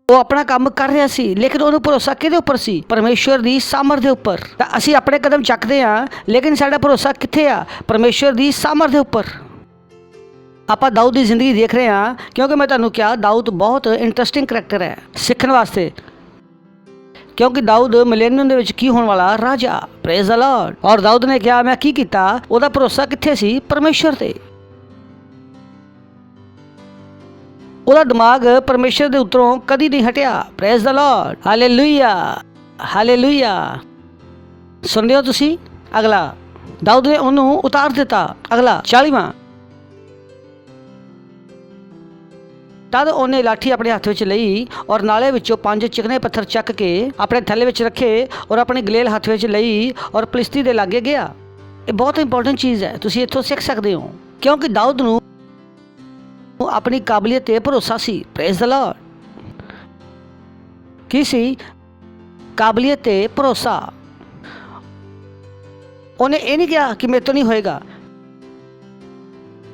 ਉਹ ਆਪਣਾ ਕੰਮ ਕਰ ਰਿਹਾ ਸੀ, ਲੇਕਿਨ ਉਹਨੂੰ ਭਰੋਸਾ ਕਿਹਦੇ ਉੱਪਰ ਸੀ? ਪਰਮੇਸ਼ਰ ਦੀ ਸਾਮਰਥ ਦੇ ਉੱਪਰ। ਤਾਂ ਅਸੀਂ ਆਪਣੇ ਕਦਮ ਚੱਕਦੇ ਹਾਂ, ਲੇਕਿਨ ਸਾਡਾ ਭਰੋਸਾ ਕਿੱਥੇ ਆ? ਪਰਮੇਸ਼ਰ ਦੀ ਸਾਮਰਥ ਦੇ ਉੱਪਰ। ਆਪਾਂ ਦਾਊਦ ਦੀ ਜ਼ਿੰਦਗੀ ਦੇਖ ਰਹੇ ਹਾਂ, ਕਿਉਂਕਿ ਮੈਂ ਤੁਹਾਨੂੰ ਕਿਹਾ ਦਾਊਦ ਬਹੁਤ ਇੰਟਰਸਟਿੰਗ ਕਰੈਕਟਰ ਹੈ ਸਿੱਖਣ ਵਾਸਤੇ, ਕਿਉਂਕਿ ਦਾਊਦ ਮਿਲੇਨੀਅਮ ਦੇ ਵਿੱਚ ਕੀ ਹੋਣ ਵਾਲਾ? ਰਾਜਾ। Praise the Lord. ਔਰ ਦਾਊਦ ਨੇ ਕਿਹਾ ਮੈਂ ਕੀ ਕੀਤਾ? ਉਹਦਾ ਭਰੋਸਾ ਕਿੱਥੇ ਸੀ? ਪਰਮੇਸ਼ਰ ਤੇ। ਉਹਦਾ ਦਿਮਾਗ ਪਰਮੇਸ਼ਰ ਦੇ ਉੱਤੋਂ ਕਦੀ ਨਹੀਂ ਹਟਿਆ। Praise the Lord. Hallelujah, hallelujah. ਸੁਣਦੇ ਹੋ ਤੁਸੀਂ? ਅਗਲਾ, ਦਾਊਦ ਨੇ ਉਹਨੂੰ ਉਤਾਰ ਦਿੱਤਾ। ਅਗਲਾ 40ਵਾਂ, ਤਦ ਉਹਨੇ ਲਾਠੀ ਆਪਣੇ ਹੱਥ ਵਿੱਚ ਲਈ ਔਰ ਨਾਲੇ ਵਿੱਚੋਂ 5 ਚਿਕਨੇ ਪੱਥਰ ਚੱਕ ਕੇ ਆਪਣੇ ਥੱਲੇ ਵਿੱਚ ਰੱਖੇ ਔਰ ਆਪਣੀ ਗਲੇਲ ਹੱਥ ਵਿੱਚ ਲਈ ਔਰ ਪਲਿਸ਼ਤੀ ਦੇ ਲਾਗੇ ਗਿਆ। ਇਹ ਬਹੁਤ ਇੰਪੋਰਟੈਂਟ ਚੀਜ਼ ਹੈ, ਤੁਸੀਂ ਇੱਥੋਂ ਸਿੱਖ ਸਕਦੇ ਹੋ, ਕਿਉਂਕਿ ਦਾਊਦ ਨੂੰ ਆਪਣੀ ਕਾਬਲੀਅਤ ਤੇ ਭਰੋਸਾ ਸੀ। Praise the Lord. ਕੀ ਸੀ? ਕਾਬਲੀਅਤ ਤੇ ਭਰੋਸਾ। ਉਹਨੇ ਇਹ ਨਹੀਂ ਕਿਹਾ ਕਿ ਮੇਰੇ ਤੋਂ ਨਹੀਂ ਹੋਏਗਾ,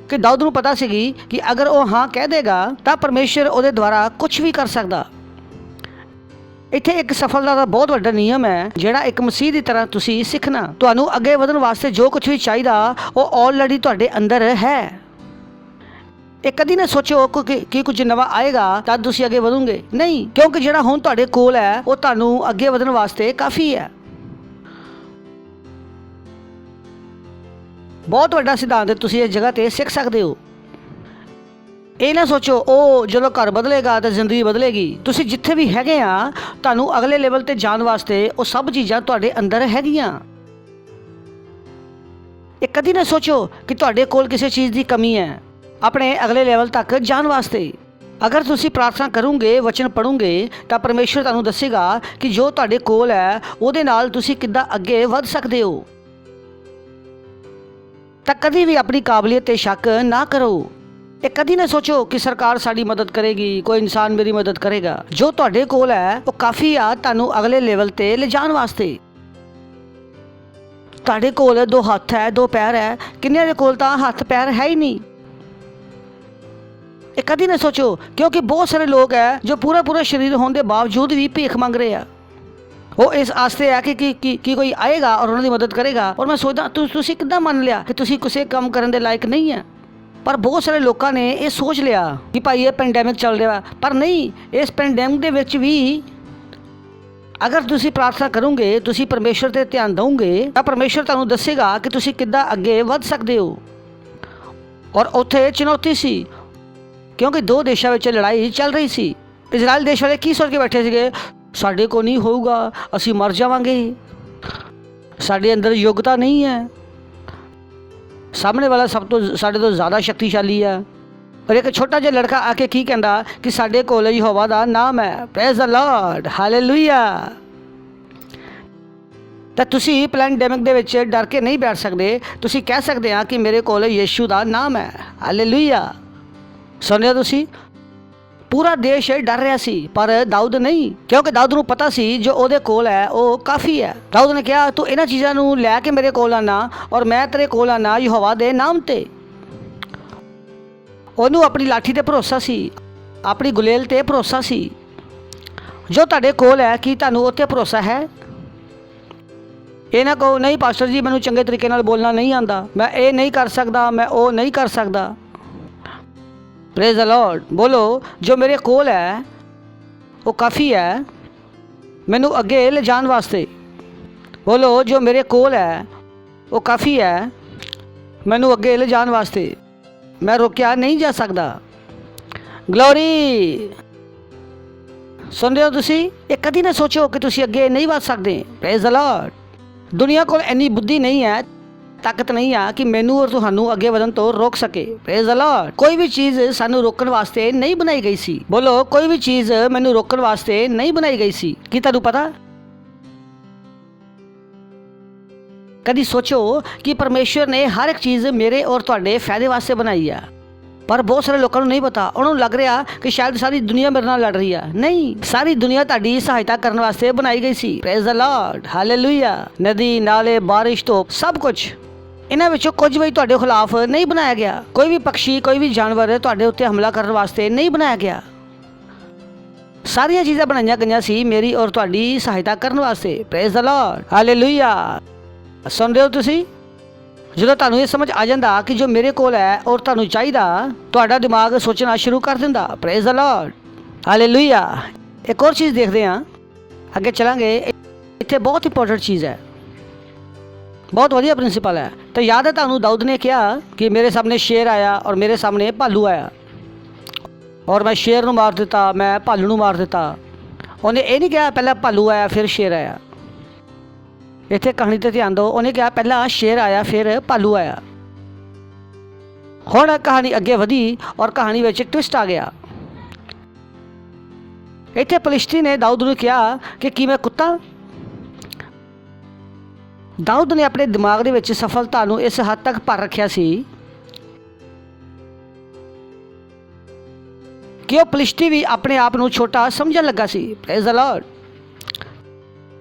ਕਿ ਦਾਊਦ ਨੂੰ ਪਤਾ ਸੀਗੀ ਕਿ ਅਗਰ ਉਹ ਹਾਂ ਕਹਿ ਦੇਗਾ ਤਾਂ ਪਰਮੇਸ਼ਰ ਉਹਦੇ ਦੁਆਰਾ ਕੁਝ ਵੀ ਕਰ ਸਕਦਾ। ਇੱਥੇ ਇੱਕ ਸਫਲਤਾ ਦਾ ਬਹੁਤ ਵੱਡਾ ਨਿਯਮ ਹੈ, ਜਿਹੜਾ ਇੱਕ ਮਸੀਹ ਦੀ ਤਰ੍ਹਾਂ ਤੁਸੀਂ ਸਿੱਖਣਾ। ਤੁਹਾਨੂੰ ਅੱਗੇ ਵਧਣ ਵਾਸਤੇ ਜੋ ਕੁਝ ਵੀ ਚਾਹੀਦਾ ਉਹ ਆਲਰੇਡੀ ਤੁਹਾਡੇ ਅੰਦਰ ਹੈ। ਇਹ ਕਦੀ ਨਾ ਸੋਚੋ ਕਿ ਕੁਝ ਨਵਾਂ ਆਏਗਾ ਤਾਂ ਤੁਸੀਂ ਅੱਗੇ ਵਧੋਗੇ। ਨਹੀਂ, ਕਿਉਂਕਿ ਜਿਹੜਾ ਹੁਣ ਤੁਹਾਡੇ ਕੋਲ ਹੈ ਉਹ ਤੁਹਾਨੂੰ ਅੱਗੇ ਵਧਣ ਵਾਸਤੇ ਕਾਫੀ ਹੈ। ਬਹੁਤ ਵੱਡਾ ਸਿਧਾਂਤ ਹੈ, ਤੁਸੀਂ ਇਸ ਜਗ੍ਹਾ ਤੇ ਸਿੱਖ ਸਕਦੇ ਹੋ। ਇਹ ਨਾ ਸੋਚੋ ਉਹ ਜਦੋਂ ਘਰ ਬਦਲੇਗਾ ਤਾਂ ਜ਼ਿੰਦਗੀ ਬਦਲੇਗੀ। ਤੁਸੀਂ ਜਿੱਥੇ ਵੀ ਹੈਗੇ ਆ, ਤੁਹਾਨੂੰ ਅਗਲੇ ਲੈਵਲ ਤੇ ਜਾਣ ਵਾਸਤੇ ਉਹ ਸਭ ਚੀਜ਼ਾਂ ਤੁਹਾਡੇ ਅੰਦਰ ਹੈਗੀਆਂ। ਇਹ ਕਦੀ ਨਾ ਸੋਚੋ ਕਿ ਤੁਹਾਡੇ ਕੋਲ ਕਿਸੇ ਚੀਜ਼ ਦੀ ਕਮੀ ਹੈ ਆਪਣੇ ਅਗਲੇ ਲੈਵਲ ਤੱਕ ਜਾਣ ਵਾਸਤੇ। ਅਗਰ ਤੁਸੀਂ ਪ੍ਰਾਰਥਨਾ ਕਰੋਗੇ, ਵਚਨ ਪੜੋਗੇ, ਤਾਂ ਪਰਮੇਸ਼ਰ ਤੁਹਾਨੂੰ ਦੱਸੇਗਾ ਕਿ ਜੋ ਤੁਹਾਡੇ ਕੋਲ ਹੈ ਉਹਦੇ ਨਾਲ ਤੁਸੀਂ ਕਿੱਦਾਂ ਅੱਗੇ ਵਧ ਸਕਦੇ ਹੋ। ਤਾਂ ਕਦੀ ਵੀ ਆਪਣੀ ਕਾਬਲੀਅਤ ਤੇ ਸ਼ੱਕ ਨਾ ਕਰੋ। ਇਹ ਕਦੀ ਨਾ ਸੋਚੋ ਕਿ ਸਰਕਾਰ ਸਾਡੀ ਮਦਦ ਕਰੇਗੀ, ਕੋਈ ਇਨਸਾਨ ਮੇਰੀ ਮਦਦ ਕਰੇਗਾ। ਜੋ ਤੁਹਾਡੇ ਕੋਲ ਹੈ ਉਹ ਕਾਫੀ ਆ ਤੁਹਾਨੂੰ ਅਗਲੇ ਲੈਵਲ ਤੇ ਲਿਜਾਣ ਵਾਸਤੇ। ਤੁਹਾਡੇ ਕੋਲ 2 ਹੱਥ ਹੈ, 2 ਪੈਰ ਹੈ, ਕਿੰਨਿਆਂ ਦੇ ਕੋਲ ਤਾਂ ਹੱਥ ਪੈਰ ਹੈ ਹੀ ਨਹੀਂ। ਇਹ ਕਦੀ ਨਾ ਸੋਚੋ, ਕਿਉਂਕਿ ਬਹੁਤ ਸਾਰੇ ਲੋਕ ਹੈ ਜੋ ਪੂਰਾ ਸਰੀਰ ਹੋਣ ਦੇ ਬਾਵਜੂਦ ਵੀ ਭੀਖ ਮੰਗ ਰਹੇ ਆ। ਉਹ ਇਸ ਆਸਤੇ ਹੈ ਕਿ ਕੋਈ ਆਏਗਾ ਔਰ ਉਹਨਾਂ ਦੀ ਮਦਦ ਕਰੇਗਾ। ਔਰ ਮੈਂ ਸੋਚਦਾ ਤੁਸੀਂ ਕਿੱਦਾਂ ਮੰਨ ਲਿਆ ਕਿ ਤੁਸੀਂ ਕਿਸੇ ਕੰਮ ਕਰਨ ਦੇ ਲਾਇਕ ਨਹੀਂ ਹੈ। ਪਰ ਬਹੁਤ ਸਾਰੇ ਲੋਕਾਂ ਨੇ ਇਹ ਸੋਚ ਲਿਆ ਕਿ ਭਾਈ ਇਹ ਪੈਂਡੈਮਿਕ ਚੱਲ ਰਿਹਾ, ਪਰ ਨਹੀਂ, ਇਸ ਪੈਂਡੈਮਿਕ ਦੇ ਵਿੱਚ ਵੀ ਅਗਰ ਤੁਸੀਂ ਪ੍ਰਾਰਥਨਾ ਕਰੋਗੇ, ਤੁਸੀਂ ਪਰਮੇਸ਼ਰ ਤੇ ਧਿਆਨ ਦਿਓਗੇ, ਤਾਂ ਪਰਮੇਸ਼ਰ ਤੁਹਾਨੂੰ ਦੱਸੇਗਾ ਕਿ ਤੁਸੀਂ ਕਿੱਦਾਂ ਅੱਗੇ ਵਧ ਸਕਦੇ ਹੋ। ਔਰ ਉੱਥੇ ਚੁਣੌਤੀ ਸੀ, ਕਿਉਂਕਿ 2 ਦੇਸ਼ਾਂ ਵਿੱਚ ਲੜਾਈ ਚੱਲ ਰਹੀ ਸੀ। ਇਜ਼ਰਾਈਲ ਦੇਸ਼ ਵਾਲੇ ਕੀ ਸੋਚ ਕੇ ਬੈਠੇ ਸੀਗੇ? ਸਾਡੇ ਕੋਲ ਨਹੀਂ ਹੋਊਗਾ, ਅਸੀਂ ਮਰ ਜਾਵਾਂਗੇ, ਸਾਡੇ ਅੰਦਰ ਯੋਗਤਾ ਨਹੀਂ ਹੈ, ਸਾਹਮਣੇ ਵਾਲਾ ਸਾਡੇ ਤੋਂ ਜ਼ਿਆਦਾ ਸ਼ਕਤੀਸ਼ਾਲੀ ਹੈ। ਔਰ ਇੱਕ ਛੋਟਾ ਜਿਹਾ ਲੜਕਾ ਆ ਕੇ ਕੀ ਕਹਿੰਦਾ ਕਿ ਸਾਡੇ ਕੋਲ ਯਹੋਵਾ ਦਾ ਨਾਮ ਹੈ। Praise the Lord, hallelujah. ਤਾਂ ਤੁਸੀਂ ਪੈਂਡੈਮਿਕ ਦੇ ਵਿੱਚ ਡਰ ਕੇ ਨਹੀਂ ਬੈਠ ਸਕਦੇ। ਤੁਸੀਂ ਕਹਿ ਸਕਦੇ ਆ ਕਿ ਮੇਰੇ ਕੋਲ ਯਿਸੂ ਦਾ ਨਾਮ ਹੈ। ਹਾਲੇਲੂਇਆ। ਸੁਣਿਆ ਤੁਸੀਂ? ਪੂਰਾ ਦੇਸ਼ ਡਰ ਰਿਹਾ ਸੀ, ਪਰ ਦਾਊਦ ਨਹੀਂ, ਕਿਉਂਕਿ ਦਾਊਦ ਨੂੰ ਪਤਾ ਸੀ ਜੋ ਉਹਦੇ ਕੋਲ ਹੈ ਉਹ ਕਾਫੀ ਹੈ। ਦਾਊਦ ਨੇ ਕਿਹਾ ਤੂੰ ਇਹਨਾਂ ਚੀਜ਼ਾਂ ਨੂੰ ਲੈ ਕੇ ਮੇਰੇ ਕੋਲ ਆਣਾ ਔਰ ਮੈਂ ਤੇਰੇ ਕੋਲ ਆਣਾ ਯਹੋਵਾ ਦੇ ਨਾਮ ਤੇ। ਉਹਨੂੰ ਆਪਣੀ ਲਾਠੀ ਤੇ ਭਰੋਸਾ ਸੀ, ਆਪਣੀ ਗੁਲੇਲ ਤੇ ਭਰੋਸਾ ਸੀ। ਜੋ ਤੁਹਾਡੇ ਕੋਲ ਹੈ ਕੀ ਤੁਹਾਨੂੰ ਉੱਤੇ ਭਰੋਸਾ ਹੈ? ਇਹ ਨਾ ਕਹੋ ਨਹੀਂ ਪਾਸਟਰ ਜੀ ਮੈਨੂੰ ਚੰਗੇ ਤਰੀਕੇ ਨਾਲ ਬੋਲਣਾ ਨਹੀਂ ਆਉਂਦਾ, ਮੈਂ ਇਹ ਨਹੀਂ ਕਰ ਸਕਦਾ, ਮੈਂ ਉਹ ਨਹੀਂ ਕਰ ਸਕਦਾ। Praise the Lord. ਬੋਲੋ ਜੋ ਮੇਰੇ ਕੋਲ ਹੈ ਉਹ ਕਾਫੀ ਹੈ ਮੈਨੂੰ ਅੱਗੇ ਲਿਜਾਣ ਵਾਸਤੇ। ਬੋਲੋ ਜੋ ਮੇਰੇ ਕੋਲ ਹੈ ਉਹ ਕਾਫੀ ਹੈ ਮੈਨੂੰ ਅੱਗੇ ਲਿਜਾਣ ਵਾਸਤੇ। ਮੈਂ ਰੋਕਿਆ ਨਹੀਂ ਜਾ ਸਕਦਾ। ਗਲੋਰੀ। ਸੁਣ ਰਹੇ ਹੋ ਤੁਸੀਂ? ਇਹ ਕਦੀ ਨਾ ਸੋਚੋ ਕਿ ਤੁਸੀਂ ਅੱਗੇ ਨਹੀਂ ਵਧ ਸਕਦੇ। Praise the Lord. ਦੁਨੀਆ ਕੋਲ ਇੰਨੀ ਬੁੱਧੀ ਨਹੀਂ ਹੈ, ਤਾਕਤ ਨਹੀਂ ਆ ਕਿ ਮੈਨੂੰ ਔਰ ਤੁਹਾਨੂੰ ਅੱਗੇ ਵਧਣ ਤੋਂ ਰੋਕ ਸਕੇ। Praise the Lord. ਕੋਈ ਵੀ ਚੀਜ਼ ਸਾਨੂੰ ਰੋਕਣ ਵਾਸਤੇ ਨਹੀਂ ਬਣਾਈ ਗਈ ਸੀ। ਬੋਲੋ ਕੋਈ ਵੀ ਚੀਜ਼ ਮੈਨੂੰ ਰੋਕਣ ਵਾਸਤੇ ਨਹੀਂ ਬਣਾਈ ਗਈ ਸੀ। ਕੀ ਤੁਹਾਨੂੰ ਪਤਾ? ਕਦੀ ਸੋਚੋ ਕਿ ਪਰਮੇਸ਼ਵਰ ਨੇ ਹਰ ਇੱਕ ਚੀਜ਼ ਮੇਰੇ ਔਰ ਤੁਹਾਡੇ ਫਾਇਦੇ ਵਾਸਤੇ ਬਣਾਈ ਆ, ਪਰ ਬਹੁਤ ਸਾਰੇ ਲੋਕਾਂ ਨੂੰ ਨਹੀਂ ਪਤਾ। ਉਹਨਾਂ ਨੂੰ ਲੱਗ ਰਿਹਾ ਕਿ ਸ਼ਾਇਦ ਸਾਰੀ ਦੁਨੀਆ ਮੇਰੇ ਨਾਲ ਲੜ ਰਹੀ ਆ। ਨਹੀਂ, ਸਾਰੀ ਦੁਨੀਆ ਤੁਹਾਡੀ ਸਹਾਇਤਾ ਕਰਨ ਵਾਸਤੇ ਬਣਾਈ ਗਈ ਸੀ। Praise the Lord. ਹਾਲੇਲੂਇਆ। ਨਦੀ, ਨਾਲੇ, ਬਾਰਿਸ਼, ਧੁੱਪ, ਸਭ ਕੁਝ, ਇਹਨਾਂ ਵਿੱਚੋਂ ਕੁਝ ਵੀ ਤੁਹਾਡੇ ਖਿਲਾਫ ਨਹੀਂ ਬਣਾਇਆ ਗਿਆ। ਕੋਈ ਵੀ ਪੰਛੀ, ਕੋਈ ਵੀ ਜਾਨਵਰ ਤੁਹਾਡੇ ਉੱਤੇ ਹਮਲਾ ਕਰਨ ਵਾਸਤੇ ਨਹੀਂ ਬਣਾਇਆ ਗਿਆ। ਸਾਰੀਆਂ ਚੀਜ਼ਾਂ ਬਣਾਈਆਂ ਗਈਆਂ ਸੀ ਮੇਰੀ ਔਰ ਤੁਹਾਡੀ ਸਹਾਇਤਾ ਕਰਨ ਵਾਸਤੇ। Praise the Lord. ਹਾਲੇਲੂਇਆ। ਸੁਣ ਰਹੇ ਹੋ ਤੁਸੀਂ? ਜਦੋਂ ਤੁਹਾਨੂੰ ਇਹ ਸਮਝ ਆ ਜਾਂਦਾ ਕਿ ਜੋ ਮੇਰੇ ਕੋਲ ਹੈ ਔਰ ਤੁਹਾਨੂੰ ਚਾਹੀਦਾ, ਤੁਹਾਡਾ ਦਿਮਾਗ ਸੋਚਣਾ ਸ਼ੁਰੂ ਕਰ ਦਿੰਦਾ। Praise the Lord. ਹਾਲੇਲੂਇਆ। ਇੱਕ ਹੋਰ ਚੀਜ਼ ਦੇਖਦੇ ਹਾਂ, ਅੱਗੇ ਚਲਾਂਗੇ। ਇੱਥੇ ਬਹੁਤ ਇੰਪੋਰਟੈਂਟ ਚੀਜ਼ ਹੈ, ਬਹੁਤ ਵਧੀਆ ਪ੍ਰਿੰਸੀਪਲ ਹੈ। ਤਾਂ ਯਾਦ ਹੈ ਤੁਹਾਨੂੰ ਦਾਊਦ ਨੇ ਕਿਹਾ ਕਿ ਮੇਰੇ ਸਾਹਮਣੇ ਸ਼ੇਰ ਆਇਆ ਔਰ ਮੇਰੇ ਸਾਹਮਣੇ ਭਾਲੂ ਆਇਆ ਔਰ ਮੈਂ ਸ਼ੇਰ ਨੂੰ ਮਾਰ ਦਿੱਤਾ, ਮੈਂ ਭਾਲੂ ਨੂੰ ਮਾਰ ਦਿੱਤਾ। ਉਹਨੇ ਇਹ ਨਹੀਂ ਕਿਹਾ ਪਹਿਲਾਂ ਭਾਲੂ ਆਇਆ ਫਿਰ ਸ਼ੇਰ ਆਇਆ। ਇੱਥੇ ਕਹਾਣੀ 'ਤੇ ਧਿਆਨ ਦਿਓ। ਉਹਨੇ ਕਿਹਾ ਪਹਿਲਾਂ ਸ਼ੇਰ ਆਇਆ ਫਿਰ ਭਾਲੂ ਆਇਆ। ਹੁਣ ਕਹਾਣੀ ਅੱਗੇ ਵਧੀ ਔਰ ਕਹਾਣੀ ਵਿੱਚ ਟਵਿਸਟ ਆ ਗਿਆ। ਇੱਥੇ ਫਲਿਸ਼ਤੀ ਨੇ ਦਾਊਦ ਨੂੰ ਕਿਹਾ ਕਿ ਕੀ ਮੈਂ ਕੁੱਤਾ? ਦਾਊਦ ਨੇ ਆਪਣੇ ਦਿਮਾਗ ਦੇ ਵਿੱਚ ਸਫਲਤਾ ਨੂੰ ਇਸ ਹੱਦ ਤੱਕ ਭਰ ਰੱਖਿਆ ਸੀ ਕਿ ਉਹ ਫਲਿਸ਼ਤੀ ਵੀ ਆਪਣੇ ਆਪ ਨੂੰ ਛੋਟਾ ਸਮਝਣ ਲੱਗਾ ਸੀ। Praise the Lord.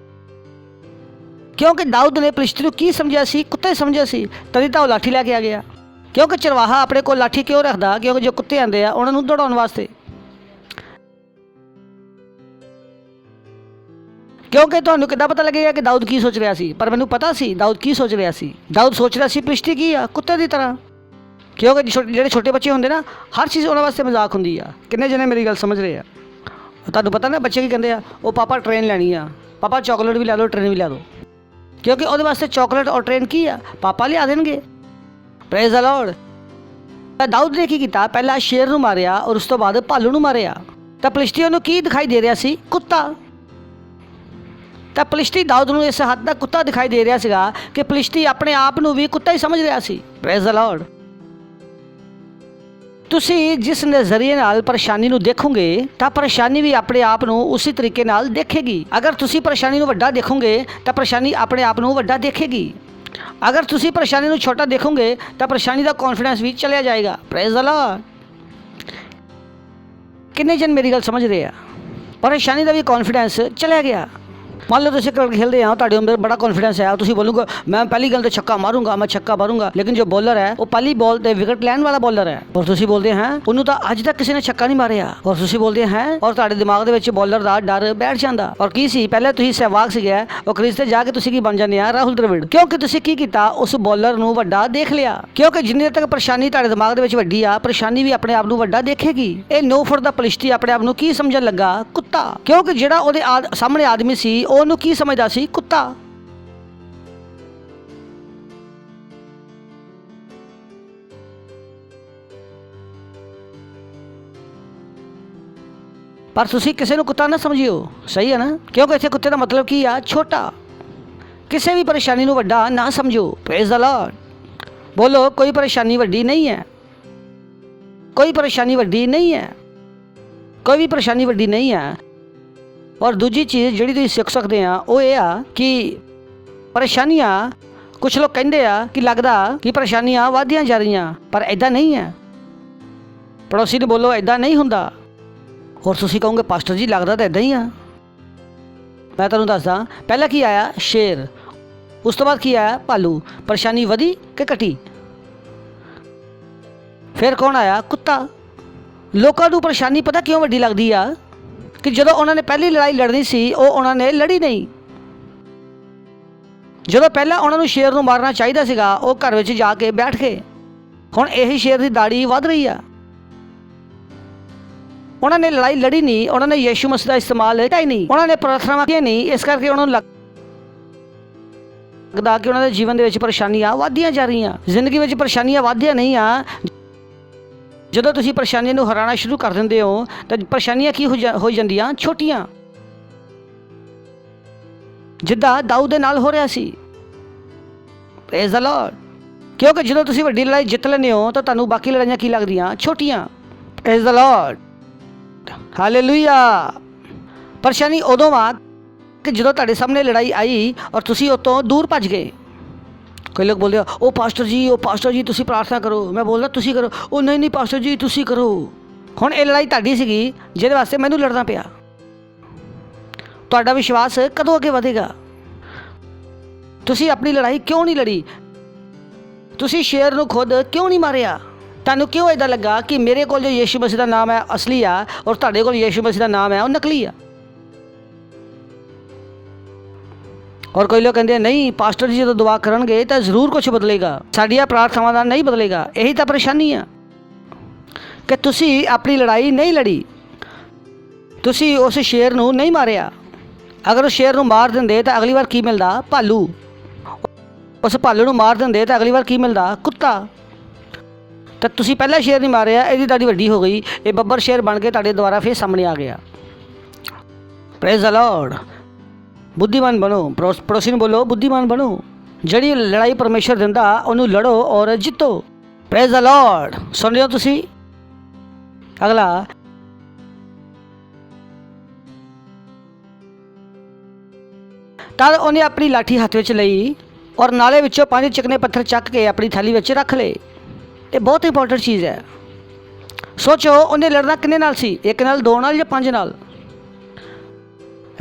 ਕਿਉਂਕਿ ਦਾਊਦ ਨੇ ਫਲਿਸ਼ਤੀ ਨੂੰ ਕੀ ਸਮਝਿਆ ਸੀ? ਕੁੱਤੇ ਸਮਝਿਆ ਸੀ। ਤਦੀ ਤਾਂ ਉਹ ਲਾਠੀ ਲੈ ਕੇ ਆ ਗਿਆ। ਕਿਉਂਕਿ ਚਰਵਾਹਾ ਆਪਣੇ ਕੋਲ ਲਾਠੀ ਕਿਉਂ ਰੱਖਦਾ? ਕਿਉਂਕਿ ਜੋ ਕੁੱਤੇ ਆਉਂਦੇ ਆ ਉਹਨਾਂ ਨੂੰ ਦੌੜਾਉਣ ਵਾਸਤੇ। ਕਿਉਂਕਿ ਤੁਹਾਨੂੰ ਕਿੱਦਾਂ ਪਤਾ ਲੱਗੇਗਾ ਕਿ ਦਾਊਦ ਕੀ ਸੋਚ ਰਿਹਾ ਸੀ? ਪਰ ਮੈਨੂੰ ਪਤਾ ਸੀ ਦਾਊਦ ਕੀ ਸੋਚ ਰਿਹਾ ਸੀ। ਦਾਊਦ ਸੋਚ ਰਿਹਾ ਸੀ ਫਲਿਸ਼ਤੀ ਕੀ ਆ? ਕੁੱਤੇ ਦੀ ਤਰ੍ਹਾਂ। ਕਿਉਂਕਿ ਜਿਹੜੇ ਛੋਟੇ ਬੱਚੇ ਹੁੰਦੇ ਨਾ, ਹਰ ਚੀਜ਼ ਉਹਨਾਂ ਵਾਸਤੇ ਮਜ਼ਾਕ ਹੁੰਦੀ ਆ। ਕਿੰਨੇ ਜਣੇ ਮੇਰੀ ਗੱਲ ਸਮਝ ਰਹੇ ਆ? ਤੁਹਾਨੂੰ ਪਤਾ ਨਾ ਬੱਚੇ ਕੀ ਕਹਿੰਦੇ ਆ? ਉਹ ਪਾਪਾ ਟ੍ਰੇਨ ਲੈਣੀ ਆ, ਪਾਪਾ ਚਾਕਲੇਟ ਵੀ ਲੈ ਲਓ, ਟ੍ਰੇਨ ਵੀ ਲੈ ਦਿਓ। ਕਿਉਂਕਿ ਉਹਦੇ ਵਾਸਤੇ ਚਾਕਲੇਟ ਔਰ ਟ੍ਰੇਨ ਕੀ ਆ? ਪਾਪਾ ਲਿਆ ਦੇਣਗੇ। Praise the Lord. ਦਾਊਦ ਨੇ ਕੀ ਕੀਤਾ? ਪਹਿਲਾਂ ਸ਼ੇਰ ਨੂੰ ਮਾਰਿਆ ਔਰ ਉਸ ਤੋਂ ਬਾਅਦ ਭਾਲੂ ਨੂੰ ਮਾਰਿਆ। ਤਾਂ ਫਲਿਸ਼ਤੀ ਨੂੰ ਕੀ ਦਿਖਾਈ ਦੇ ਰਿਹਾ ਸੀ? ਕੁੱਤਾ। ਤਾਂ ਫਲਿਸ਼ਤੀ ਦਾਊਦ ਨੂੰ ਇਸ ਹੱਦ ਤੱਕ ਕੁੱਤਾ ਦਿਖਾਈ ਦੇ ਰਿਹਾ ਸੀਗਾ ਕਿ ਫਲਿਸ਼ਤੀ ਆਪਣੇ ਆਪ ਨੂੰ ਵੀ ਕੁੱਤਾ ਹੀ ਸਮਝ ਰਿਹਾ ਸੀ। Praise the Lord. ਤੁਸੀਂ ਜਿਸ ਨਜ਼ਰੀਏ ਨਾਲ ਪਰੇਸ਼ਾਨੀ ਨੂੰ ਦੇਖੋਗੇ ਤਾਂ ਪਰੇਸ਼ਾਨੀ ਵੀ ਆਪਣੇ ਆਪ ਨੂੰ ਉਸੇ ਤਰੀਕੇ ਨਾਲ ਦੇਖੇਗੀ। ਅਗਰ ਤੁਸੀਂ ਪਰੇਸ਼ਾਨੀ ਨੂੰ ਵੱਡਾ ਦੇਖੋਗੇ ਤਾਂ ਪਰੇਸ਼ਾਨੀ ਆਪਣੇ ਆਪ ਨੂੰ ਵੱਡਾ ਦੇਖੇਗੀ। ਅਗਰ ਤੁਸੀਂ ਪਰੇਸ਼ਾਨੀ ਨੂੰ ਛੋਟਾ ਦੇਖੋਗੇ ਤਾਂ ਪਰੇਸ਼ਾਨੀ ਦਾ ਕੌਨਫੀਡੈਂਸ ਵੀ ਚਲਿਆ ਜਾਏਗਾ। Praise the Lord. ਕਿੰਨੇ ਜਨ ਮੇਰੀ ਗੱਲ ਸਮਝ ਰਹੇ ਆ? ਪਰੇਸ਼ਾਨੀ ਦਾ ਵੀ ਕੌਨਫੀਡੈਂਸ ਚਲਿਆ ਗਿਆ। ਮੰਨ ਲਓ ਤੁਸੀਂ ਕ੍ਰਿਕਟ ਖੇਲਦੇ ਆ, ਤੁਹਾਡੇ ਅੰਦਰ ਬੜਾ ਕੌਨਫੀਡੈਂਸ ਹੈ, ਤੁਸੀਂ ਬੋਲੋਗੇ ਮੈਂ ਪਹਿਲੀ ਗੱਲ ਤੇ ਛੱਕਾ ਮਾਰੂੰਗਾ, ਮੈਂ ਛੱਕਾ ਮਾਰੂੰਗਾ। ਲੇਕਿਨ ਜੋ ਬੋਲਰ ਹੈ ਉਹ ਪਹਿਲੀ ਬਾਲ ਤੇ ਵਿਕਟ ਲੈਣ ਵਾਲਾ ਬੋਲਰ ਹੈ ਔਰ ਤੁਸੀਂ ਬੋਲਦੇ ਹੈ ਉਹਨੂੰ ਤਾਂ ਅੱਜ ਤੱਕ ਕਿਸੇ ਨੇ ਛੱਕਾ ਨਹੀਂ ਮਾਰਿਆ ਔਰ ਤੁਸੀਂ ਬੋਲਦੇ ਹੈ ਔਰ ਤੁਹਾਡੇ ਦਿਮਾਗ ਦੇ ਵਿੱਚ ਬੋਲਰ ਦਾ ਡਰ ਬੈਠ ਜਾਂਦਾ। ਔਰ ਕੀ ਸੀ? ਪਹਿਲੇ ਤੁਸੀਂ ਸਹਿਵਾਗ ਸੀਗਾ ਉਹ ਕ੍ਰੀਜ਼ ਤੇ ਜਾ ਕੇ ਤੁਸੀਂ ਕੀ ਬਣ ਜਾਂਦੇ ਆ? ਰਾਹੁਲ ਦ੍ਰਵਿੜ। ਕਿਉਂਕਿ ਤੁਸੀਂ ਕੀ ਕੀਤਾ? ਉਸ ਬੋਲਰ ਨੂੰ ਵੱਡਾ ਦੇਖ ਲਿਆ। ਕਿਉਂਕਿ ਜਿੰਨੀ ਦੇਰ ਤੱਕ ਪਰੇਸ਼ਾਨੀ ਤੁਹਾਡੇ ਦਿਮਾਗ ਦੇ ਵਿੱਚ ਵੱਡੀ ਆ, ਪਰੇਸ਼ਾਨੀ ਵੀ ਆਪਣੇ ਆਪ ਨੂੰ ਵੱਡਾ ਦੇਖੇਗੀ। ਇਹ 9 ਫੁੱਟ ਦਾ ਫਲਿਸ਼ਤੀ ਆਪਣੇ ਆਪ ਨੂੰ ਕੀ ਸਮਝਣ ਲੱਗਾ? ਕੁੱਤਾ। ਕਿਉਂਕਿ ਜਿਹੜਾ ਉਹਦੇ ਸਾਹਮਣੇ ਆਦਮੀ ਸੀ ਉਹਨੂੰ ਕੀ ਸਮਝਦਾ ਸੀ? ਕੁੱਤਾ। ਪਰ ਤੁਸੀਂ ਕਿਸੇ ਨੂੰ ਕੁੱਤਾ ਨਾ ਸਮਝਿਓ। ਸਹੀ ਹੈ ਨਾ? ਕਿਉਂਕਿ ਇੱਥੇ ਕੁੱਤੇ ਦਾ ਮਤਲਬ ਕੀ ਆ? ਛੋਟਾ। ਕਿਸੇ ਵੀ ਪਰੇਸ਼ਾਨੀ ਨੂੰ ਵੱਡਾ ਨਾ ਸਮਝੋ। Praise the Lord. ਬੋਲੋ ਕੋਈ ਪਰੇਸ਼ਾਨੀ ਵੱਡੀ ਨਹੀਂ ਹੈ। ਕੋਈ ਪਰੇਸ਼ਾਨੀ ਵੱਡੀ ਨਹੀਂ ਹੈ। ਕੋਈ ਵੀ ਪਰੇਸ਼ਾਨੀ ਵੱਡੀ ਨਹੀਂ ਹੈ। ਔਰ ਦੂਜੀ ਚੀਜ਼ ਜਿਹੜੀ ਤੁਸੀਂ ਸਿੱਖ ਸਕਦੇ ਆ ਉਹ ਇਹ ਆ ਕਿ ਪਰੇਸ਼ਾਨੀਆਂ, ਕੁਛ ਲੋਕ ਕਹਿੰਦੇ ਆ ਕਿ ਲੱਗਦਾ ਕਿ ਪਰੇਸ਼ਾਨੀਆਂ ਵੱਧਦੀਆਂ ਜਾ ਰਹੀਆਂ, ਪਰ ਇੱਦਾਂ ਨਹੀਂ ਹੈ। ਪੜੋਸੀ ਨੂੰ ਬੋਲੋ ਇੱਦਾਂ ਨਹੀਂ ਹੁੰਦਾ। ਹੋਰ ਤੁਸੀਂ ਕਹੋਗੇ ਪਾਸਟਰ ਜੀ ਲੱਗਦਾ ਤਾਂ ਇੱਦਾਂ ਹੀ ਆ। ਮੈਂ ਤੁਹਾਨੂੰ ਦੱਸਦਾ, ਪਹਿਲਾਂ ਕੀ ਆਇਆ? ਸ਼ੇਰ। ਉਸ ਤੋਂ ਬਾਅਦ ਕੀ ਆਇਆ? ਭਾਲੂ। ਪਰੇਸ਼ਾਨੀ ਵਧੀ ਕਿ ਘਟੀ? ਫਿਰ ਕੌਣ ਆਇਆ? ਕੁੱਤਾ। ਲੋਕਾਂ ਨੂੰ ਪਰੇਸ਼ਾਨੀ ਪਤਾ ਕਿਉਂ ਵੱਡੀ ਲੱਗਦੀ ਆ ਕਿ ਜਦੋਂ ਉਹਨਾਂ ਨੇ ਪਹਿਲੀ ਲੜਾਈ ਲੜਨੀ ਸੀ ਉਹ ਉਹਨਾਂ ਨੇ ਲੜੀ ਨਹੀਂ। ਜਦੋਂ ਪਹਿਲਾਂ ਉਹਨਾਂ ਨੂੰ ਸ਼ੇਰ ਨੂੰ ਮਾਰਨਾ ਚਾਹੀਦਾ ਸੀਗਾ ਉਹ ਘਰ ਵਿੱਚ ਜਾ ਕੇ ਬੈਠ ਗਏ। ਹੁਣ ਇਹੀ ਸ਼ੇਰ ਦੀ ਦਾੜੀ ਵੱਧ ਰਹੀ ਆ। ਉਹਨਾਂ ਨੇ ਲੜਾਈ ਲੜੀ ਨਹੀਂ, ਉਹਨਾਂ ਨੇ ਯਿਸੂ ਮਸੀਹ ਦਾ ਇਸਤੇਮਾਲ ਕੀਤਾ ਹੀ ਨਹੀਂ, ਉਹਨਾਂ ਨੇ ਪ੍ਰਾਰਥਨਾਵਾਂ ਕੀਤੀਆਂ ਨਹੀਂ। ਇਸ ਕਰਕੇ ਉਹਨਾਂ ਨੂੰ ਲੱਗਦਾ ਕਿ ਉਹਨਾਂ ਦੇ ਜੀਵਨ ਦੇ ਵਿੱਚ ਪਰੇਸ਼ਾਨੀਆਂ ਵੱਧਦੀਆਂ ਜਾ ਰਹੀਆਂ। ਜ਼ਿੰਦਗੀ ਵਿੱਚ ਪਰੇਸ਼ਾਨੀਆਂ ਵੱਧਦੀਆਂ ਨਹੀਂ ਆ। ਜਦੋਂ ਤੁਸੀਂ ਪਰੇਸ਼ਾਨੀਆਂ ਨੂੰ ਹਰਾਉਣਾ ਸ਼ੁਰੂ ਕਰ ਦਿੰਦੇ ਹੋ ਤਾਂ ਪਰੇਸ਼ਾਨੀਆਂ ਕੀ ਹੋ ਜਾਂਦੀਆਂ? ਛੋਟੀਆਂ, ਜਿੱਦਾਂ ਦਾਊਦ ਦੇ ਨਾਲ ਹੋ ਰਿਹਾ ਸੀ। Praise the Lord. ਕਿਉਂਕਿ ਜਦੋਂ ਤੁਸੀਂ ਵੱਡੀ ਲੜਾਈ ਜਿੱਤ ਲੈਂਦੇ ਹੋ ਤਾਂ ਤੁਹਾਨੂੰ ਬਾਕੀ ਲੜਾਈਆਂ ਕੀ ਲੱਗਦੀਆਂ? ਛੋਟੀਆਂ। Praise the Lord, hallelujah. ਪਰੇਸ਼ਾਨੀ ਉਦੋਂ ਆ ਕਿ ਜਦੋਂ ਤੁਹਾਡੇ ਸਾਹਮਣੇ ਲੜਾਈ ਆਈ ਔਰ ਤੁਸੀਂ ਉਹ ਤੋਂ ਦੂਰ ਭੱਜ ਗਏ। ਕਈ ਲੋਕ ਬੋਲਦੇ ਆ ਉਹ ਪਾਸਟਰ ਜੀ ਤੁਸੀਂ ਪ੍ਰਾਰਥਨਾ ਕਰੋ। ਮੈਂ ਬੋਲਦਾ ਤੁਸੀਂ ਕਰੋ। ਉਹ ਨਹੀਂ ਪਾਸਟਰ ਜੀ ਤੁਸੀਂ ਕਰੋ। ਹੁਣ ਇਹ ਲੜਾਈ ਤੁਹਾਡੀ ਸੀਗੀ ਜਿਹਦੇ ਵਾਸਤੇ ਮੈਨੂੰ ਲੜਨਾ ਪਿਆ। ਤੁਹਾਡਾ ਵਿਸ਼ਵਾਸ ਕਦੋਂ ਅੱਗੇ ਵਧੇਗਾ? ਤੁਸੀਂ ਆਪਣੀ ਲੜਾਈ ਕਿਉਂ ਨਹੀਂ ਲੜੀ? ਤੁਸੀਂ ਸ਼ੇਰ ਨੂੰ ਖੁਦ ਕਿਉਂ ਨਹੀਂ ਮਾਰਿਆ? ਤੁਹਾਨੂੰ ਕਿਉਂ ਇੱਦਾਂ ਲੱਗਾ ਕਿ ਮੇਰੇ ਕੋਲ ਜੋ ਯਿਸੂ ਮਸੀਹ ਦਾ ਨਾਮ ਹੈ ਅਸਲੀ ਆ ਔਰ ਤੁਹਾਡੇ ਕੋਲ ਯਿਸੂ ਮਸੀਹ ਦਾ ਨਾਮ ਹੈ ਉਹ ਨਕਲੀ ਆ? ਔਰ ਕੋਈ ਲੋਕ ਕਹਿੰਦੇ ਨਹੀਂ ਪਾਸਟਰ ਜੀ ਜਦੋਂ ਦੁਆ ਕਰਨਗੇ ਤਾਂ ਜ਼ਰੂਰ ਕੁਝ ਬਦਲੇਗਾ, ਸਾਡੀਆਂ ਪ੍ਰਾਰਥਨਾਵਾਂ ਦਾ ਨਹੀਂ ਬਦਲੇਗਾ। ਇਹੀ ਤਾਂ ਪਰੇਸ਼ਾਨੀ ਆ ਕਿ ਤੁਸੀਂ ਆਪਣੀ ਲੜਾਈ ਨਹੀਂ ਲੜੀ, ਤੁਸੀਂ ਉਸ ਸ਼ੇਰ ਨੂੰ ਨਹੀਂ ਮਾਰਿਆ। ਅਗਰ ਉਸ ਸ਼ੇਰ ਨੂੰ ਮਾਰ ਦਿੰਦੇ ਤਾਂ ਅਗਲੀ ਵਾਰ ਕੀ ਮਿਲਦਾ? ਭਾਲੂ। ਉਸ ਭਾਲੂ ਨੂੰ ਮਾਰ ਦਿੰਦੇ ਤਾਂ ਅਗਲੀ ਵਾਰ ਕੀ ਮਿਲਦਾ? ਕੁੱਤਾ। ਤਾਂ ਤੁਸੀਂ ਪਹਿਲਾ ਸ਼ੇਰ ਨਹੀਂ ਮਾਰਿਆ, ਇਹਦੀ ਦਾੜੀ ਵੱਡੀ ਹੋ ਗਈ, ਇਹ ਬੱਬਰ ਸ਼ੇਰ ਬਣ ਕੇ ਤੁਹਾਡੇ ਦੁਆਰਾ ਫਿਰ ਸਾਹਮਣੇ ਆ ਗਿਆ। Praise the Lord. ਬੁੱਧੀਮਾਨ ਬਣੋ। ਪੜੋਸੀ ਨੂੰ ਬੋਲੋ ਬੁੱਧੀਮਾਨ ਬਣੋ। ਜਿਹੜੀ ਲੜਾਈ ਪਰਮੇਸ਼ਰ ਦਿੰਦਾ ਉਹਨੂੰ ਲੜੋ ਔਰ ਜਿੱਤੋ। Praise the Lord. ਸੁਣ ਲਿਓ ਤੁਸੀਂ? ਅਗਲਾ, ਤਦ ਉਹਨੇ ਆਪਣੀ ਲਾਠੀ ਹੱਥ ਵਿੱਚ ਲਈ ਔਰ ਨਾਲੇ ਵਿੱਚੋਂ 5 ਚਿਕਨੇ ਪੱਥਰ ਚੱਕ ਕੇ ਆਪਣੀ ਥੈਲੀ ਵਿੱਚ ਰੱਖ ਲਏ। ਇਹ ਬਹੁਤ ਇੰਪੋਰਟੈਂਟ ਚੀਜ਼ ਹੈ। ਸੋਚੋ ਉਹਨੇ ਲੜਨਾ ਕਿੰਨੇ ਨਾਲ ਸੀ? 1 ਨਾਲ, 2 ਨਾਲ ਜਾਂ 5 ਨਾਲ?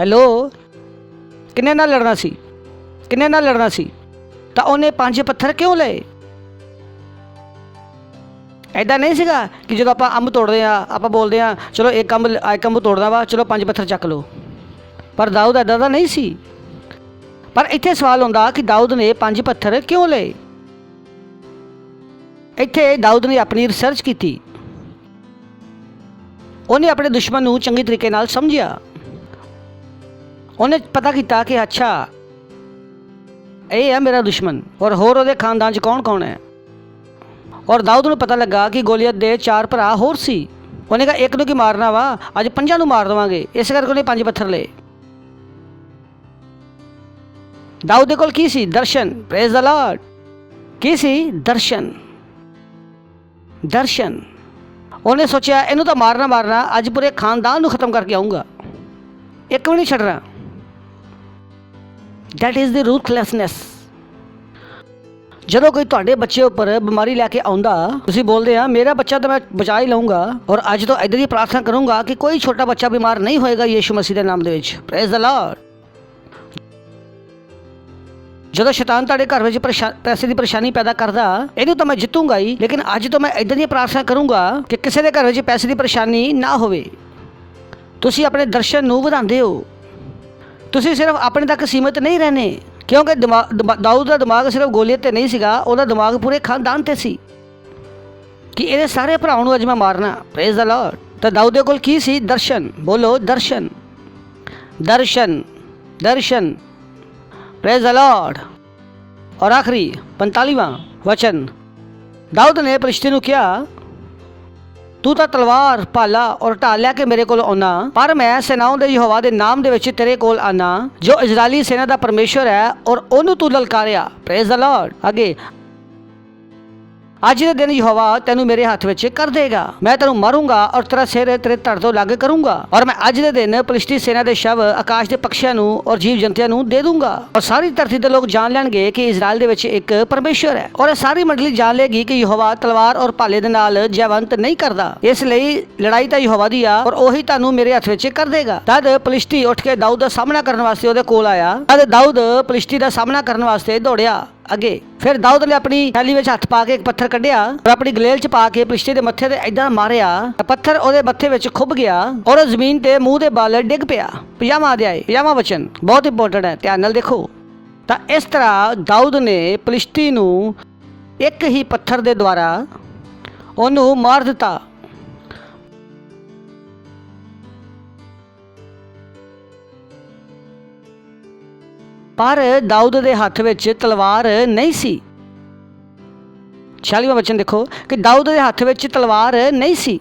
ਹੈਲੋ, ਕਿੰਨੇ ਨਾਲ ਲੜਨਾ ਸੀ? ਕਿੰਨੇ ਨਾਲ ਲੜਨਾ ਸੀ? ਤਾਂ ਉਹਨੇ 5 ਪੱਥਰ ਕਿਉਂ ਲਏ? ਐਦਾਂ ਨਹੀਂ ਸੀਗਾ ਕਿ ਜਦੋਂ ਆਪਾਂ ਅੰਬ ਤੋੜਦੇ ਆ ਆਪਾਂ ਬੋਲਦੇ ਆ ਚਲੋ ਇੱਕ ਅੰਬ ਤੋੜਨਾ ਵਾ, ਚਲੋ 5 ਪੱਥਰ ਚੱਕ ਲਓ। ਪਰ ਦਾਊਦ ਐਦਾਂ ਦਾ ਨਹੀਂ ਸੀ। ਪਰ ਇੱਥੇ ਸਵਾਲ ਹੁੰਦਾ ਕਿ ਦਾਊਦ ਨੇ 5 ਪੱਥਰ ਕਿਉਂ ਲਏ? ਇੱਥੇ ਦਾਊਦ ਨੇ ਆਪਣੀ ਰਿਸਰਚ ਕੀਤੀ। ਉਹਨੇ ਆਪਣੇ ਦੁਸ਼ਮਣ ਨੂੰ ਚੰਗੇ ਤਰੀਕੇ ਨਾਲ ਸਮਝਿਆ। ਉਹਨੇ ਪਤਾ ਕੀਤਾ ਕਿ ਅੱਛਾ ਇਹ ਹੈ ਮੇਰਾ ਦੁਸ਼ਮਣ ਔਰ ਹੋਰ ਉਹਦੇ ਖਾਨਦਾਨ 'ਚ ਕੌਣ ਕੌਣ ਹੈ। ਔਰ ਦਾਊਦ ਨੂੰ ਪਤਾ ਲੱਗਾ ਕਿ ਗੋਲੀਅਤ ਦੇ 4 ਭਰਾ ਹੋਰ ਸੀ। ਉਹਨੇ ਕਿਹਾ ਇੱਕ ਨੂੰ ਕੀ ਮਾਰਨਾ ਵਾ, ਅੱਜ 5 ਨੂੰ ਮਾਰ ਦੇਵਾਂਗੇ। ਇਸ ਕਰਕੇ ਉਹਨੇ 5 ਪੱਥਰ ਲਏ। ਦਾਊਦ ਦੇ ਕੋਲ ਕੀ ਸੀ? ਦਰਸ਼ਨ। Praise the Lord. ਕੀ ਸੀ? ਦਰਸ਼ਨ। ਦਰਸ਼ਨ। ਉਹਨੇ ਸੋਚਿਆ ਇਹਨੂੰ ਤਾਂ ਮਾਰਨਾ ਅੱਜ ਪੂਰੇ ਖਾਨਦਾਨ ਨੂੰ ਖਤਮ ਕਰਕੇ ਆਊਂਗਾ, ਇੱਕ ਵੀ ਨਹੀਂ ਛੱਡਣਾ। That is the ruthlessness. ਜਦੋਂ ਕੋਈ ਤੁਹਾਡੇ ਬੱਚੇ ਉੱਪਰ ਬਿਮਾਰੀ ਲੈ ਕੇ ਆਉਂਦਾ ਤੁਸੀਂ ਬੋਲਦੇ ਆ ਮੇਰਾ ਬੱਚਾ ਤਾਂ ਮੈਂ ਬਚਾ ਹੀ ਲਊਂਗਾ ਔਰ ਅੱਜ ਤੋਂ ਇੱਦਾਂ ਦੀ ਪ੍ਰਾਰਥਨਾ ਕਰੂੰਗਾ ਕਿ ਕੋਈ ਛੋਟਾ ਬੱਚਾ ਬਿਮਾਰ ਨਹੀਂ ਹੋਏਗਾ ਯਿਸੂ ਮਸੀਹ ਦੇ ਨਾਮ ਦੇ ਵਿੱਚ। Praise the Lord. ਜਦੋਂ ਸ਼ੈਤਾਨ ਤੁਹਾਡੇ ਘਰ ਵਿੱਚ ਪੈਸੇ ਦੀ ਪਰੇਸ਼ਾਨੀ ਪੈਦਾ ਕਰਦਾ ਇਹਨੂੰ ਤਾਂ ਮੈਂ ਜਿੱਤੂੰਗਾ ਹੀ, ਲੇਕਿਨ ਅੱਜ ਤੋਂ ਮੈਂ ਇੱਦਾਂ ਦੀ ਪ੍ਰਾਰਥਨਾ ਕਰੂੰਗਾ ਕਿ ਕਿਸੇ ਦੇ ਘਰ ਵਿੱਚ ਪੈਸੇ ਦੀ ਪਰੇਸ਼ਾਨੀ ਨਾ ਹੋਵੇ। ਤੁਸੀਂ ਆਪਣੇ ਦਰਸ਼ਨ ਨੂੰ ਵਧਾਉਂਦੇ ਹੋ। ਤੁਸੀਂ ਸਿਰਫ ਆਪਣੇ ਤੱਕ ਸੀਮਿਤ ਨਹੀਂ ਰਹਿੰਦੇ, ਕਿਉਂਕਿ ਦਾਊਦ ਦਾ ਦਿਮਾਗ ਸਿਰਫ ਗੋਲੀਅਤ ਤੇ ਨਹੀਂ ਸੀਗਾ, ਉਹਦਾ ਦਿਮਾਗ ਪੂਰੇ ਖਾਨਦਾਨ ਤੇ ਸੀ ਕਿ ਇਹਦੇ ਸਾਰੇ ਭਰਾਵਾਂ ਨੂੰ ਅੱਜ ਮੈਂ ਮਾਰਨਾ। Praise the Lord. ਤਾਂ ਦਾਊਦ ਦੇ ਕੋਲ ਕੀ ਸੀ? ਦਰਸ਼ਨ। ਬੋਲੋ ਦਰਸ਼ਨ। ਦਰਸ਼ਨ। ਦਰਸ਼ਨ। Praise the Lord. और आखिरी 45वां वचन, दाऊद ने फरिश्ते ਨੂੰ ਕਿਹਾ ਤੂੰ ਤਾਂ ਤਲਵਾਰ ਭਾਲਾ ਔਰ ਢਾਲ ਲੈ ਕੇ ਮੇਰੇ ਕੋਲ ਆਉਣਾ, ਪਰ ਮੈਂ ਸੈਨਾਵਾਂ ਦੇ ਯਹੋਵਾ ਦੇ ਨਾਮ ਦੇ ਵਿੱਚ ਤੇਰੇ ਕੋਲ ਆਣਾ ਜੋ ਇਜ਼ਰਾਈਲੀ ਸੈਨਾ ਦਾ ਪਰਮੇਸ਼ਵਰ ਹੈ ਔਰ ਉਹਨੂੰ ਤੂੰ ਲਲਕਾਰਿਆ। Praise the Lord. ਅੱਗੇ, ਅੱਜ ਦੇ ਦਿਨ ਯਹੋਵਾ ਤੈਨੂੰ ਮੇਰੇ ਹੱਥ ਵਿੱਚ ਕਰ ਦੇਗਾ, ਮੈਂ ਤੈਨੂੰ ਮਾਰੂੰਗਾ ਔਰ ਤੇਰਾ ਸਿਰ ਤੇਰੇ ਧੜ ਤੋਂ ਲੱਗ ਕਰੂੰਗਾ ਔਰ ਮੈਂ ਅੱਜ ਦੇ ਦਿਨ ਫਲਿਸ਼ਤੀ ਸੈਨਾ ਦੇ ਸ਼ਵ ਆਕਾਸ਼ ਦੇ ਪੰਛੀਆਂ ਨੂੰ ਔਰ ਜੀਵ ਜੰਤੂਆਂ ਨੂੰ ਦੇ ਦੂੰਗਾ ਔਰ ਸਾਰੀ ਧਰਤੀ ਦੇ ਲੋਕ ਜਾਣ ਲੈਣਗੇ ਕਿ ਇਜ਼ਰਾਈਲ ਦੇ ਵਿੱਚ ਇੱਕ ਪਰਮੇਸ਼ਵਰ ਹੈ ਔਰ ਸਾਰੀ ਮੰਡਲੀ ਜਾਣ ਲੇਗੀ ਕਿ ਯਹੋਵਾ ਤਲਵਾਰ ਔਰ ਭਾਲੇ ਦੇ ਨਾਲ ਜੈਵੰਤ ਨਹੀਂ ਕਰਦਾ। ਇਸ ਲਈ ਲੜਾਈ ਤਾਂ ਯਹੋਵਾ ਦੀ ਆ ਔਰ ਉਹੀ ਤੁਹਾਨੂੰ ਮੇਰੇ ਹੱਥ ਵਿੱਚ ਕਰ ਦੇਗਾ। ਤਦ ਫਲਿਸ਼ਤੀ ਉੱਠ ਕੇ ਦਾਊਦ ਦਾ ਸਾਹਮਣਾ ਕਰਨ ਵਾਸਤੇ ਉਹਦੇ ਕੋਲ ਆਇਆ। ਤਦ ਦਾਊਦ ਫਲਿਸ਼ਤੀ ਦਾ ਸਾਹਮਣਾ ਕਰਨ ਵਾਸਤੇ ਦੌੜਿਆ। ਅੱਗੇ। ਫਿਰ ਦਾਊਦ ਨੇ ਆਪਣੀ ਥੈਲੀ ਵਿੱਚ ਹੱਥ ਪਾ ਕੇ ਇੱਕ ਪੱਥਰ ਕੱਢਿਆ ਔਰ ਆਪਣੀ ਗਲੇਲ 'ਚ ਪਾ ਕੇ ਪਲਿਸ਼ਤੀ ਦੇ ਮੱਥੇ ਤੇ ਏਦਾਂ ਮਾਰਿਆ, ਪੱਥਰ ਉਹਦੇ ਮੱਥੇ ਵਿੱਚ ਖੁੱਭ ਗਿਆ ਔਰ ਉਹ ਜ਼ਮੀਨ ਤੇ ਮੂੰਹ ਦੇ ਬਲ ਡਿੱਗ ਪਿਆ। 50ਵਾਂ ਅਧਿਆਇ 50ਵਾਂ ਵਚਨ ਬਹੁਤ ਇੰਪੋਰਟੈਂਟ ਹੈ, ਧਿਆਨ ਨਾਲ ਦੇਖੋ। ਤਾਂ ਇਸ ਤਰ੍ਹਾਂ ਦਾਊਦ ਨੇ ਪਲਿਸ਼ਤੀ ਨੂੰ ਇੱਕ ਹੀ ਪੱਥਰ ਦੇ ਦੁਆਰਾ ਉਹਨੂੰ ਮਾਰ ਦਿੱਤਾ। ਪਰ ਦਾਊਦ ਦੇ ਹੱਥ ਵਿੱਚ ਤਲਵਾਰ ਨਹੀਂ ਸੀ। 46ਵਾਂ ਵਚਨ ਦੇਖੋ ਕਿ ਦਾਊਦ ਦੇ ਹੱਥ ਵਿੱਚ ਤਲਵਾਰ ਨਹੀਂ ਸੀ।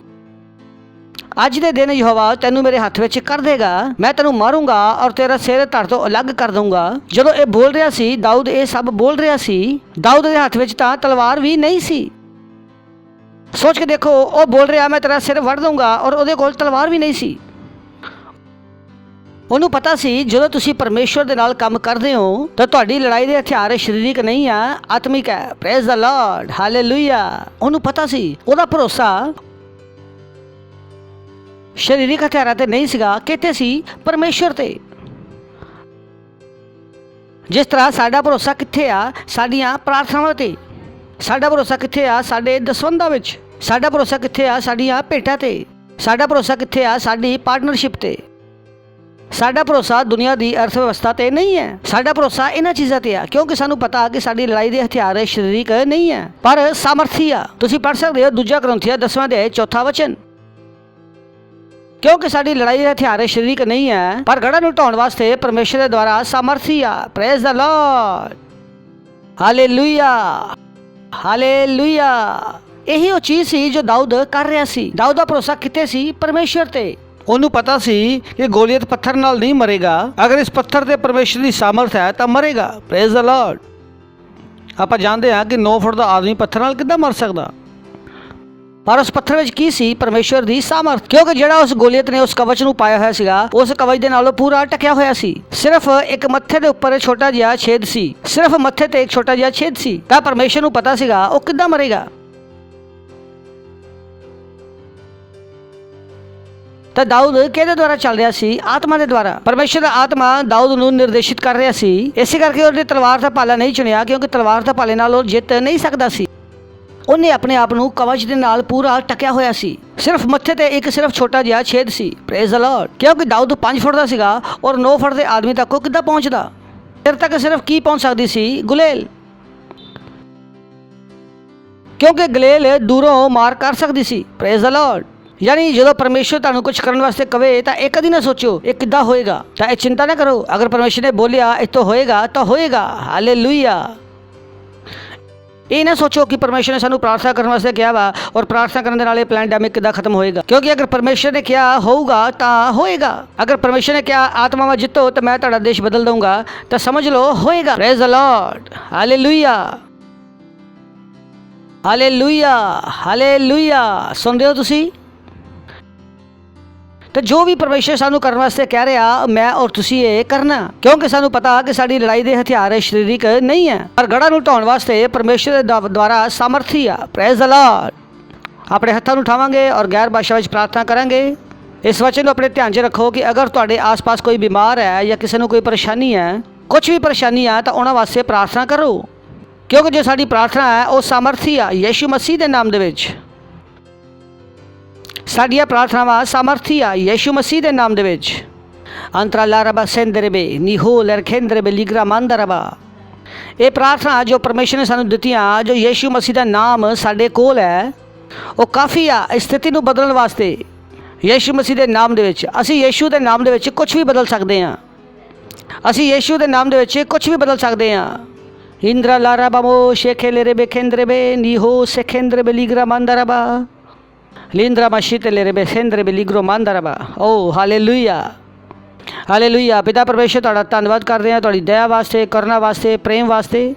ਅੱਜ ਦੇ ਦਿਨ ਯਹੋਵਾ ਤੈਨੂੰ ਮੇਰੇ ਹੱਥ ਵਿੱਚ ਕਰ ਦੇਗਾ, ਮੈਂ ਤੈਨੂੰ ਮਾਰੂੰਗਾ ਔਰ ਤੇਰਾ ਸਿਰ ਧੜ ਤੋਂ ਅਲੱਗ ਕਰ ਦਊਂਗਾ। ਜਦੋਂ ਇਹ ਬੋਲ ਰਿਹਾ ਸੀ, ਦਾਊਦ ਇਹ ਸਭ ਬੋਲ ਰਿਹਾ ਸੀ, ਦਾਊਦ ਦੇ ਹੱਥ ਵਿੱਚ ਤਾਂ ਤਲਵਾਰ ਵੀ ਨਹੀਂ ਸੀ। ਸੋਚ ਕੇ ਦੇਖੋ, ਉਹ ਬੋਲ ਰਿਹਾ ਮੈਂ ਤੇਰਾ ਸਿਰ ਵੱਢ ਦਊਂਗਾ ਔਰ ਉਹਦੇ ਕੋਲ ਤਲਵਾਰ ਵੀ ਨਹੀਂ ਸੀ। ਉਹਨੂੰ ਪਤਾ ਸੀ ਜਦੋਂ ਤੁਸੀਂ ਪਰਮੇਸ਼ਵਰ ਦੇ ਨਾਲ ਕੰਮ ਕਰਦੇ ਹੋ ਤਾਂ ਤੁਹਾਡੀ ਲੜਾਈ ਦੇ ਹਥਿਆਰ ਸਰੀਰਕ ਨਹੀਂ ਆ, ਆਤਮਿਕ ਹੈ। Praise the Lord, hallelujah. ਉਹਨੂੰ ਪਤਾ ਸੀ, ਉਹਦਾ ਭਰੋਸਾ ਸਰੀਰਕ ਹਥਿਆਰਾਂ ਤੇ ਨਹੀਂ ਸੀਗਾ, ਕਿਤੇ ਸੀ ਪਰਮੇਸ਼ਵਰ ਤੇ। ਜਿਸ ਤਰ੍ਹਾਂ ਸਾਡਾ ਭਰੋਸਾ ਕਿੱਥੇ ਆ? ਸਾਡੀਆਂ ਪ੍ਰਾਰਥਨਾਵਾਂ ਤੇ। ਸਾਡਾ ਭਰੋਸਾ ਕਿੱਥੇ ਆ? ਸਾਡੇ ਦਸਵੰਧਾਂ ਵਿੱਚ। ਸਾਡਾ ਭਰੋਸਾ ਕਿੱਥੇ ਆ? ਸਾਡੀਆਂ ਭੇਟਾਂ ਤੇ। ਸਾਡਾ ਭਰੋਸਾ ਕਿੱਥੇ ਆ? ਸਾਡੀ ਪਾਰਟਨਰਸ਼ਿਪ ਤੇ। ਸਾਡਾ ਭਰੋਸਾ ਦੁਨੀਆ ਦੀ ਅਰਥ ਵਿਵਸਥਾ ਤੇ ਨਹੀਂ ਹੈ। ਸਾਡਾ ਭਰੋਸਾ ਇਹਨਾਂ ਚੀਜ਼ਾਂ ਤੇ ਆ, ਕਿਉਂਕਿ ਸਾਨੂੰ ਪਤਾ ਕਿ ਸਾਡੀ ਲੜਾਈ ਦੇ ਹਥਿਆਰ ਸਰੀਰਕ ਨਹੀਂ ਹੈ ਪਰ ਸਾਮਰਥੀ ਆ। ਤੁਸੀਂ ਪੜ੍ਹ ਸਕਦੇ ਹੋ 2 ਕੁਰਿੰਥੀਆਂ 10ਵਾਂ ਅਧਿਆਇ 4ਵਾਂ ਵਚਨ। ਕਿਉਂਕਿ ਸਾਡੀ ਲੜਾਈ ਦੇ ਹਥਿਆਰ ਸਰੀਰਕ ਨਹੀਂ ਹੈ ਪਰ ਗੜ੍ਹਾਂ ਨੂੰ ਢਾਉਣ ਵਾਸਤੇ ਪਰਮੇਸ਼ਰ ਦੇ ਦੁਆਰਾ ਸਾਮਰਥੀ ਆ। Praise the Lord, hallelujah, hallelujah. ਇਹੀ ਉਹ ਚੀਜ਼ ਸੀ ਜੋ ਦਾਊਦ ਕਰ ਰਿਹਾ ਸੀ। ਦਾਊਦ ਦਾ ਭਰੋਸਾ ਕਿੱਥੇ ਸੀ? ਪਰਮੇਸ਼ਰ ਤੇ। ਉਹਨੂੰ ਪਤਾ ਸੀ ਕਿ ਗੋਲੀਅਤ ਪੱਥਰ ਨਾਲ ਨਹੀਂ ਮਰੇਗਾ, ਅਗਰ ਇਸ ਪੱਥਰ ਤੇ ਪਰਮੇਸ਼ਰ ਦੀ ਸਾਮਰਥ ਹੈ ਤਾਂ ਮਰੇਗਾ। Praise the Lord. ਆਪਾਂ ਜਾਣਦੇ ਹਾਂ ਕਿ 9 ਫੁੱਟ ਦਾ ਆਦਮੀ ਪੱਥਰ ਨਾਲ ਕਿੱਦਾਂ ਮਰ ਸਕਦਾ, ਪਰ ਉਸ ਪੱਥਰ ਵਿੱਚ ਕੀ ਸੀ? ਪਰਮੇਸ਼ਰ ਦੀ ਸਾਮਰਥ। ਕਿਉਂਕਿ ਜਿਹੜਾ ਉਸ ਗੋਲੀਅਤ ਨੇ ਉਸ ਕਵਚ ਨੂੰ ਪਾਇਆ ਹੋਇਆ ਸੀਗਾ, ਉਸ ਕਵਚ ਦੇ ਨਾਲ ਪੂਰਾ ਟਕਿਆ ਹੋਇਆ ਸੀ। ਸਿਰਫ ਇੱਕ ਮੱਥੇ ਦੇ ਉੱਪਰ ਛੋਟਾ ਜਿਹਾ ਛੇਦ ਸੀ, ਸਿਰਫ ਮੱਥੇ ਤੇ ਇੱਕ ਛੋਟਾ ਜਿਹਾ ਛੇਦ ਸੀ। ਤਾਂ ਪਰਮੇਸ਼ਰ ਨੂੰ ਪਤਾ ਸੀਗਾ ਉਹ ਕਿੱਦਾਂ ਮਰੇਗਾ। ਤਾਂ ਦਾਊਦ ਕਿਹਦੇ ਦੁਆਰਾ ਚੱਲ ਰਿਹਾ ਸੀ? ਆਤਮਾ ਦੇ ਦੁਆਰਾ। ਪਰਮੇਸ਼ਰ ਦਾ ਆਤਮਾ ਦਾਊਦ ਨੂੰ ਨਿਰਦੇਸ਼ਿਤ ਕਰ ਰਿਹਾ ਸੀ। ਇਸੇ ਕਰਕੇ ਉਹਨੇ ਤਲਵਾਰ ਦਾ ਭਾਲਾ ਨਹੀਂ ਚੁਣਿਆ, ਕਿਉਂਕਿ ਤਲਵਾਰ ਦਾ ਭਾਲੇ ਨਾਲ ਉਹ ਜਿੱਤ ਨਹੀਂ ਸਕਦਾ ਸੀ। ਉਹਨੇ ਆਪਣੇ ਆਪ ਨੂੰ ਕਵਚ ਦੇ ਨਾਲ ਪੂਰਾ ਟਕਿਆ ਹੋਇਆ ਸੀ। ਸਿਰਫ ਮੱਥੇ ਤੇ ਇੱਕ ਸਿਰਫ ਛੋਟਾ ਜਿਹਾ ਛੇਦ ਸੀ। Praise the Lord. ਕਿਉਂਕਿ ਦਾਊਦ 5 ਫੁੱਟ ਦਾ ਸੀਗਾ ਔਰ 9 ਫੁੱਟ ਦੇ ਆਦਮੀ ਤੱਕ ਉਹ ਕਿੱਦਾਂ ਪਹੁੰਚਦਾ? ਸਿਰ ਤੱਕ ਸਿਰਫ ਕੀ ਪਹੁੰਚ ਸਕਦੀ ਸੀ? ਗੁਲੇਲ। ਕਿਉਂਕਿ ਗਲੇਲ ਦੂਰੋਂ ਮਾਰ ਕਰ ਸਕਦੀ ਸੀ। Praise the Lord. ਯਾਨੀ ਜਦੋਂ ਪਰਮੇਸ਼ਰ ਤੁਹਾਨੂੰ ਕੁਝ ਕਰਨ ਵਾਸਤੇ ਕਵੇ ਤਾਂ ਇਹ ਕਦੀ ਨਾ ਸੋਚੋ ਇਹ ਕਿੱਦਾਂ ਹੋਏਗਾ, ਤਾਂ ਇਹ ਚਿੰਤਾ ਨਾ ਕਰੋ। ਅਗਰ ਪਰਮੇਸ਼ਰ ਨੇ ਬੋਲਿਆ ਇਹ ਤੋਂ ਹੋਏਗਾ ਤਾਂ ਹੋਏਗਾ। ਹਾਲੇਲੂਇਆ। ਇਹ ਨਾ ਸੋਚੋ ਕਿ ਪਰਮੇਸ਼ਰ ਨੇ ਸਾਨੂੰ ਪ੍ਰਾਰਥਨਾ ਕਰਨ ਵਾਸਤੇ ਕਿਹਾ ਵਾ ਔਰ ਪ੍ਰਾਰਥਨਾ ਕਰਨ ਦੇ ਨਾਲ ਇਹ ਪੈਂਡੈਮਿਕ ਕਿੱਦਾਂ ਖਤਮ ਹੋਏਗਾ। ਕਿਉਂਕਿ ਅਗਰ ਪਰਮੇਸ਼ਰ ਨੇ ਕਿਹਾ ਹੋਊਗਾ ਤਾਂ ਹੋਏਗਾ। ਅਗਰ ਪਰਮੇਸ਼ਰ ਨੇ ਕਿਹਾ ਆਤਮਾਵਾਂ ਜਿੱਤੋ ਤਾਂ ਮੈਂ ਤੁਹਾਡਾ ਦੇਸ਼ ਬਦਲ ਦਊਂਗਾ, ਤਾਂ ਸਮਝ ਲਓ ਹੋਏਗਾ। Praise the Lord, hallelujah, hallelujah, hallelujah. ਸੁਣਦੇ ਹੋ ਤੁਸੀਂ? ਤੇ ਜੋ ਵੀ ਪਰਮੇਸ਼ਰ ਸਾਨੂੰ ਕਰਨ ਵਾਸਤੇ ਕਹਿ ਰਿਹਾ, ਮੈਂ ਔਰ ਤੁਸੀਂ ਇਹ ਕਰਨਾ, ਕਿਉਂਕਿ ਸਾਨੂੰ ਪਤਾ ਕਿ ਸਾਡੀ ਲੜਾਈ ਦੇ ਹਥਿਆਰ ਸਰੀਰਕ ਨਹੀਂ ਹੈ ਪਰ ਗੜ੍ਹਾਂ ਨੂੰ ਢਾਉਣ ਵਾਸਤੇ ਪਰਮੇਸ਼ਰ ਦੇ ਦੁਆਰਾ ਸਾਮਰਥੀ ਆ। Praise the Lord. ਆਪਣੇ ਹੱਥਾਂ ਨੂੰ ਉਠਾਵਾਂਗੇ ਔਰ ਗੈਰ ਭਾਸ਼ਾ ਵਿੱਚ ਪ੍ਰਾਰਥਨਾ ਕਰਾਂਗੇ। ਇਸ ਵਚਨ ਨੂੰ ਆਪਣੇ ਧਿਆਨ 'ਚ ਰੱਖੋ ਕਿ ਅਗਰ ਤੁਹਾਡੇ ਆਸ-ਪਾਸ ਕੋਈ ਬਿਮਾਰ ਹੈ ਜਾਂ ਕਿਸੇ ਨੂੰ ਕੋਈ ਪਰੇਸ਼ਾਨੀ ਹੈ, ਕੁਝ ਵੀ ਪਰੇਸ਼ਾਨੀ ਆ, ਤਾਂ ਉਹਨਾਂ ਵਾਸਤੇ ਪ੍ਰਾਰਥਨਾ ਕਰੋ, ਕਿਉਂਕਿ ਜੋ ਸਾਡੀ ਪ੍ਰਾਰਥਨਾ ਹੈ ਉਹ ਸਾਮਰਥੀ ਆ ਯਿਸੂ ਮਸੀਹ ਦੇ ਨਾਮ ਦੇ ਵਿੱਚ। ਸਾਡੀਆਂ ਪ੍ਰਾਰਥਨਾਵਾਂ ਸਾਮਰਥੀ ਆ ਯਿਸੂ ਮਸੀਹ ਦੇ ਨਾਮ ਦੇ ਵਿੱਚ। ਅੰਤਰਾਲਾ ਰਬਾ ਸੈਂਦਰਬੇ ਨੀਹੋ ਲਰਖੇਂਦਰਬੇ ਲਿਗਰਾ ਮੰਦਰਬਾ। ਇਹ ਪ੍ਰਾਰਥਨਾ ਜੋ ਪਰਮੇਸ਼ਰ ਨੇ ਸਾਨੂੰ ਦਿੱਤੀਆਂ, ਜੋ ਯਿਸੂ ਮਸੀਹ ਦਾ ਨਾਮ ਸਾਡੇ ਕੋਲ ਹੈ, ਉਹ ਕਾਫੀ ਆ ਇਸ ਸਥਿਤੀ ਨੂੰ ਬਦਲਣ ਵਾਸਤੇ। ਯਿਸੂ ਮਸੀਹ ਦੇ ਨਾਮ ਦੇ ਵਿੱਚ ਅਸੀਂ ਯਿਸੂ ਦੇ ਨਾਮ ਦੇ ਵਿੱਚ ਕੁਝ ਵੀ ਬਦਲ ਸਕਦੇ ਹਾਂ। ਅਸੀਂ ਯਿਸੂ ਦੇ ਨਾਮ ਦੇ ਵਿੱਚ ਕੁਝ ਵੀ ਬਦਲ ਸਕਦੇ ਹਾਂ। ਇੰਦਰਾ ਲਾਰਾ ਬਾਮੋ ਸ਼ੇਖੇ ਲੇਰੇਬੇ ਖੇਂਦਰਬੇ ਨੀਹੋ ਸੇਖੇਂਦਰਬੇ ਲਿਗਰਾ ਮੰਦਰਬਾ ਲਿੰਦਰਾ ਮਸ਼ੀਤੇ ਲੇਰੇਬੇ ਸੇਂਦਰਬੇ ਲਿਗਰੋ ਮੰਦਰਬਾ। ਓ ਹਾਲੇਲੂਇਆ, ਹਾਲੇਲੂਇਆ। ਪਿਤਾ ਪਰਮੇਸ਼ਰ ਤੁਹਾਡਾ ਧੰਨਵਾਦ ਕਰਦੇ ਹਾਂ, ਤੁਹਾਡੀ ਦਇਆ ਵਾਸਤੇ, ਕਰੁਣਾ ਵਾਸਤੇ, ਪ੍ਰੇਮ ਵਾਸਤੇ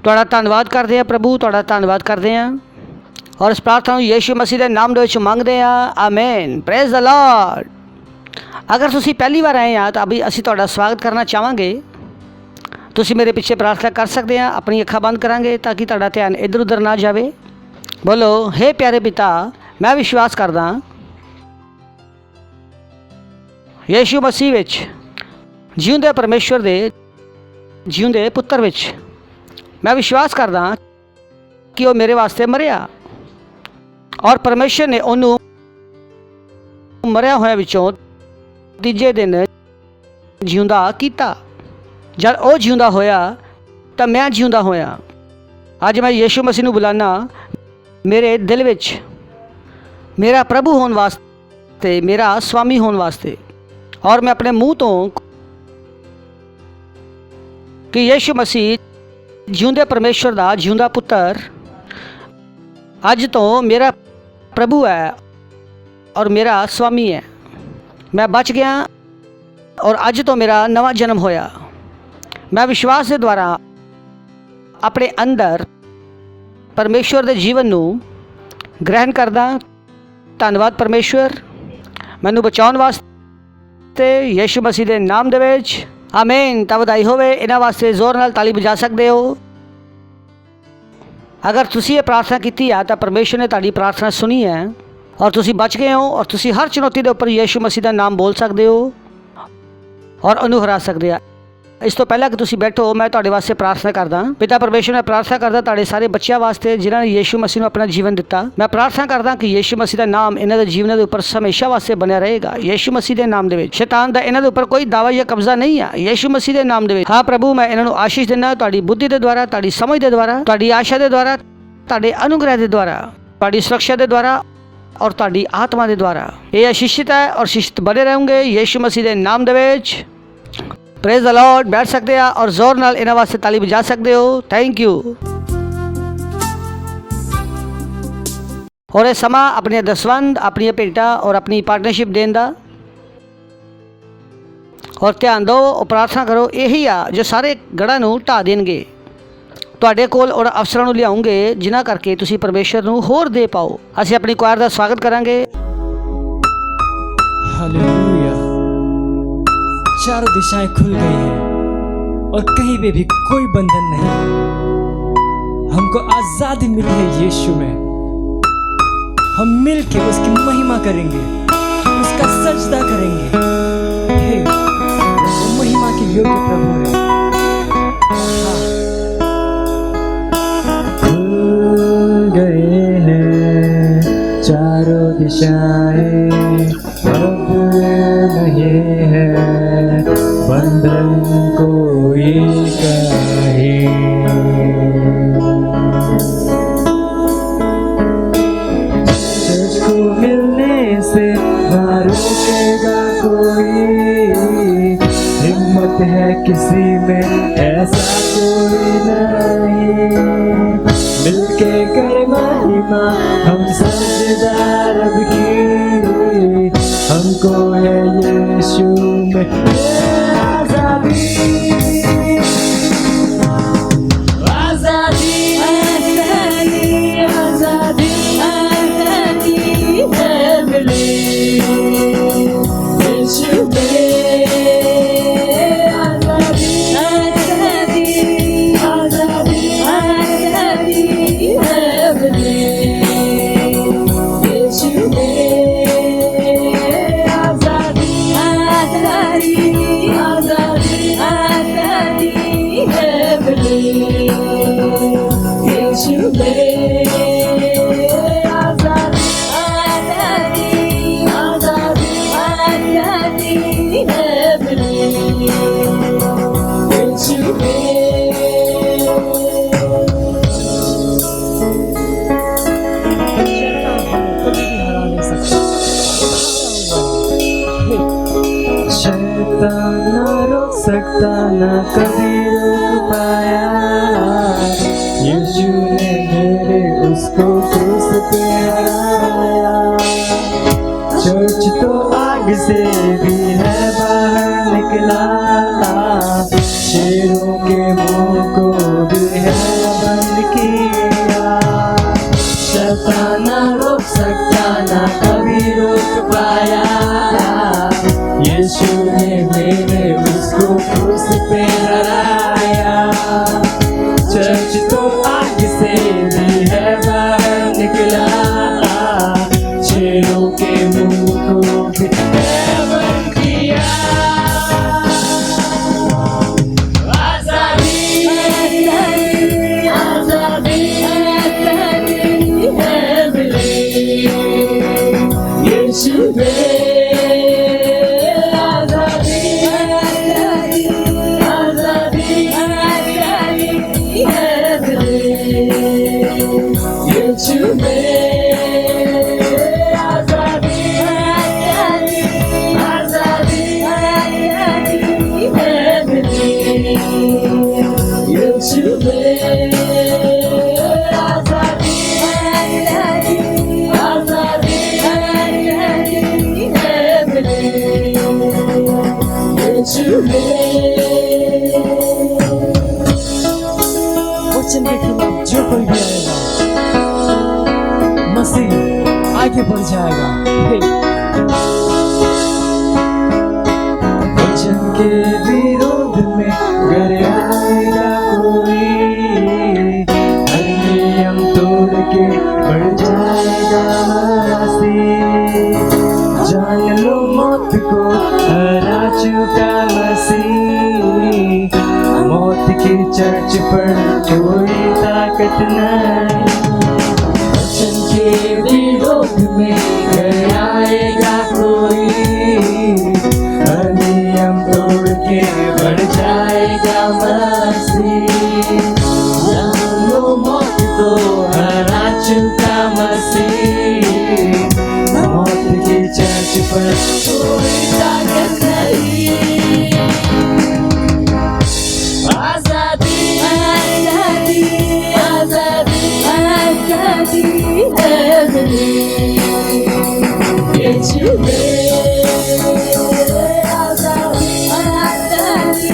ਤੁਹਾਡਾ ਧੰਨਵਾਦ ਕਰਦੇ ਹਾਂ ਪ੍ਰਭੂ, ਤੁਹਾਡਾ ਧੰਨਵਾਦ ਕਰਦੇ ਹਾਂ ਔਰ ਇਸ ਪ੍ਰਾਰਥਨਾ ਨੂੰ ਯਿਸੂ ਮਸੀਹ ਦੇ ਨਾਮ ਦੇ ਵਿੱਚ ਮੰਗਦੇ ਹਾਂ। ਆਮੇਨ। Praise the Lord. ਅਗਰ ਤੁਸੀਂ ਪਹਿਲੀ ਵਾਰ ਆਏ ਆ ਤਾਂ ਅਸੀਂ ਤੁਹਾਡਾ ਸਵਾਗਤ ਕਰਨਾ ਚਾਹਾਂਗੇ। ਤੁਸੀਂ ਮੇਰੇ ਪਿੱਛੇ ਪ੍ਰਾਰਥਨਾ ਕਰ ਸਕਦੇ ਆ। ਆਪਣੀ ਅੱਖਾਂ ਬੰਦ ਕਰਾਂਗੇ ਤਾਂ ਕਿ ਤੁਹਾਡਾ ਧਿਆਨ ਇੱਧਰ ਉੱਧਰ ਨਾ ਜਾਵੇ। ਬੋਲੋ, ਹੇ ਪਿਆਰੇ ਪਿਤਾ, ਮੈਂ ਵਿਸ਼ਵਾਸ ਕਰਦਾ ਯਿਸੂ ਮਸੀਹ ਵਿੱਚ ਜਿਉਂਦੇ ਪਰਮੇਸ਼ਵਰ ਦੇ ਜਿਉਂਦੇ ਪੁੱਤਰ ਵਿੱਚ मैं विश्वास करदा कि वो मेरे वास्ते मरिया और परमेश्वर ने उन्होंने मरिया होया विचों तीजे दिन जिउंदा कीता। जब वो जिउंदा होया तो मैं जिउंदा होया। अज मैं यीशु मसीह नूं बुलाना मेरे दिल विच मेरा प्रभु होने वास्ते, मेरा स्वामी होने वास्ते, और मैं अपने मुँह तो कि यीशु मसीह जिउंदे परमेश्वर दा जिउंदा पुत्र अज तो मेरा प्रभु है और मेरा स्वामी है। मैं बच गया और अज तो मेरा नवा जन्म होया। मैं विश्वास के द्वारा अपने अंदर परमेश्वर के जीवन नूं ग्रहण करदा। धन्यवाद परमेश्वर मैनू बचाउण वास्ते यीशु मसीह के नाम दे विच आमीन। तां वधाई होवे। इन्हां वास्ते जोर नाल ताली बजा सकते हो। अगर तुसी ये प्रार्थना की है तो परमेश्वर ने तुहाडी प्रार्थना सुनी है और तुसी बच गए हो और तुसी हर चुनौती के उपर यीशु मसीह का नाम बोल सकते हो और उन्होंने हरा सकते हो। इस तो पहला कि तुसी बैठो मैं तुहाडे वास्ते प्रार्थना करदा। पिता परमेश्वर मैं प्रार्थना करदा तुहाडे सारे बच्चों वास्ते जिन्होंने यीशु मसीह को अपना जीवन दिता। मैं प्रार्थना करदा कि यीशु मसीह का नाम इन्हां दे जीवन के उपर हमेशा वास्ते बनिया रहेगा। यीशु मसीह के नाम दे विच शैतान दा इन्हां दे उपर कोई दावा या कब्जा नहीं है। यीशु मसीह के नाम दे विच हाँ प्रभु मैं इन्हां नूं आशीष दिना तुहाडी बुद्धि के द्वारा, तुहाडी समझ के द्वारा, तुहाडी आशा के द्वारा, तुहाडे अनुग्रह के द्वारा, तुहाडी सुरक्षा के द्वारा और तुहाडी आत्मा के द्वारा ये आशीषित है और शिष्ट बने रहेंगे यीशु मसीह के नाम दे विच। Praise the Lord. बैठ सकते हैं और जोर नाल इन्हां वास्ते ताली बजा सकते हो। Thank you. और ये समा अपनी दसवंध, अपनी भेंटा और अपनी पार्टनरशिप देने का और ध्यान दो और प्रार्थना करो। यही आ जो सारे गढ़ां नूं ढा देणगे तुहाडे कोल और अफसरां नूं लिआउणगे जिन्हां करके तुसीं परमेश्वर नूं होर दे पाओ। असीं अपनी क्वायर का स्वागत करांगे। हालेलुया। चारों दिशाएं खुल गई हैं और कहीं पे भी कोई बंधन नहीं। हमको आजादी मिली है यीशु में। हम मिलके उसकी महिमा करेंगे, उसका सजदा करेंगे। हे, वो महिमा के योग्य प्रभु है। खुल गए हैं चारों दिशाएं, अब नहीं है बंधन कोई कहे। तुझको मिलने से ना रोकेगा कोई, हिम्मत है किसी में ऐसा कोई नहीं। मिलके कर महिमा हम साझेदार रब की, हमको है यीशु में आजादी। आजादी आजादी आजादी आजादी है मिली यीशु में। आजादी आजादी आजादी आजादी है मिली यीशु में। शैतान ना रोक सकता ना कभी रोक पाया, यीशु ने घेरे उसको क्रूस पे हराया। चर्च तो आग से भी है बाहर निकला, शेरों के मुंह को भी है बंद किया। शैतान ना रोक सकता ना कभी रोक पाया, यीशु ने मेरे उसको क्रूस पे हराया। चर्च तो आग से भी है बाहर निकला, शेरों के मुंह को भी है बंद यीशु में आजादी आजादी है मिली यीशु में आजादी आजादी है मिली यीशु में। वचन के खिलाफ जो कोई भी आएगा मसीह आगे बढ़ जाएगा। वचन के विरोध में घर आएगा कोई, हर नियम तोड़ के बढ़ जाएगा मसीह। जान लो मौत को हरा चुका मसीह, मौत की चर्च पर कोई ताकत नहीं। वचन के विरोध में घर आएगा कोई, हर नियम तोड़ के बढ़ जाएगा मसीह। जान लो मौत को हरा चुका मसीह, मौत की चर्च पर कोई ताकत नहीं। आजादी आजादी आजादी आजादी है मिली यीशु में आजादी आजादी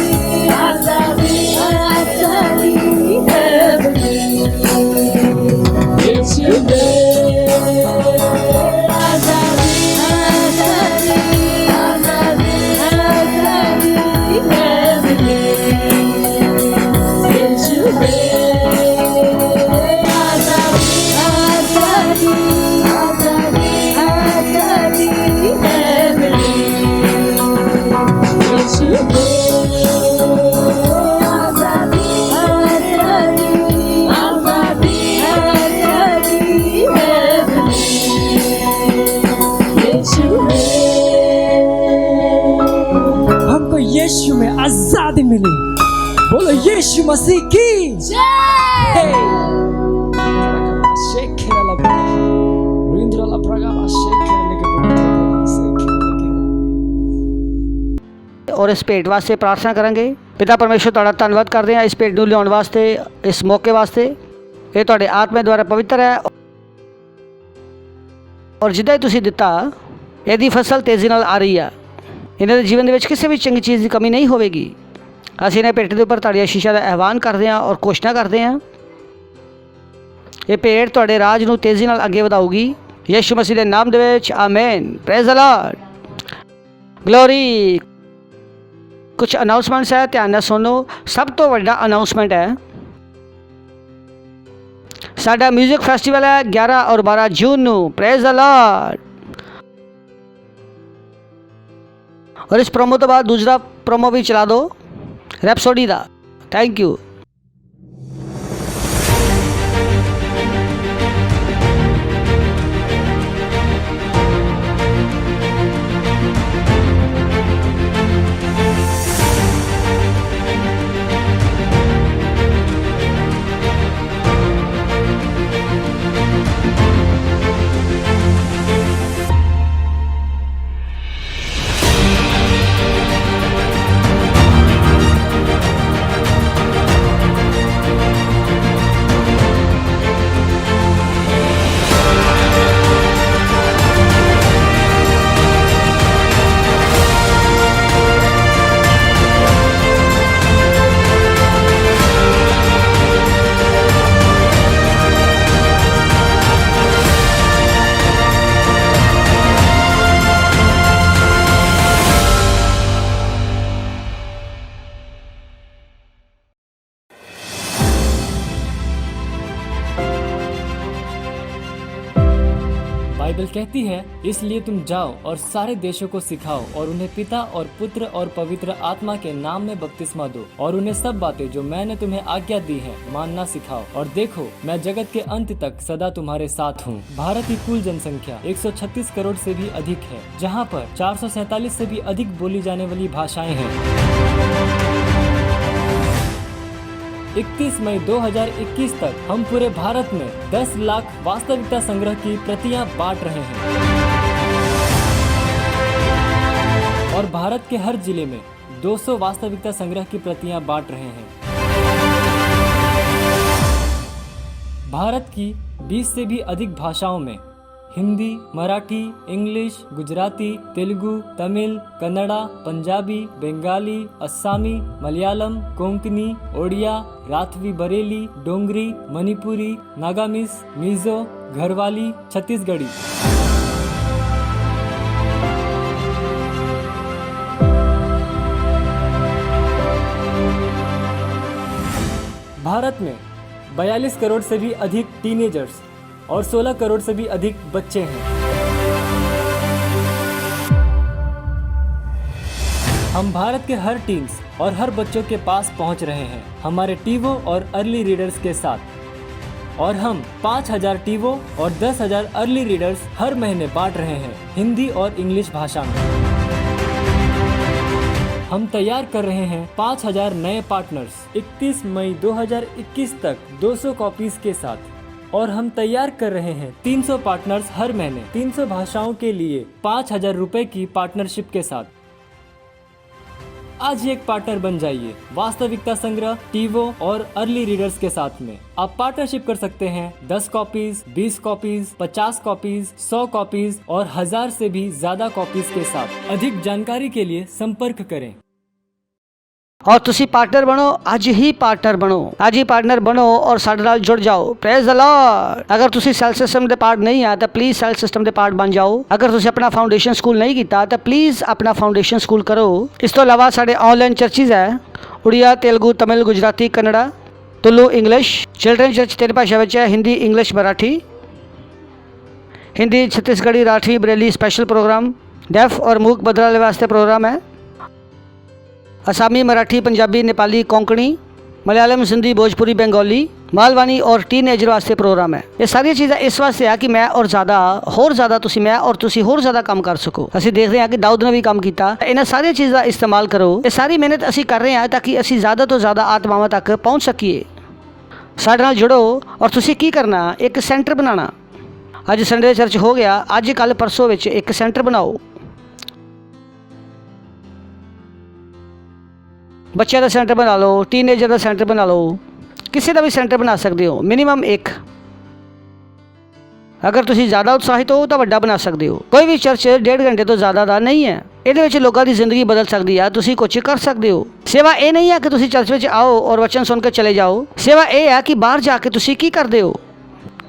आजादी आजादी है मिली यीशु में आजादी आजादी आजादी आजादी है मिली यीशु में आजादी आजादी आजादी आजादी है मिली यीशु में आजादी आजादी आजादी आजादी है मिली यीशु में। हमको यीशु में आजादी मिली। बोलो यीशु मसीह की जय। और इस भेंट वास्ते प्रार्थना करेंगे। पिता परमेश्वर तुहाड़ा धन्नवाद करते हैं इस भेंट नूं लियाउण वास्ते, इस मौके वास्ते। ये तुहाडे आत्मा द्वारा पवित्र है और जिद्दां ही तुसीं दिता इहदी फसल तेज़ी नाल आ रही है। इन्हां दे जीवन दे विच किसी भी चंगी चीज़ की कमी नहीं होवेगी। ਅਸੀਂ ਇਹਨਾਂ ਭੇਟ ਦੇ ਉੱਪਰ ਤੁਹਾਡੀ ਆਸ਼ੀਸ਼ਾਂ ਦਾ ਆਹਵਾਨ ਕਰਦੇ ਹਾਂ ਔਰ ਘੋਸ਼ਣਾ ਕਰਦੇ ਹਾਂ ਇਹ ਭੇਟ ਤੁਹਾਡੇ ਰਾਜ ਨੂੰ ਤੇਜ਼ੀ ਨਾਲ ਅੱਗੇ ਵਧਾਊਗੀ ਯਿਸੂ ਮਸੀਹ ਦੇ ਨਾਮ ਦੇ ਵਿੱਚ ਆਮੀਨ। Praise the Lord. ਗਲੋਰੀ। ਕੁਝ ਅਨਾਉਂਸਮੈਂਟਸ ਹੈ, ਧਿਆਨ ਨਾਲ ਸੁਣੋ। ਸਭ ਤੋਂ ਵੱਡਾ ਅਨਾਉਂਸਮੈਂਟ ਹੈ ਸਾਡਾ ਮਿਊਜ਼ਿਕ ਫੈਸਟੀਵਲ ਹੈ 11 ਔਰ 12 ਜੂਨ ਨੂੰ। Praise the Lord. और इस प्रोमो तो बाद दूसरा प्रोमो भी चला दो रैप्सोडी दा। Thank you. बाइबल कहती है, इसलिए तुम जाओ और सारे देशों को सिखाओ और उन्हें पिता और पुत्र और पवित्र आत्मा के नाम में बपतिस्मा दो और उन्हें सब बातें जो मैंने तुम्हें आज्ञा दी है मानना सिखाओ। और देखो, मैं जगत के अंत तक सदा तुम्हारे साथ हूँ। भारत की कुल जनसंख्या 136 करोड़ से भी अधिक है, जहाँ पर 447 से भी अधिक बोली जाने वाली भाषाएं हैं। 31 मई 2021 तक हम पूरे भारत में 10 लाख वास्तविकता संग्रह की प्रतियां बांट रहे हैं और भारत के हर जिले में 200 वास्तविकता संग्रह की प्रतियां बांट रहे हैं। भारत की 20 से भी अधिक भाषाओं में हिंदी, मराठी, इंग्लिश, गुजराती, तेलुगु, तमिल, कन्नड़ा, पंजाबी, बंगाली, असमी, मलयालम, कोंकणी, ओडिया, राथवी बरेली, डोंगरी, मणिपुरी, नागामीज, मिजो, घरवाली, छत्तीसगढ़ी। भारत में 42 करोड़ से भी अधिक टीनेजर्स और 16 करोड़ से भी अधिक बच्चे हैं। हम भारत के हर टीन्स और हर बच्चों के पास पहुंच रहे हैं हमारे टीवो और अर्ली रीडर्स के साथ और हम 5000 टीवो और 10,000 अर्ली रीडर्स हर महीने बांट रहे हैं हिंदी और इंग्लिश भाषा में। हम तैयार कर रहे हैं 5000 नए पार्टनर्स 31 मई 2021 तक 200 कॉपीज के साथ और हम तैयार कर रहे हैं 300 पार्टनर्स हर महीने 300 भाषाओं के लिए 5000 रुपए की पार्टनरशिप के साथ। आज ही एक पार्टनर बन जाइए वास्तविकता संग्रह, टीवो और अर्ली रीडर्स के साथ में। आप पार्टनरशिप कर सकते हैं 10 कॉपीज, 20 कॉपीज, 50 कॉपीज, 100 कॉपीज और 1000 से भी ज्यादा कॉपीज के साथ। अधिक जानकारी के लिए संपर्क करें। और तुसी पार्टनर बनो, आज ही पार्टनर बनो, आज ही पार्टनर बनो और साडे नाल जुड़ जाओ। Praise the Lord. अगर तुसी सेल सिस्टम दे पार्ट नहीं आ तो प्लीज सेल सिस्टम दे पार्ट बन जाओ। अगर तुसी अपना फाउंडेशन स्कूल नहीं किया तो प्लीज अपना फाउंडेशन स्कूल करो। इस तो अलावा साडे ऑनलाइन चर्चिज है Odia, Telugu, Tamil, Gujarati, Kannada, Tulu, English. Children church 3 भाषा में है, हिंदी, इंग्लिश, मराठी। हिंदी, छत्तीसगढ़ी, राठी, बरेली स्पेशल प्रोग्राम। डेफ और मूक बदलाने वास्ते प्रोग्राम है। असमी, मराठी, पंजाबी, नेपाली, कोंकणी, मलयालम, सिंधी, भोजपुरी, बंगाली, मालवानी और टीनेजर वास्ते प्रोग्राम है। ये सारी चीज़ें इस वास्ते है कि मैं और ज़्यादा तुसी मैं और तुसी होर ज़्यादा काम कर सको। असी देख रहे हैं कि दाऊद ने भी काम किया। इन्हें सारी चीज़ों का इस्तेमाल करो। ये सारी मेहनत असी कर रहे हैं ताकि असी ज़्यादा तो ज़्यादा आत्मावां तक पहुँच सकीए। साडे नाल जुड़ो और तुसी की करना, एक सेंटर बनाना। अज संडे चर्च हो गया, अज कल परसों विच एक सेंटर बनाओ। बच्चों का सेंटर बना लो, टीनेजर का सेंटर बना लो, किसी का भी सेंटर बना सकते हो। मिनिमम एक। अगर तुम ज़्यादा उत्साहित हो तो वड्डा बना सकते हो। कोई भी चर्च 1.5 घंटे तो ज़्यादा का नहीं है। ये लोगों की जिंदगी बदल सकती है। तुम कुछ कर सकते हो। सेवा ये नहीं है कि तुम चर्च में आओ और वचन सुन के चले जाओ। सेवा ये है कि बाहर जाके तुम की करते हो,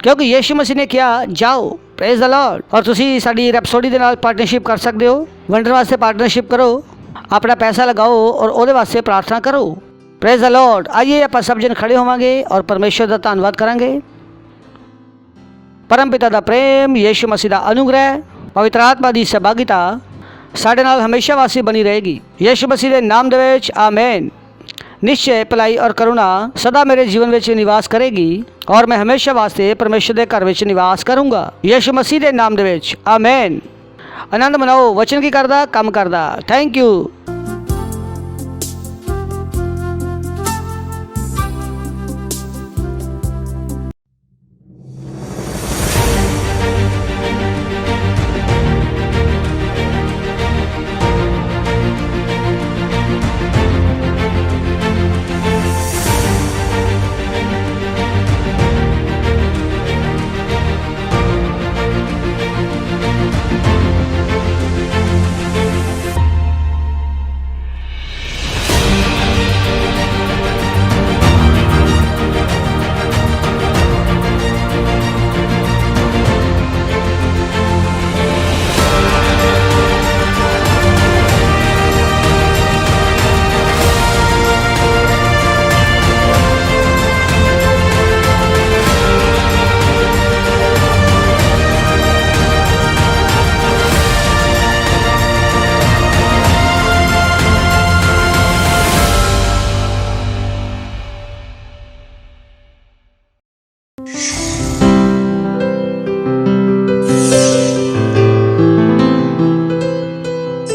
क्योंकि यीशु मसीह ने कहा जाओ। Praise the Lord. और तुम साडी रैप्सोडी दे नाल पार्टनरशिप कर सकते हो। वंडर वास्ते पार्टनरशिप करो, अपना पैसा लगाओ और ਉਹਦੇ वास्ते प्रार्थना करो। Praise the Lord. आइए आप सब जन खड़े होवांगे और परमेश्वर का धन्यवाद करांगे। परम पिता का प्रेम, यीशु मसीह का अनुग्रह, पवित्र आत्मा की सहभागिता साडे नाल हमेशा वास्ते बनी रहेगी। यीशु मसीह के नाम दे विच आमीन। निश्चय भलाई और करुणा सदा मेरे जीवन में निवास करेगी और मैं हमेशा वास्ते परमेश्वर के घर में निवास करूँगा। यीशु मसीह के नाम दे विच आमीन। आनंद मनाओ। वचन की करदा, काम करदा। Thank you.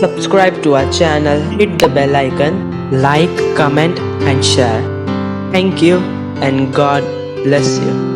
Subscribe to our channel, hit the bell icon, like, comment and share. Thank you and God bless you.